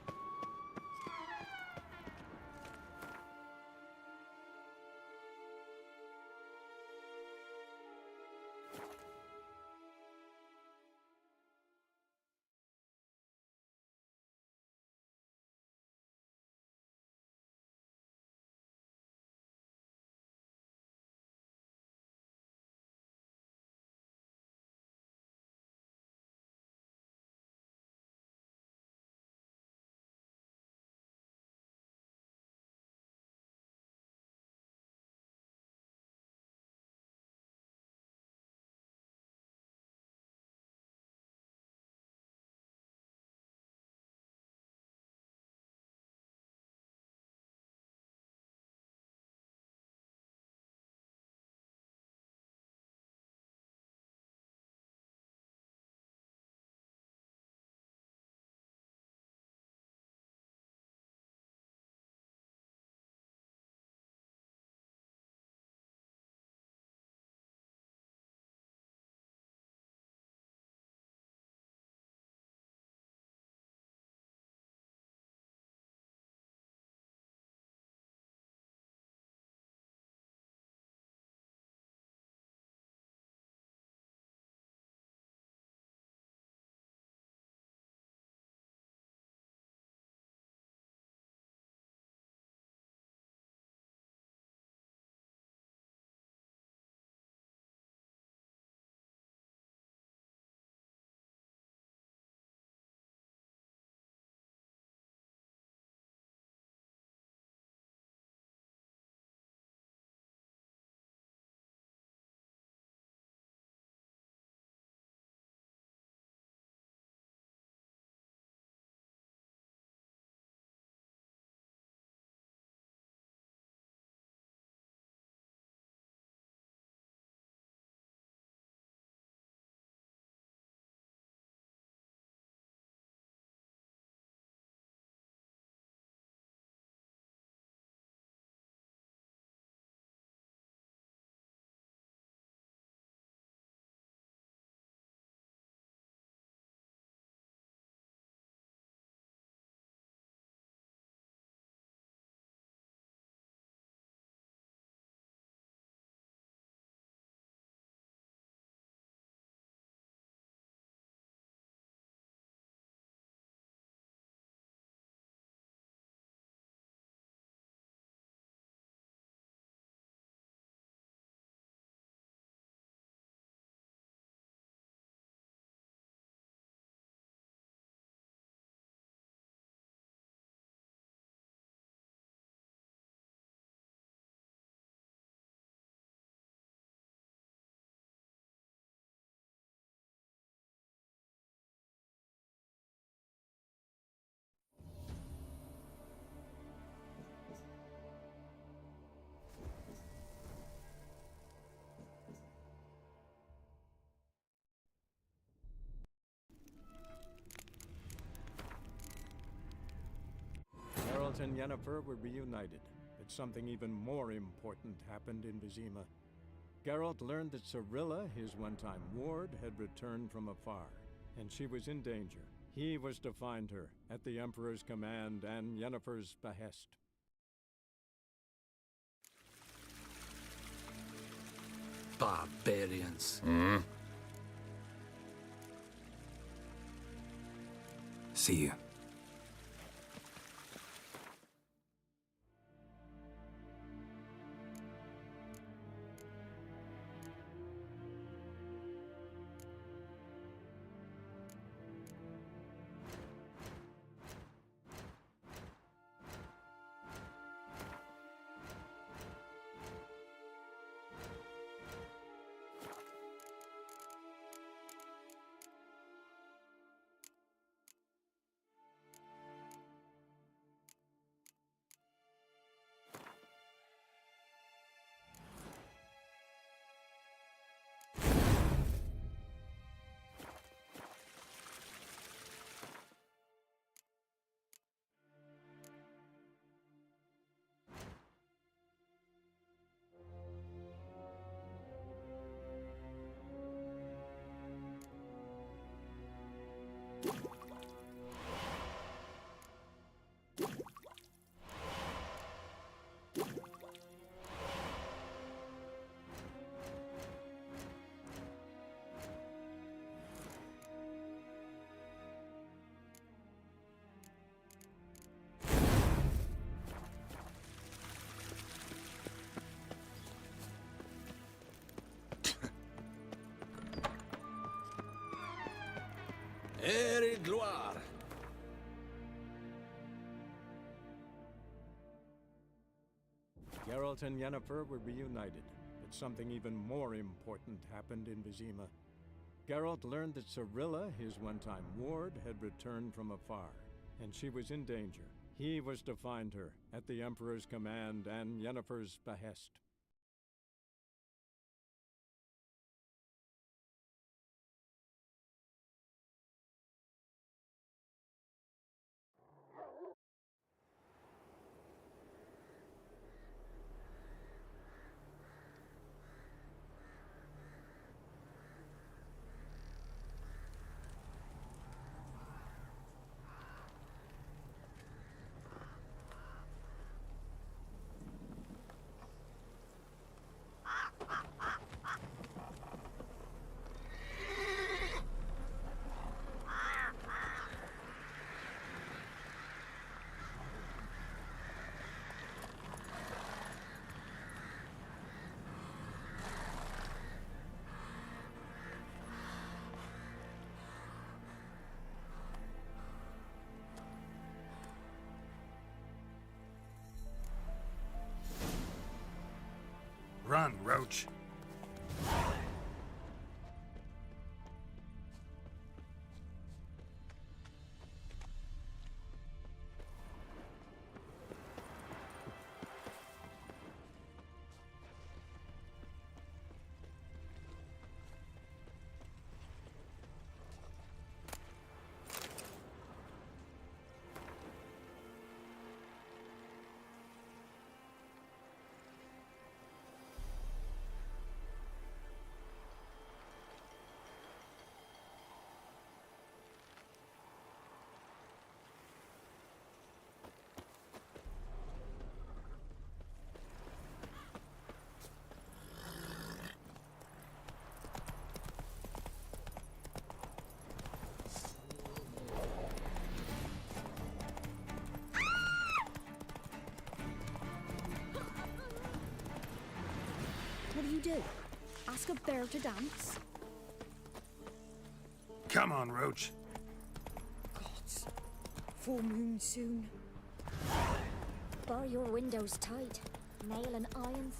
Geralt and Yennefer were reunited, but something even more important happened in Vizima. Geralt learned that Cirilla, his one-time ward, had returned from afar, and she was in danger. He was to find her, at the Emperor's command and Yennefer's behest. Barbarians. See you. Ere gloire. Geralt and Yennefer were reunited, but something even more important happened in Vizima. Geralt learned that Cirilla, his one-time ward, had returned from afar, and she was in danger. He was to find her, at the Emperor's command and Yennefer's behest. Run, Roach. What do you do? Ask a bear to dance? Come on, Roach. Gods. Full moon soon. Bar your windows tight. Nail and irons.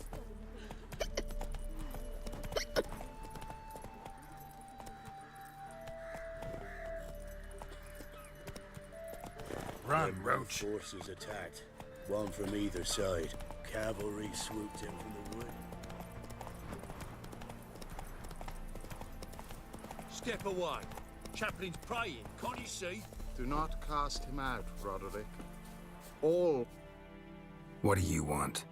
Run, Roach. Forces attacked. One from either side. Cavalry swooped in from the wood. Step away. Chaplain's praying, can't you see? Do not cast him out, Roderick. All What do you want?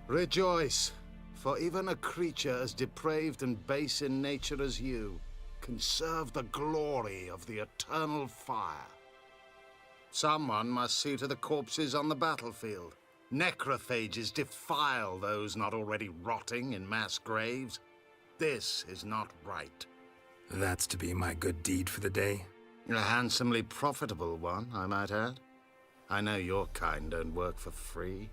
rejoice, for even a creature as depraved and base in nature as you can serve the glory of the eternal fire. Someone must see to the corpses on the battlefield. Necrophages defile those not already rotting in mass graves. This is not right. That's to be my good deed for the day? A handsomely profitable one, I might add. I know your kind don't work for free.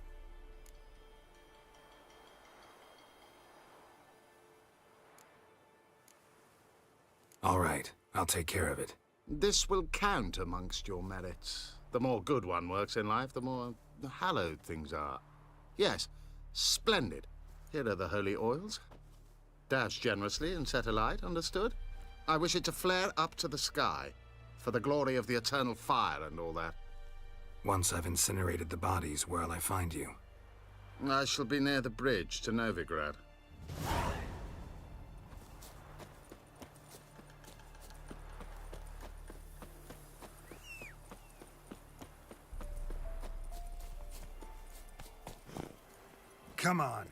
All right, I'll take care of it. This will count amongst your merits. The more good one works in life, the more hallowed things are. Yes, splendid. Here are the holy oils. Dash generously and set alight, understood? I wish it to flare up to the sky, for the glory of the eternal fire and all that. Once I've incinerated the bodies, where'll I find you? I shall be near the bridge to Novigrad. Come on.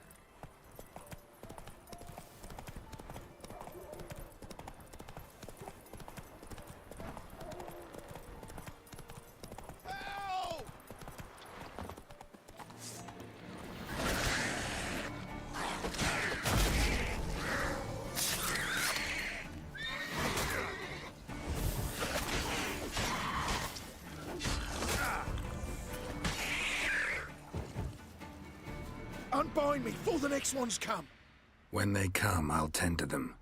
Unbind me before the next ones come. When they come, I'll tend to them.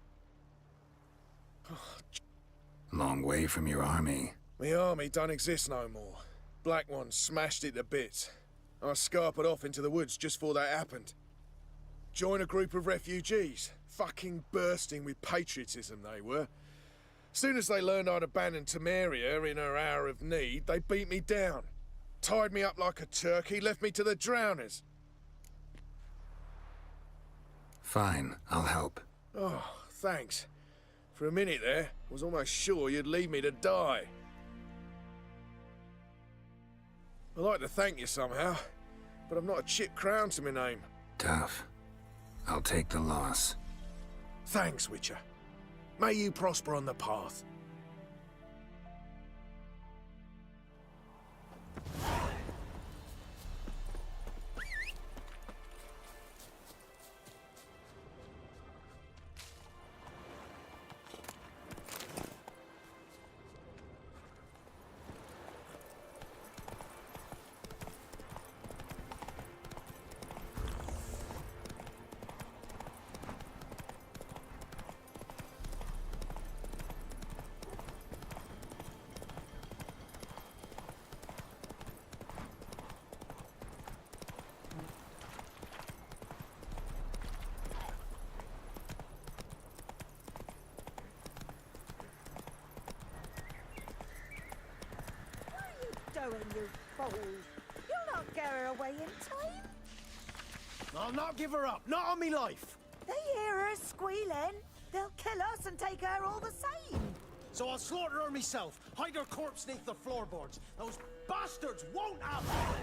Long way from your army. My army don't exist no more. Black Ones smashed it to bits. I scarpered off into the woods just before that happened. Joined a group of refugees. Fucking bursting with patriotism they were. Soon as they learned I'd abandoned Temeria in her hour of need, they beat me down. Tied me up like a turkey, left me to the drowners. Fine, I'll help. Oh, thanks. For a minute there, I was almost sure you'd leave me to die. I'd like to thank you somehow, but I've not a chip crown to my name. Tough. I'll take the loss. Thanks, Witcher. May you prosper on the path. Doing, you fool. You'll not get her away in time. I'll not give her up. Not on me life. They hear her squealing. They'll kill us and take her all the same. So I'll slaughter her myself. Hide her corpse beneath the floorboards. Those bastards won't have her.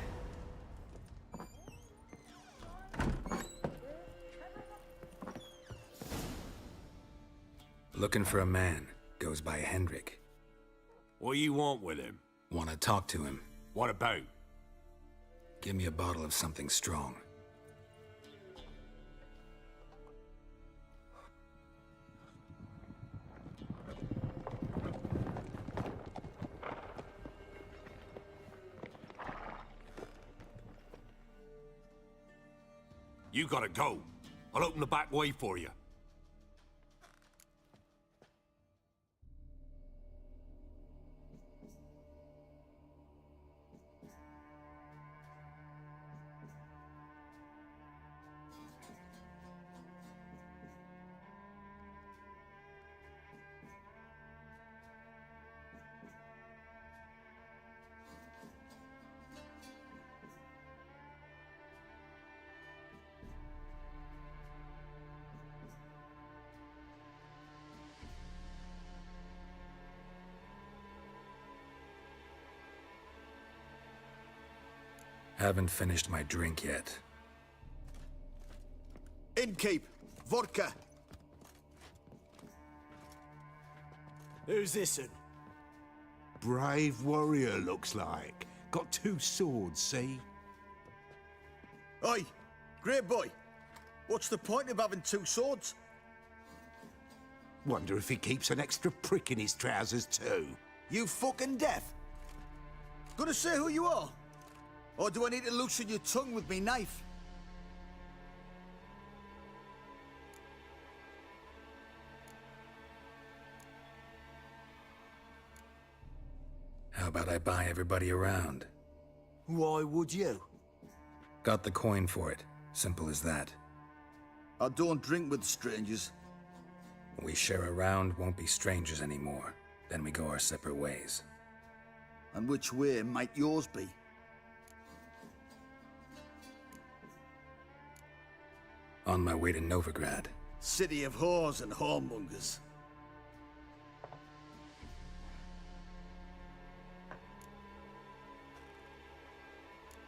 Looking for a man. Goes by Hendrik. What you want with him? Want to talk to him. What about? Give me a bottle of something strong. You gotta go. I'll open the back way for you. Haven't finished my drink yet. Innkeep, vodka. Who's this'n? Brave warrior, looks like. Got 2 swords, see? Oi, great boy. What's the point of having 2 swords? Wonder if he keeps an extra prick in his trousers too. You fucking deaf? Gonna say who you are? Or do I need to loosen your tongue with me knife? How about I buy everybody around? Why would you? Got the coin for it. Simple as that. I don't drink with strangers. We share a round, won't be strangers anymore. Then we go our separate ways. And which way might yours be? On my way to Novigrad. City of whores and whoremongers.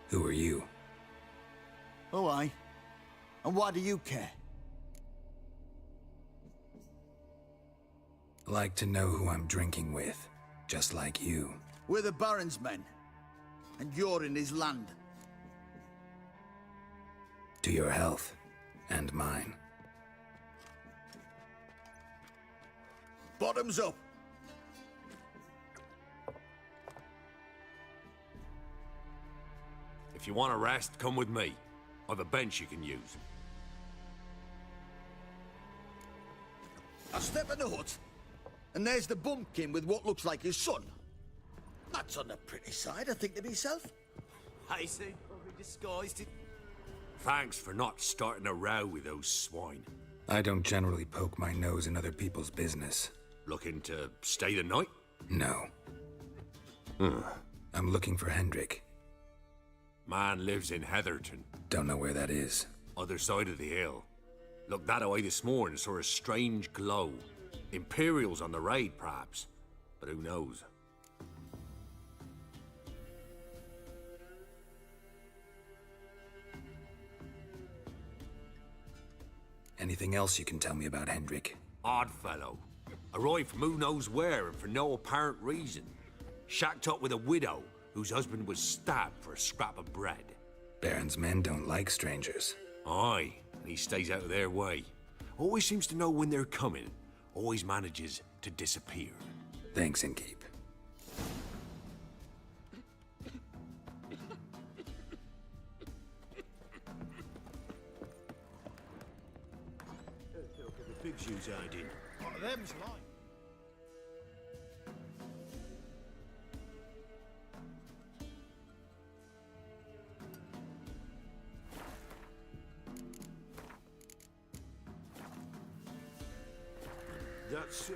Who are you? Oh, aye. And why do you care? Like to know who I'm drinking with. Just like you. We're the Baron's men. And you're in his land. To your health. And mine. Bottoms up! If you want a rest, come with me. Or the bench you can use. I step in the hut, And there's the bumpkin with what looks like his son. That's on the pretty side, I think to myself. I say probably disguised it. Thanks for not starting a row with those swine. I don't generally poke my nose in other people's business. Looking to stay the night? No. I'm looking for Hendrik. Man lives in Heatherton. Don't know where that is. Other side of the hill. Looked that away this morning, saw a strange glow. Imperials on the raid, perhaps. But who knows? Anything else you can tell me about Hendrik? Odd fellow. Arrived from who knows where and for no apparent reason. Shacked up with a widow whose husband was stabbed for a scrap of bread. Baron's men don't like strangers. Aye, and he stays out of their way. Always seems to know when they're coming. Always manages to disappear. Thanks, Innkeep. The pigs you's hiding. What them's like? That's so.